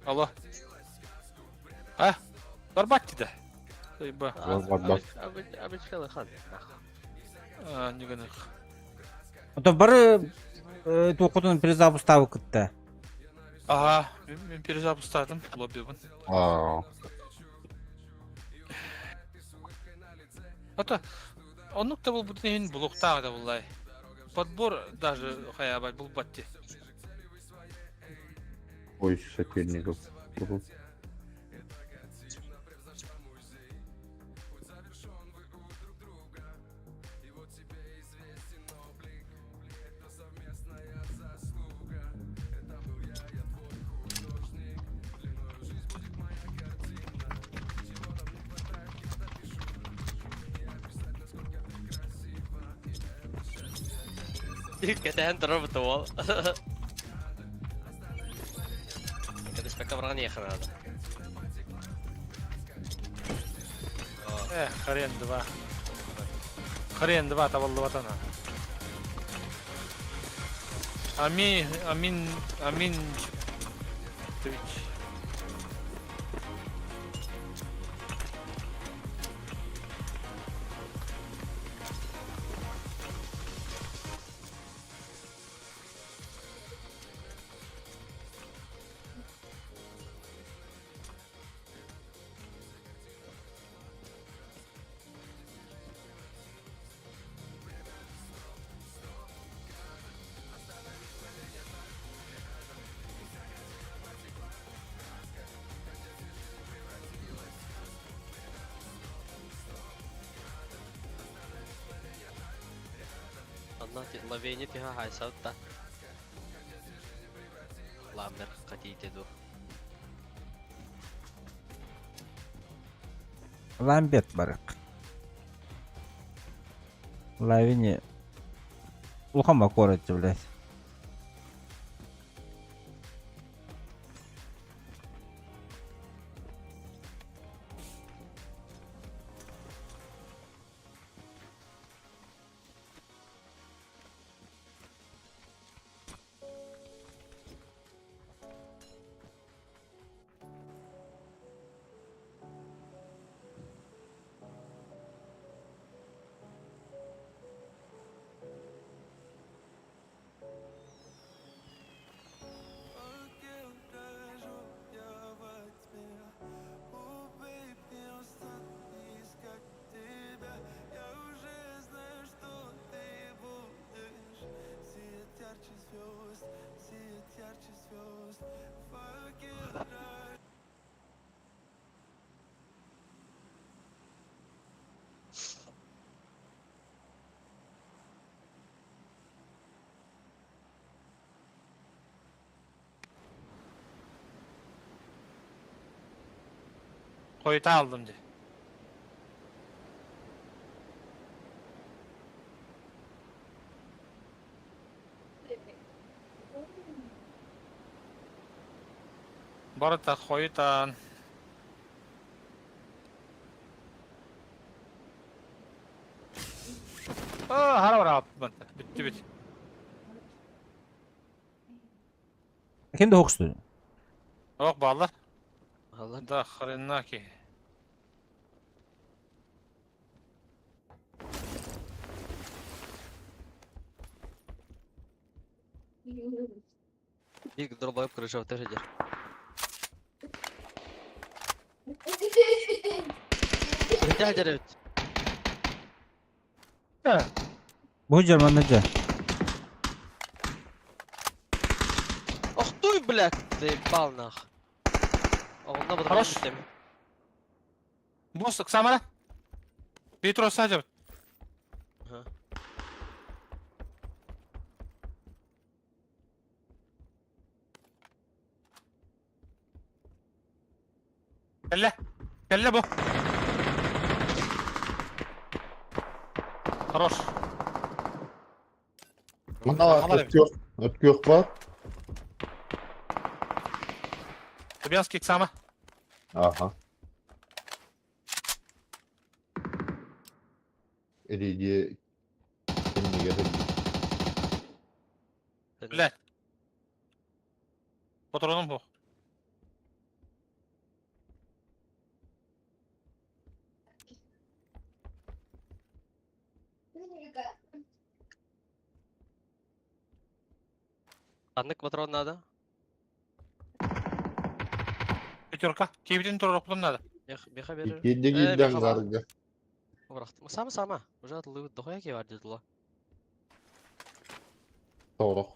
Алло. А? Барбатти да. Ба. Abi çıkalım hadi. А, не гонах. Это бары тоқудың перезапуставы күтті. Ага, мен перезапустадым лоббибін. Ата, оннук та бұл бүтін блоктағы да бұлай. Подбор даже хаябай бұл батти. Ой, соперников. Katahan terus betul. Kita spekta orang ini ya kan ada. Хрен два tavallı vatana. Amin. Twitch. Anlat laveni tiha hay sautta. Lamer katite du. Ламбет барық. Лавине ухама коротты, блядь. Koyuta aldım de. Barata koyutan. Hara bitti. Kim de hokstu? Yok bağlar. Allah. Da хренaki. İlk droplayıp kıracağım ateş eder. Rica ederim. Бу Германияда. Ох ты, блядь, заебал нах. Онда буду Хорош. битем. Босс, Оксамара. Петро садим. Ага. Кelle. Kelle bu. Хорош. Ötkü yok var. Лубянский Оксама. Aha. Eliye kendine geldi. Блядь. Патроном bu. Аннык патрон надо. Пятерка. Кибитин турок надо. Беха берер. Gidde gidden karga. Бырахтым. Сама. Уже атлы дохая ки бар дедила. Doğru.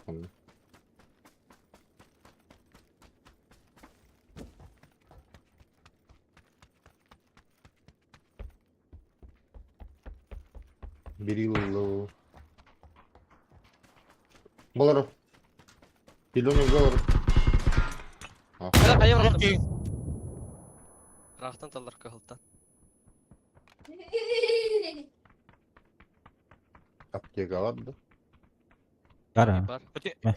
Bir yıllı. Болар. Километр болар. Кайда кайда бырахтым. Окей. Бырахтан талдар кылтан. Аптека vardı. Кара. Бар.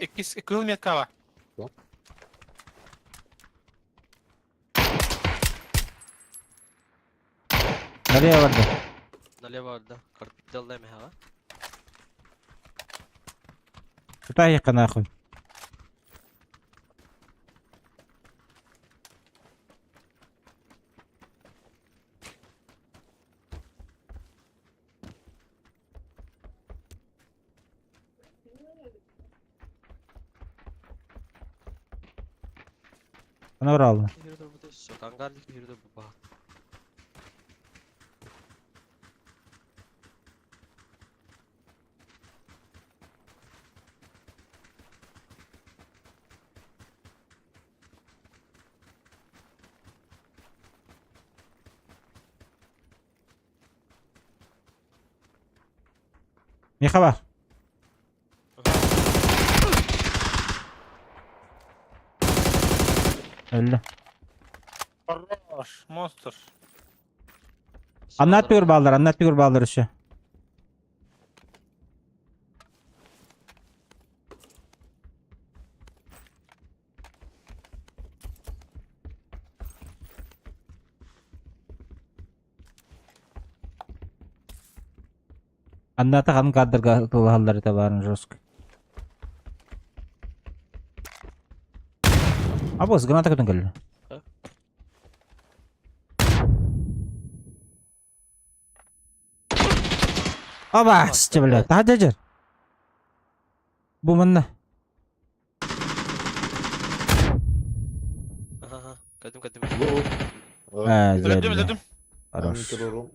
2 километр var. Nereye vardı? Налево орда. Карпит далдай меха. Куда нахуй? Ana vuralım. Yürüdü bu da şu. Kangarlık yürüdü bu bak. Ne haber? Öldü. Хорош. Монстр. Anlat bir bağlar şu. Anlatı kan kadar halları da varın жестко. А босс, граната куда гали? Оба, сте, блядь, hadi. Bu mana? Aha. Kadim. Bu. Öldüm. Хорош. Antrenörüm.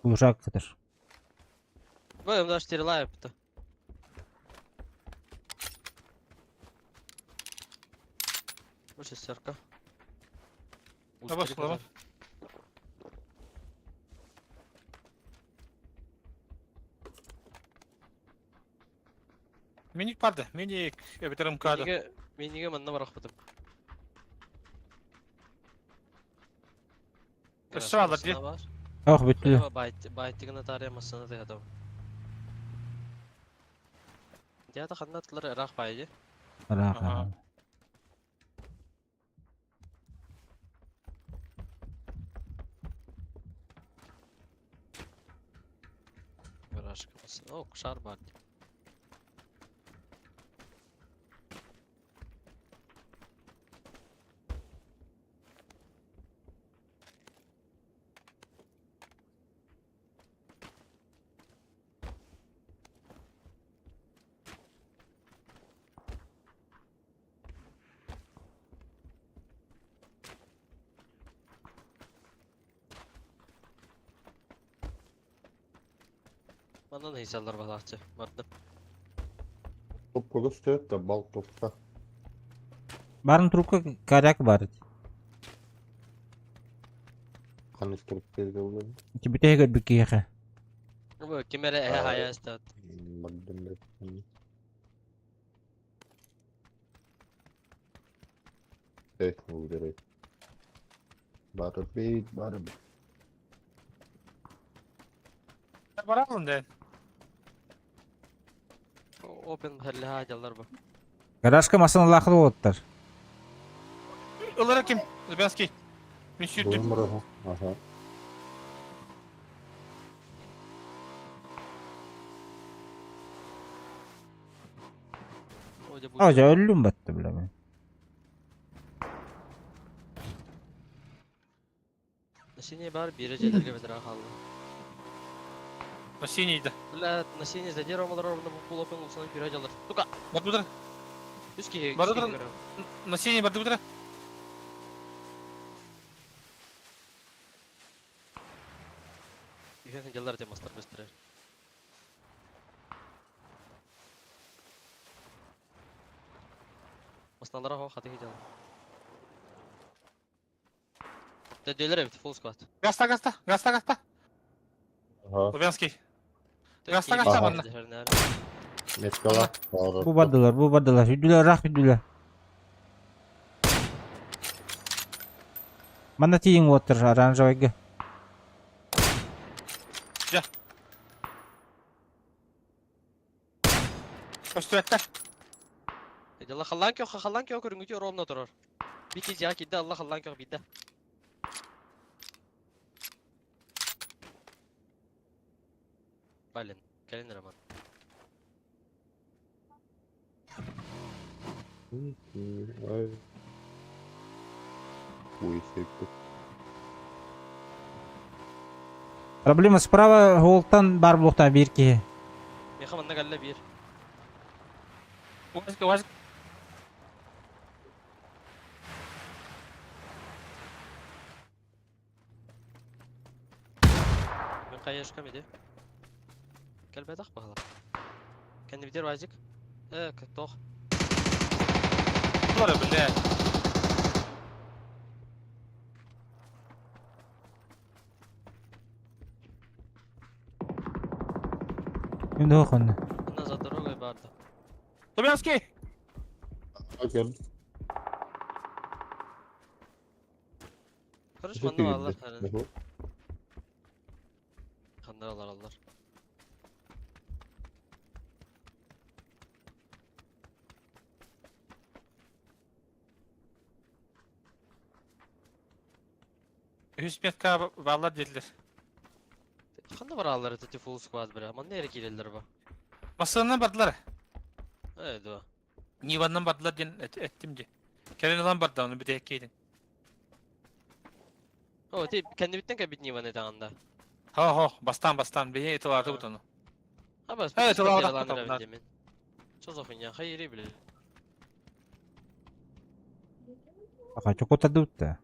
Ужакdır. Böyle daha 4 live yaptı. Bu şesterka. Давай, Слава. Minik vardı. Minik. Bitirim kaldı. Meniga manna bırakmadım. Israrla diye. Oh bitti. Bayttigini tarayamasını da adam. Ya da kanatları Irak bayıcı. Aha. Bir aşkımız. O kuşar var. Ondan heysallar balakçı. Vardım. Топкада стоят, да бал топка. Барын трубка коряк бар. Қаны тұрып берді олар. Кибите гөр бикеге. Bu kimere haya istat. Бардым деп. Техно ударай. Бары бейт, бары бейт. Барамын ден. Open herli hayalar bu. Гаражка машиналар болуптар. Олар ким? Лубянский. Мен сүрдім. Бұрын Ага. Ажа өлүм батты билем. Насине бар бiri jellerge bedra kaldı. На синийді. Бля, насине задер омалар орында бұл open olsana bir hayalar. Tuka. Барды бұдыр. Üski. Барды бұдыр. На синий барды бұдыр. Yine jellar temaslar bestirer. Mastanlara ho hadi gidelim. Dediler evet full squad. Гаста, гаста, гаста, гаста. Ага. Лубянский. Гаста гаста бана. Меткала. Бары. Бу бардылар. Үдүлөр, рах үдүлөр. Мана тиң отыр оранжевыйга. Көстүреттер. Allah hallan ki o körüngücü ronda durur. Bir kez ya giddi Allah hallan ki o bidde. Balin, gelin Raman. Ай. Ой, секты. Проблема справа голтан бар блокта бирки. Yakamanda galle bir. Уазик. Ben kayışka mıydı? Gel bedak bakalım. Kendi bitir vazik. Doğ. Бұлар біле. Şimdi okun. Bundan za doroga barda. Лубянский. Окей. Karış banda varlar hani. Ага. Kanlar alır. Hüsmetка bağlar dediler. Kanda var alır teti full squad bre. Aman nereye gelirler bu? Masasından bardılar. Evet o. Nivandan bardılar diyen ettim de. Keren olan bardı onu bir de ekleydin. O te kendi bitten ki bitni var ne anda. Ha bastan. Beye eti vardı bu onu. Ha bas. Evet, bir o yalan adam verelim bunlar. demin. Çok okun ya. Hayır bile. Ага, çok otadutta.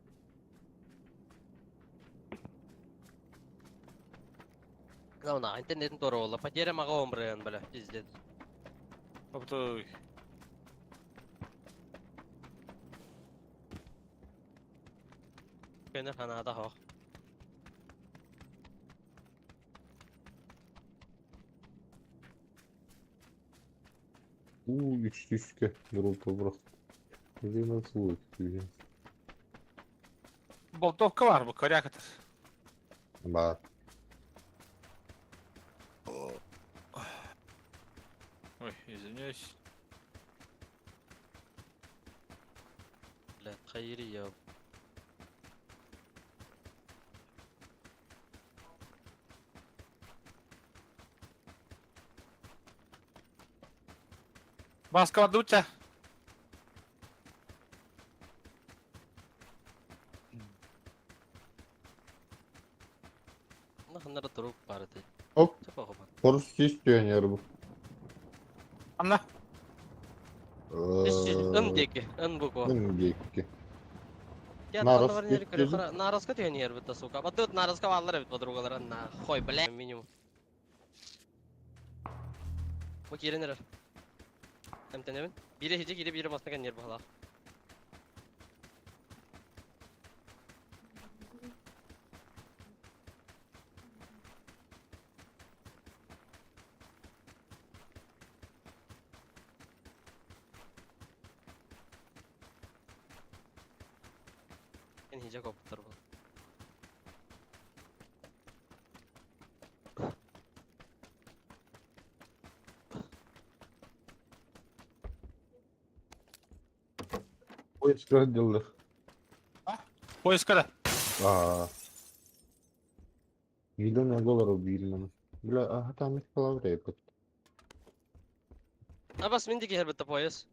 Ona internetin doğru ola. Pajere maga omreyan böyle izledi. Kapıtoy. Kenar hanada ho. Üçlüske. Группа бırak. Где nasıl oluyor? Boltovka var bu koryak atır. Бар. Ой, извиняюсь. Bля, hayır ya. Маска дуча. Hanlara durup vardı. Hop. Çok okuma. Force istiyor yani bu. Anla. Ön deki, ön bu ko. Öndeki. Ya Naras tanrı var yeri bekledim. kırıyor. Naras ka diyor yer bitta suka. Batı naras ka vallar evet badrugalar na. Koy bile minimum. Bu kirenler. Hem tenemin. Biri hici giri biri masna kan yer bahala. En hici koptar bu. Поиск разделных. Поискада. $1 bilmem. Bля, ага, там их половрепот. Abas mindiki elbette poyas.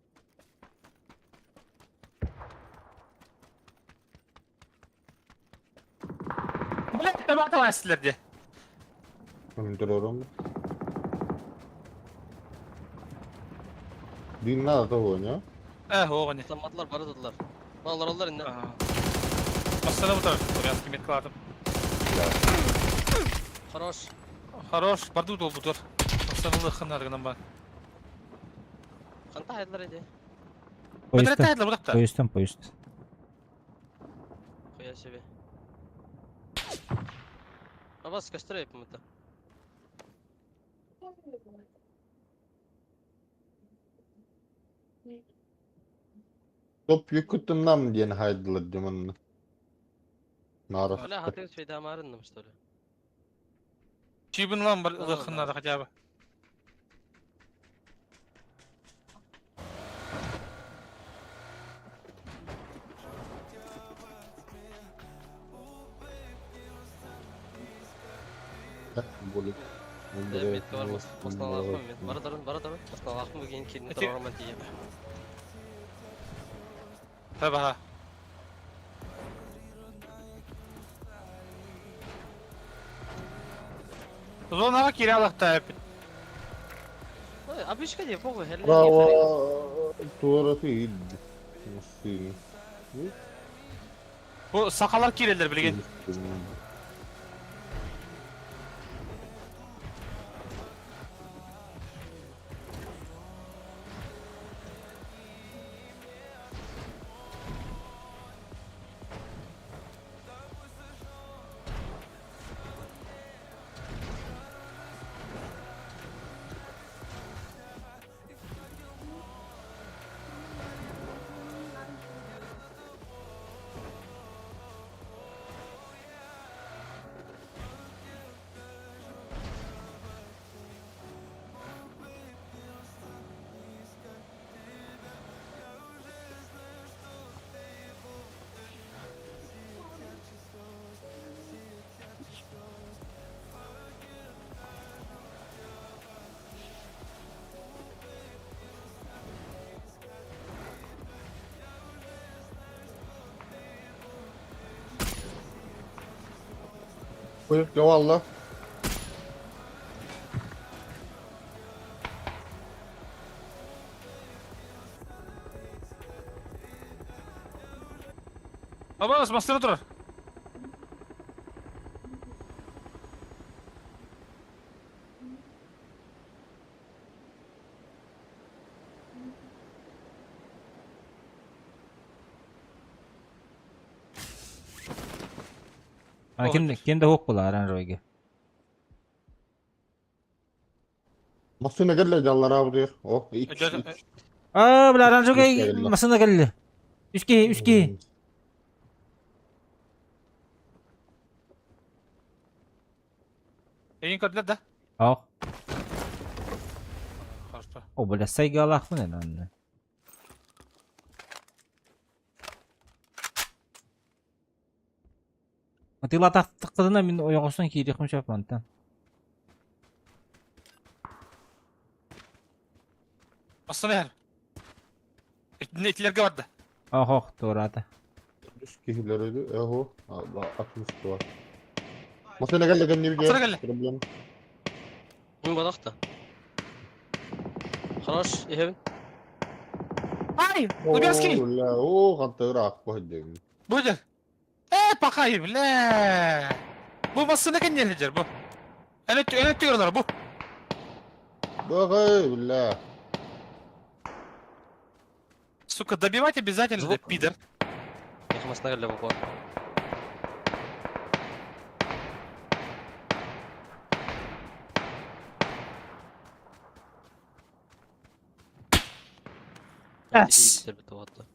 Bilek de batı vasıtlardı. Контролем. Dinle того, не? O ne? Samatlar barı tutdular. Mallar oldular indi. Masana bu taraf. Oraya kimet kılardım. Хорош. Хорош. Bardı bu doldu dur. Masanalı xınargından bak. Kanta aydılar idi. Bedret Поездом, aydılar bu dakta. поезд. Koya sevi. Abas kaçtıra yapım hatta. Top yükütünden mi diyen haydılar diyorsun? Naraf. Öyle hatır şey damarındım işte öyle. Çibin lan bir ılık xınardı acaba. Болит. Mid var masna lakma mid. Bara darın. Masna lakma bugün kilini travma diye. Tabi ha. Zona kiralıkta hep. Abi işte diye pogo hele. Bravo. Tuvaratı iyiydi. Nasıl? Bu sakalar kirelidir bilgin. Buyur, ya valla. Abbas masana dur. Kim de hok bular Android'e. Masına gel canlar abi diyor. Oh, iç. Bular Android'e masana geldi. Üski. Eyin kadar da. Auch. Harpa. O böyle saygalak mı ne lan? Atilla taktığında min oyuncusun ki yıkmış yapmantan. Masana yer. Etlerge vardı. Oh doğru ata. Üski hilleri. Eho. Allah atmış var. Masına gel de ne bir Masana gel. problem. Min badakta. Хорош. İhevin. Ay! Lubyanski! La, o kantı rak bu hediye. Buyur. Bakayım le. Bu masana kan yerler bu. Evet diyorlar bu. Богай, бля. Сука, добивать обязательно, да, пидор. Их мы снаряли в упор. Yes. Bitir bir tuvatla.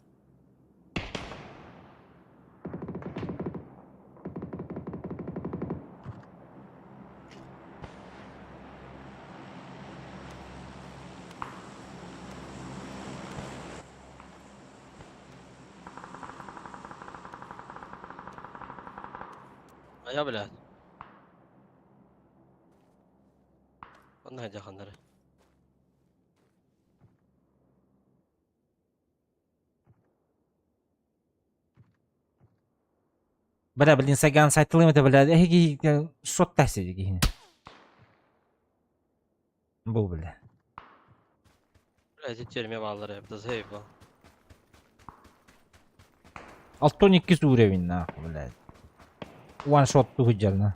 А я, блядь. Ondan jahanları. Бля, блин, Саган сайтылым это, бля. Шот тасиди гейни. Бу, бля. Блядь, эти терме балları hep de zayıf bu. 6-12 уровень, нахуй, блядь. One shot хуйджал, на.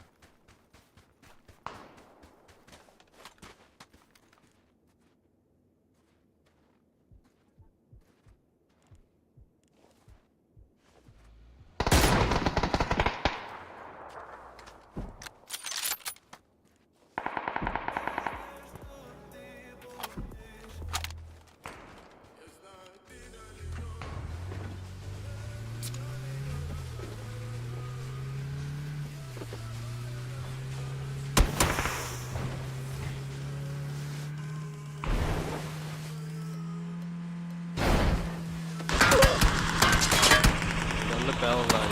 Yanlık be vallahi.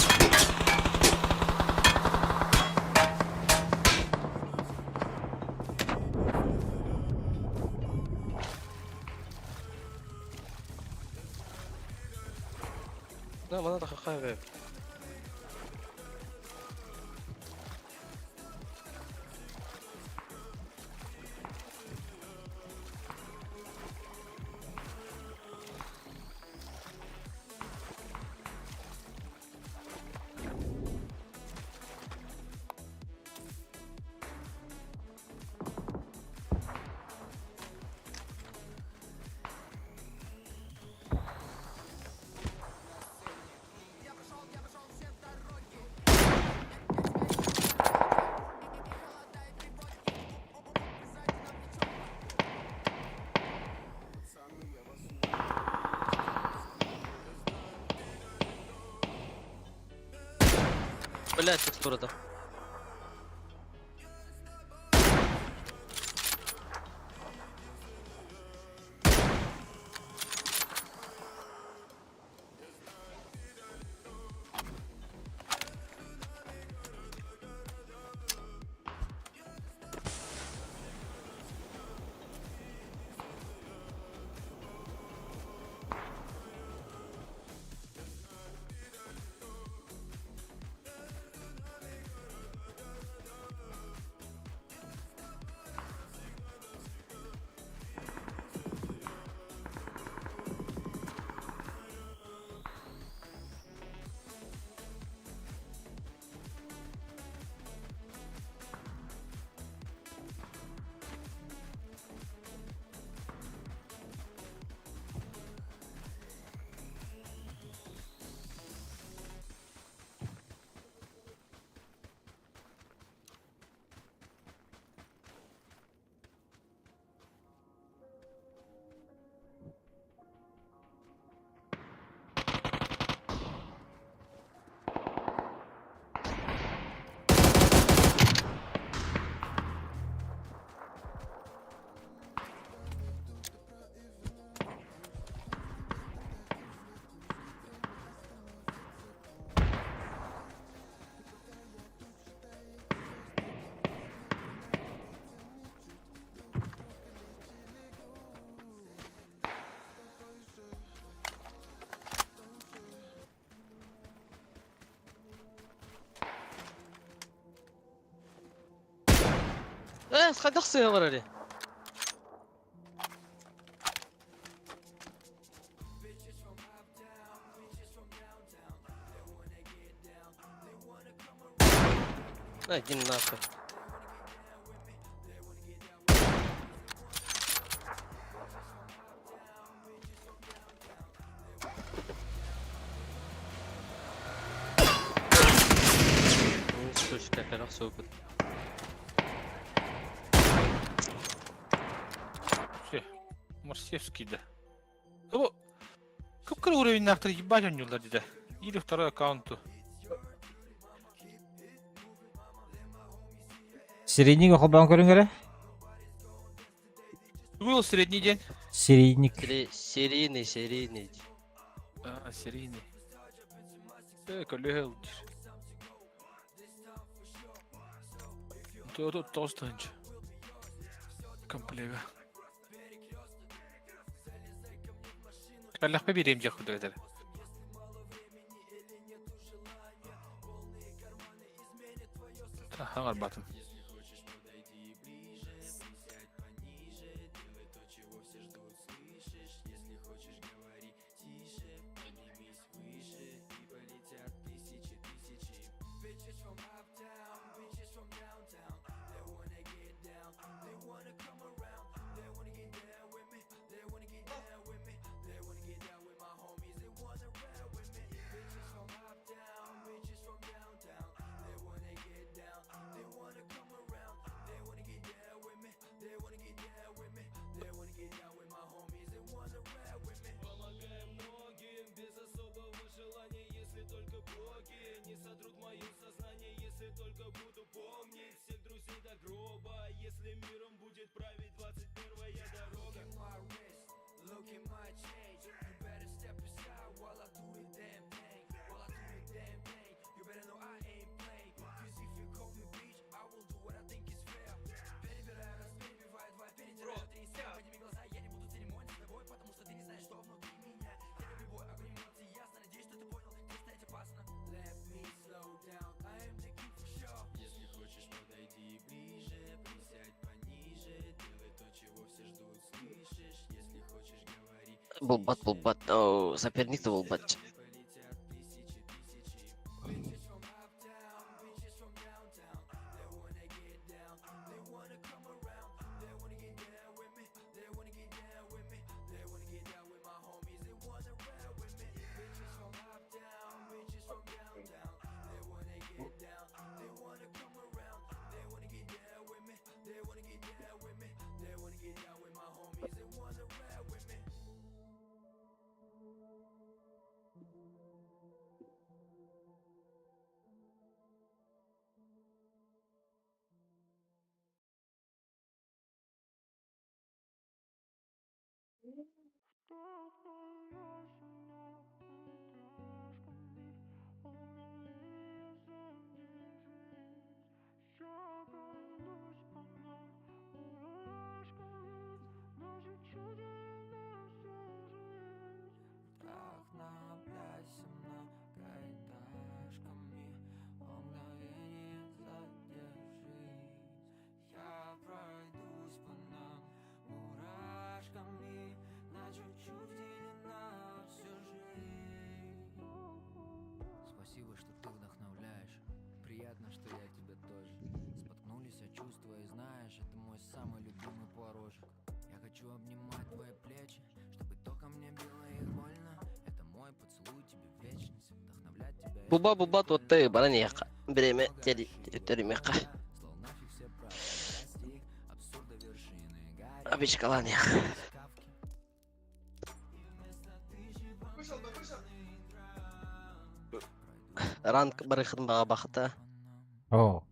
لا مناطق خايفة. Блядь, текстура-то. خد اخصيها ورا لي. لا جن ناقص. Херах супер. Все. Марсевский, да. Ну, какой уровень нахер ебать он юлар, да? Или второй аккаунту. Середника хоббан көрүңөр. Был средний день. Середник. Серийный. А, серийный. Коллега. Тут толстанч. Комплега. Каллах поберем я худой дали. Ага, батон. Булбат. О, соперник-то булбат. Спасибо, что ты вдохновляешь. Приятно, что я тебя тоже. Споткнулись о чувства и знаешь, это мой самый любимый порожек. Я хочу обнимать твои плечи, чтобы только мне было их больно. Это мой поцелуй тебе в вечность. Вдохновлять тебя. Булбат вот ты, бараньяка. Время территория. Слов нафиг все правила. Достиг абсурда вершины. Обичкалания. Ранг барыхын бага бахта. О.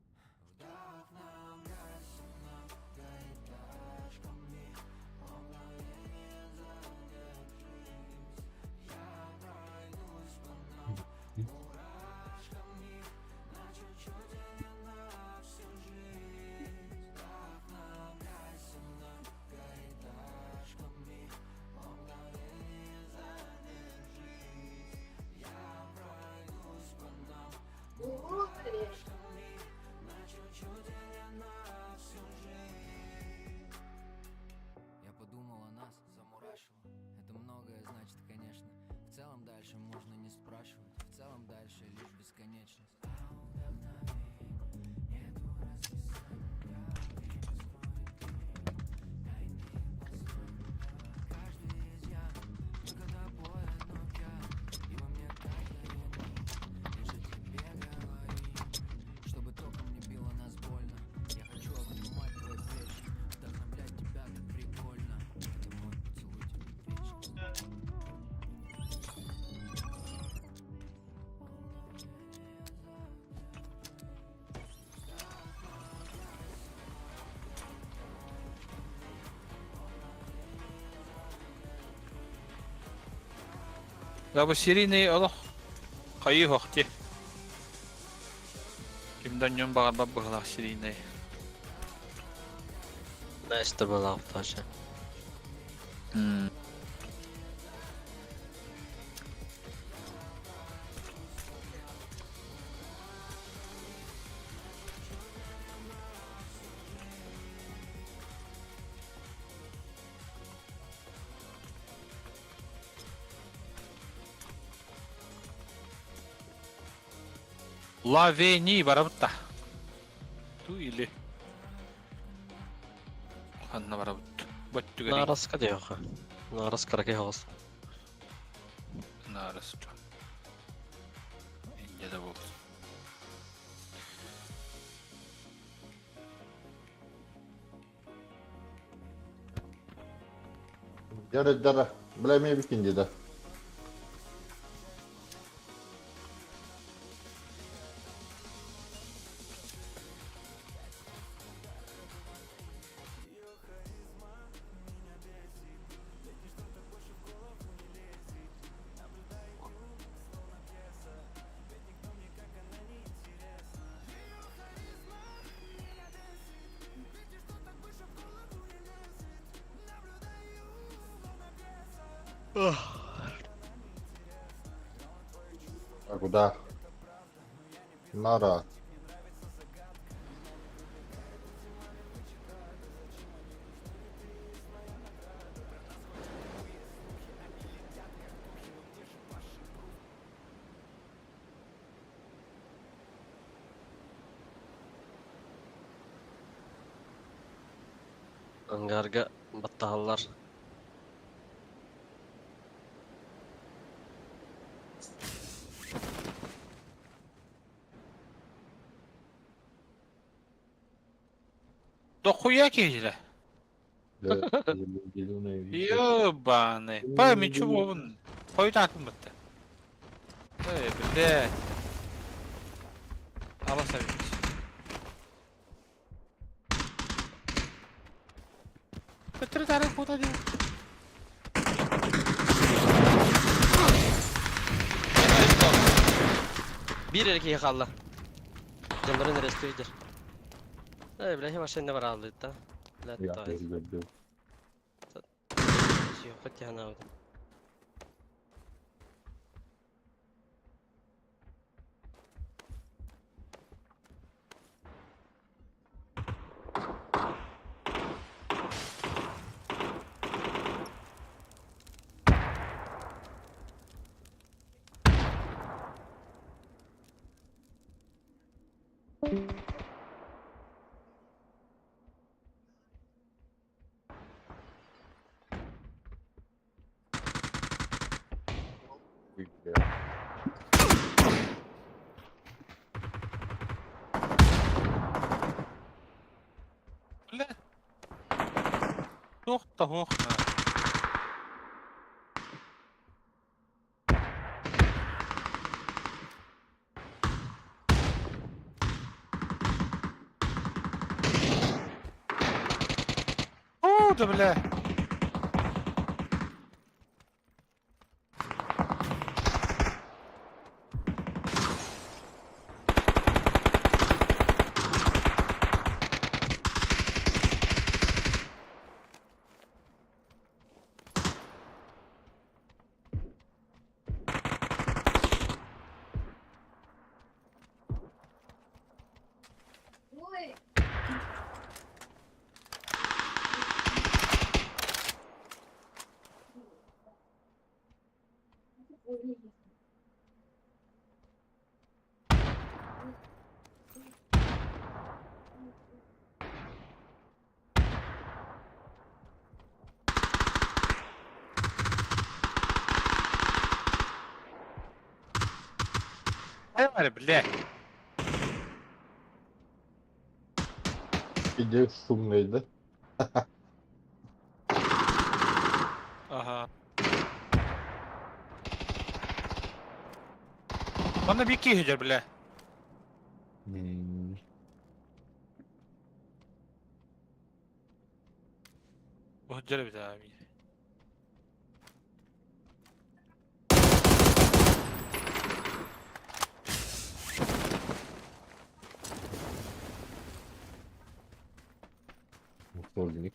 Я подумал о нас, замурашило. Это многое значит, конечно. В целом дальше можно не спрашивать. В целом дальше лишь бесконечность. Чтобы током не бил Ya bu serийный олох кайы хохти. Kimden yön bağır bab bağlaq serийный. Да, что было тоже. Laveni barabutta. Tu ili. Hanna barabut. Battu gari. Нараска дёха. Нараска раки хос. Naras. İnce de bu. Dara, bilmem bitince de. А куда? Нара. Ангарга баттааллар. Дохуя кежеле. Ёбаный. Пойми, чего он? Пойду атмытты. Эй, блядь. Allah seversen. Götür tarih bu da diyor. Bir erkeği kaldı. Canların neresi iyidir. İbrahim aşağı ne var aldı da. Я перебил. Yok hadi yana aldım. Блядь. Тохта, хохна. О, да бля. Ne var bля? Где шумный, да? Aha. Bana bir iki hücre bile. Bu hücre bir daha abi. Холдинг.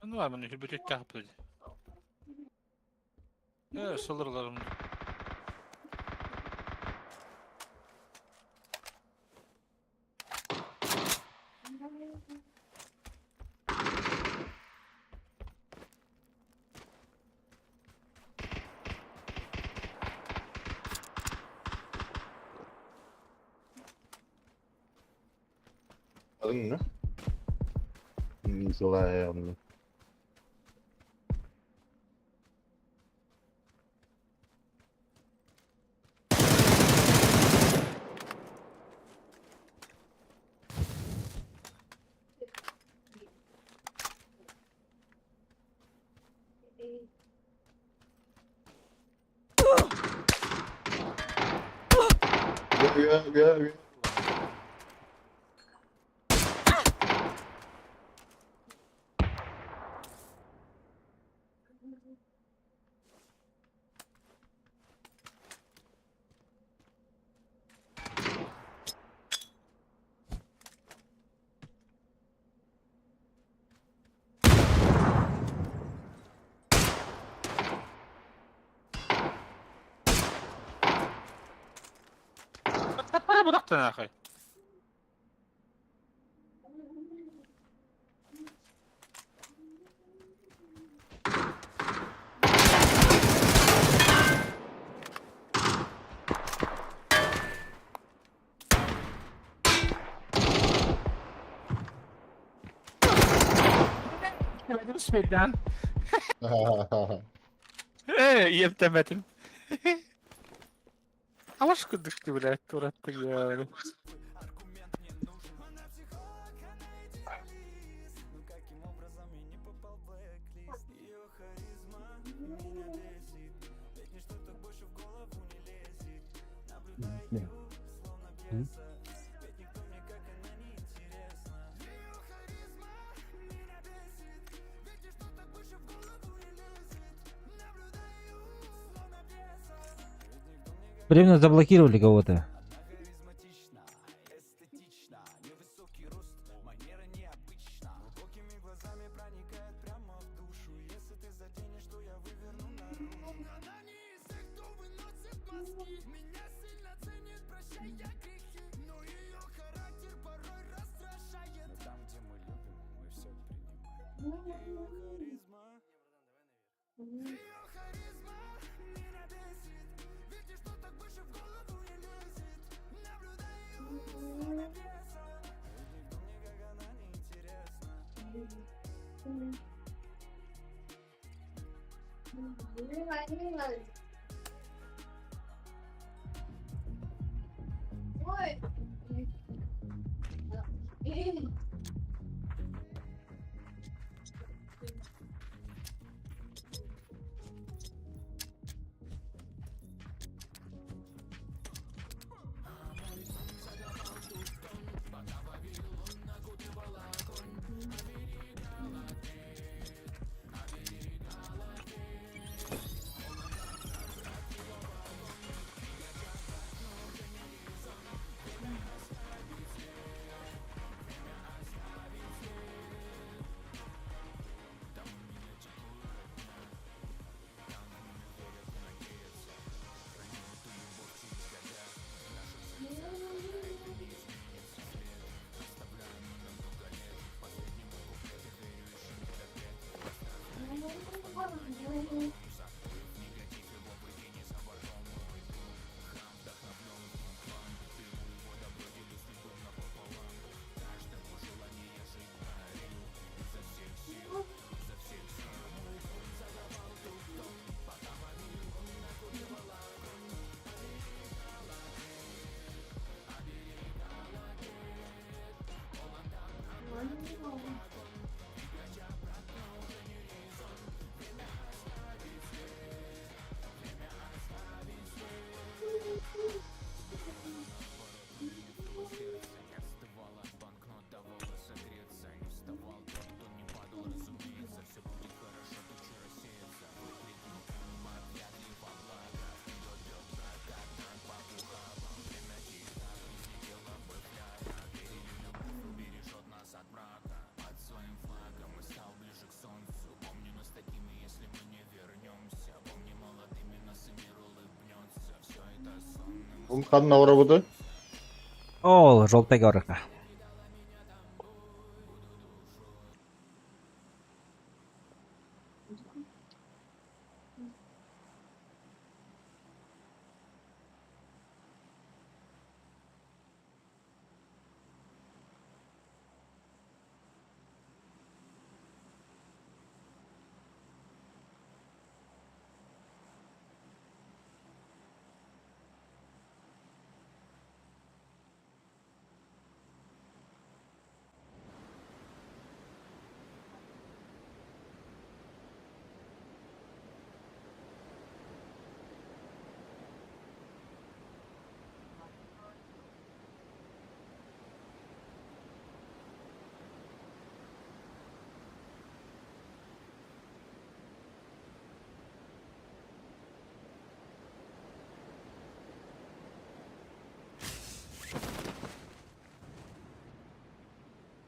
Ne var bunun için böcek kaplı. Evet, sılırlarım. Adın ne? Nikolay onu. Gel. Para bıraktın akı. Bismillah. İyi demedim. Алашку дышки, блядь, дуратты, я. Временно заблокировали кого-то. Kadın avra budu. Ол, желтая горка.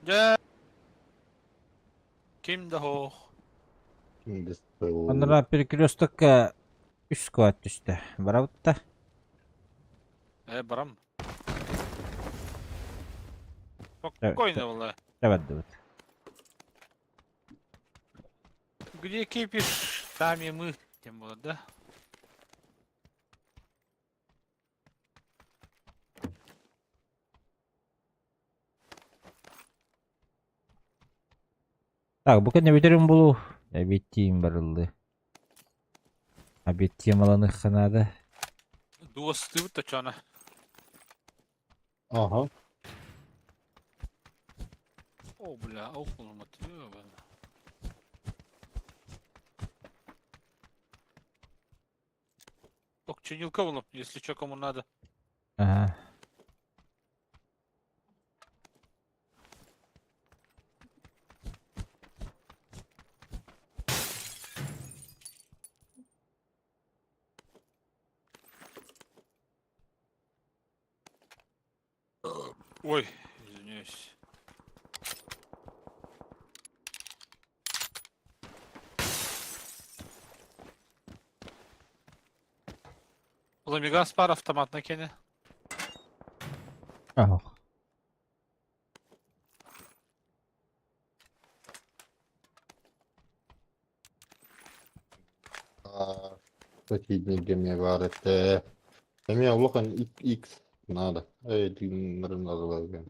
Ya. Kimdi o? Şimdi Onlara перекресток üst squat düştü. Bravo da. Барам. Evet, Спокойно, валай. evet, evet. Где кипиш, там и мы. Тем более, да? Так, bu ne bitirim bulu. Bittiğim barıldı. Bittiğim alanı kanadı. Дуосты выточена. Aha. О, бля, около мотива. Ок, чинилка вон, если что, кому надо. Aha. Ой, извиняюсь. Ламигас пар автомат накине. Oh. Соседний мне говорит, мне лохан X надо. Dinlerim lazım.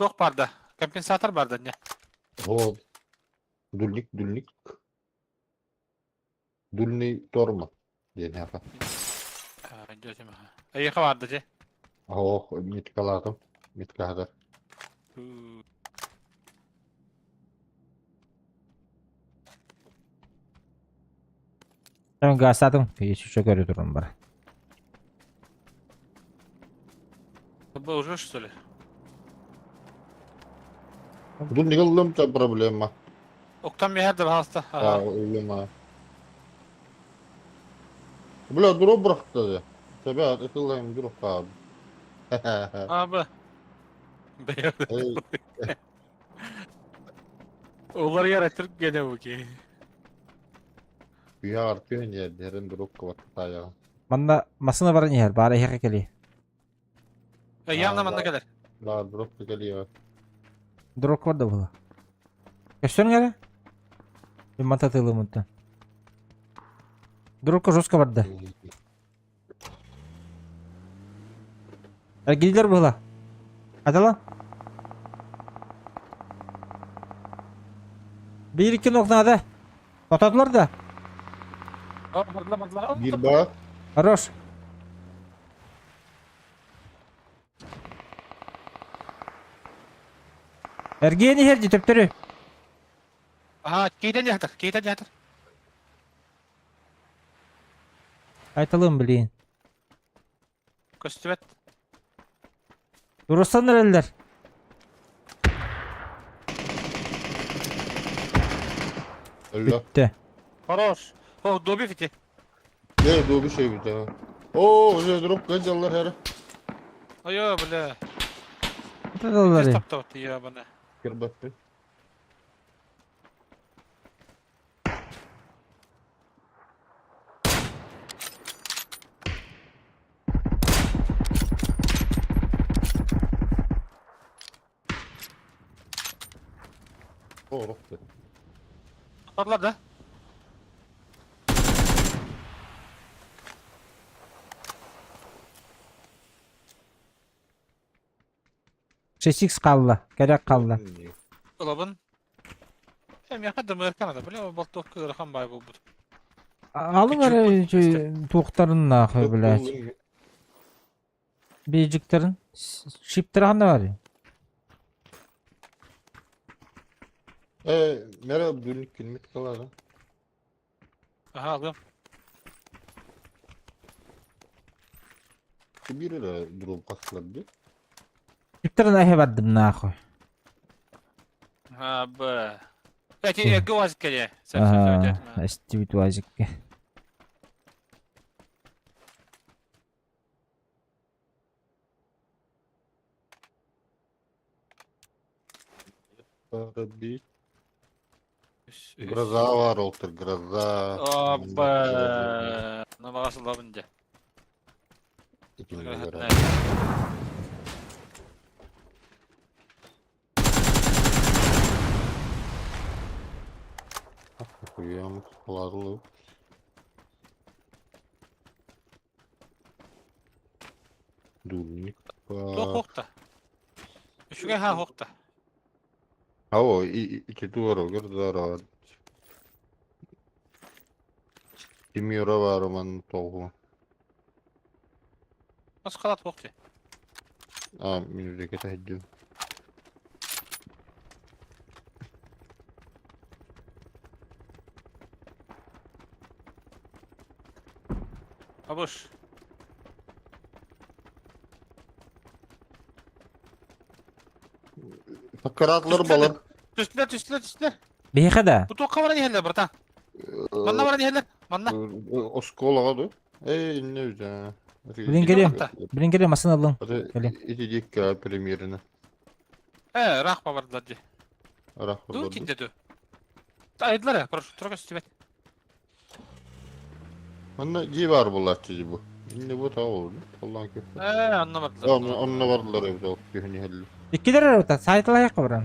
Yok barda. Компенсатор barda ne? Вот. Дульник. Дульный торма. Diye ne yapar? Gözüm. Ayıka vardı ce. Oh, mitkaladım. Mitkadır. Ben gasadım. Hiç çok öyle durum var. Был уже что ли? Дульник aldım проблема. Oktan bir yerde hasta. Ha, öyle. Bля, дурак бıraktı. Тебя atıllayım durup abi. Abi. Beyaz. Ey, Onları yaratır gene bu ki. bir artıyor ya derin durup kıvırtı ya. Banda masına var yer. Bari hek geliyor. Yanına manda gelir. La durup da geliyor. Drok var da bu. Kaçtın gene? Bir mata tığlı mıntı. Drok'a жестко vardı. Gidiler bu la. Hadi lan. Bir iki nokta hadi. Patladılar da. Bir bak. Хорош. Ergeni herci teptiri. Aha, keyden yatır. Aytalım bileyim. Kostümet. Durursan nereliler? Öyle. Bitti. Хорош. О, доби фити. Ne dur bir şey bir daha. Oo, öyle durup kaçallar her. Ой, бля. Patladılar ya. Стоп-то вот ебаный. Kırbattı. Doğru. Atladılar da. Şeşik kaldı. Gerek kaldı. Dolabın. Hem yakındır mı erken adam. Biliyor musun? Baltok kırıkan bay bu. Alın Küçük ara bu, tuğukların nakı bile. Beyciklerin. Şiptir ne var ya? Merhaba günlük kilmet kalar ha. Aha alıyorum. Bir lira durup kaslar diye. Şiptirin ahe verdim nakı. Ha be. Peki gıvazık geliyor. Sen Aha. söyledin. Estivit vazık. Bir Гроза var oltur гроза. Abba. Ne bakasın la bence. İkimize göre. Koyuyorum kularlı. Dulnik. Yok hokta. Şuraya ha hokta. Ha o iki duvara gırza var. Timura var aman tohu. Nasıl kalat hokta? Minüzdeki tehcüm. Abuş. Takaratları balık. Tüstüler. Beyhe de. Bu toka var diyeler burada. Manna var diyeler. Manna. O skola da. Ne güzel. Bilin geliyorum. Bilin geliyorum asını alın. Hadi Geliyorum. içecek ya premierine. Rahma vardılar diye. Rahmet Du olsun. kinde du. Aydılar ya. Proszę, trochę ściwać. Bana civar bulaşıcı bu. Şimdi bu tavuk oldu. Allah'ın köfte. Anlamadılar. Onunla vardılar evde o köhni helli. İkiler arada. Sayıtla ayak kavran.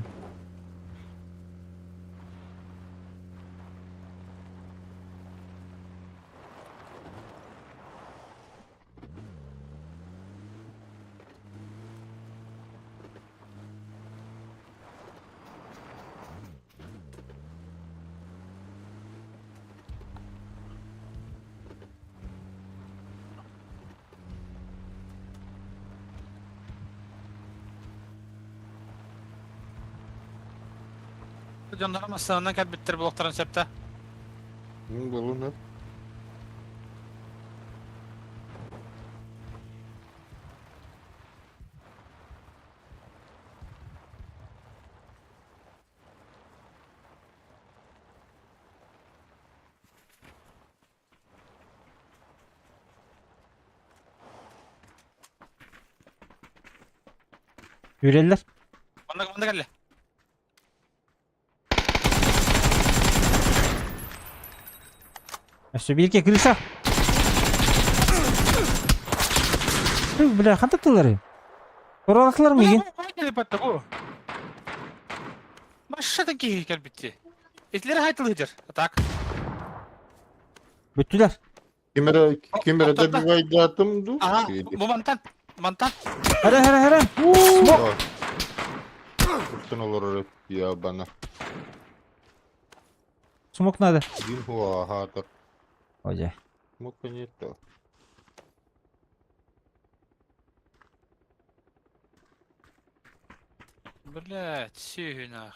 Canlarım aslında kadar bitir blokların septe. Dolu ne? Yürüyorlar. Bana geldi. Aşağı bir iki kırışa. Bile kantattılar. Oralattılar mı iyi? Gelip hatta bu. Başladaki heykel bitti. Etleri haytılıdır. Tak. Bütüler. Kimere de bir vaydatım du. Aha bu mantan. Mantan. Hara. Smoke. Kurtun olur ya bana. Smoke nerede? Din huwa hatar. Hoca. Mukha nito. Блядь, сюнах.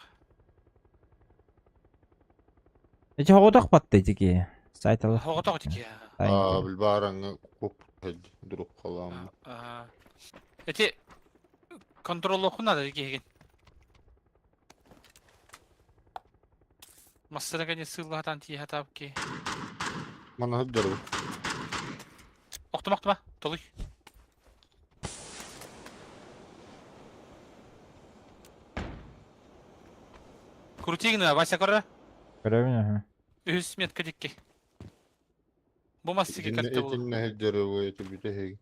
Ece hoğdak battıydı ki. Sayıtalı. Hoğda gittik ya. Bilbaranga kop durup kalam. Eti kontrol okuna da gegen. Masada gani sığlahatan tiye hatap ki. Mana hajar bu. Okta. Toluy. Крутигна, Вася Кора. Görevin ya. Üst metka dikki. Bu masiki kattı bu. Etinne hajar bu eti bir de hey.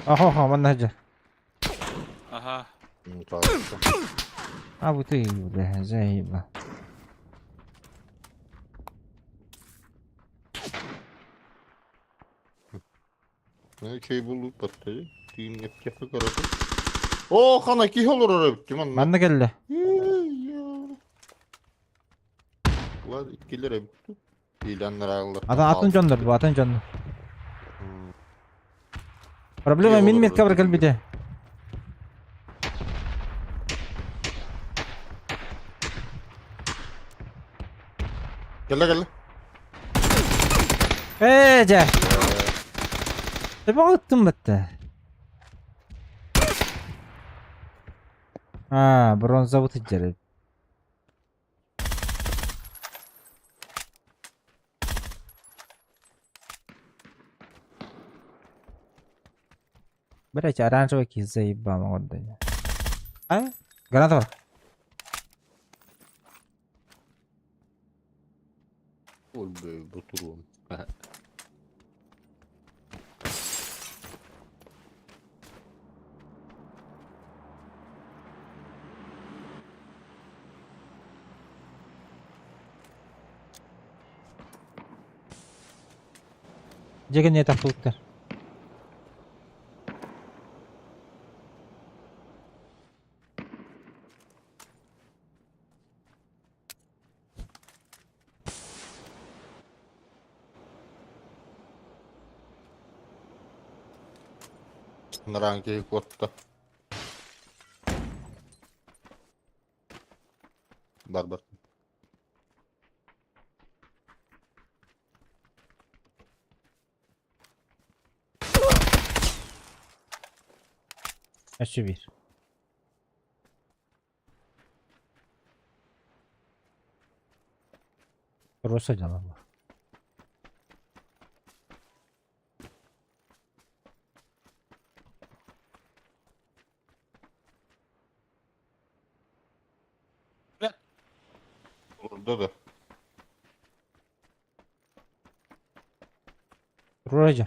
Aha bana hacı. Aha. А вот и, бля, заебал. Şey bulduk patlayı. Düğün yapacakı karadı. Oo kana ki olur oraya bitti man. Ben de geldi. Ulan itkilere bitti. İlanlar ağlar. Атын жондырды, атын жондырды. Проблема Yok мен olur, метке бір olur. кілбеді. Gel. Жа. Деп аттым бітті. Бронза бұты жарайды. Блять, оранжевый киз заебал, вот да. Граната бар. Ol be oturuyorum. Жеген не тақтылықтар. Наранги котта. Бар. Еще bir. Rosa canım var. Orada da. Roja.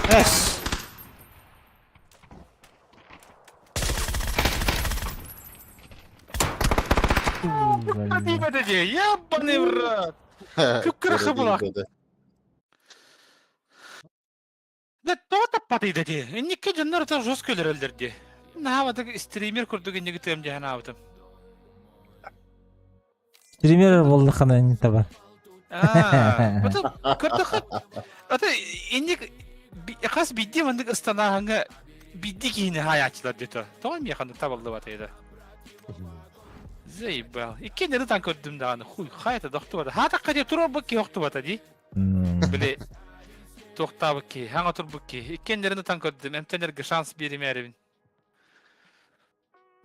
Yes. Противно тебе, ебаный в рот. Күкірі бұлақ. Да тота патыйды де. Никке жандар да жоз көлер өлдерді. Навадық стример күрдігі неге тем жахын абытым. Стример болды қана не табар. Бұты күрдігі. Аты енек қас бидде мандық ыстанағыңа бидде кейіні хаячылар деді. Тоғын меқанды табылды батайды. Заебал. Иккен нерді таң көрдім дағаны. Хуй, хайты доқты бата. Хатаққа де тұр бұкке оқты бата дей. Біле, тоқта бұкке, хаңа тұр бұкке. Иккен нерді таң көрдім. Әмтенерге шанс берем әрібін.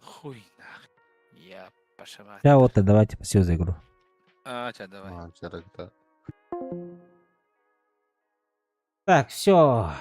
Хуй, нах. Я пошамат. Я вот давайте посел за игру. Ча, давай. Черекта. Так, все.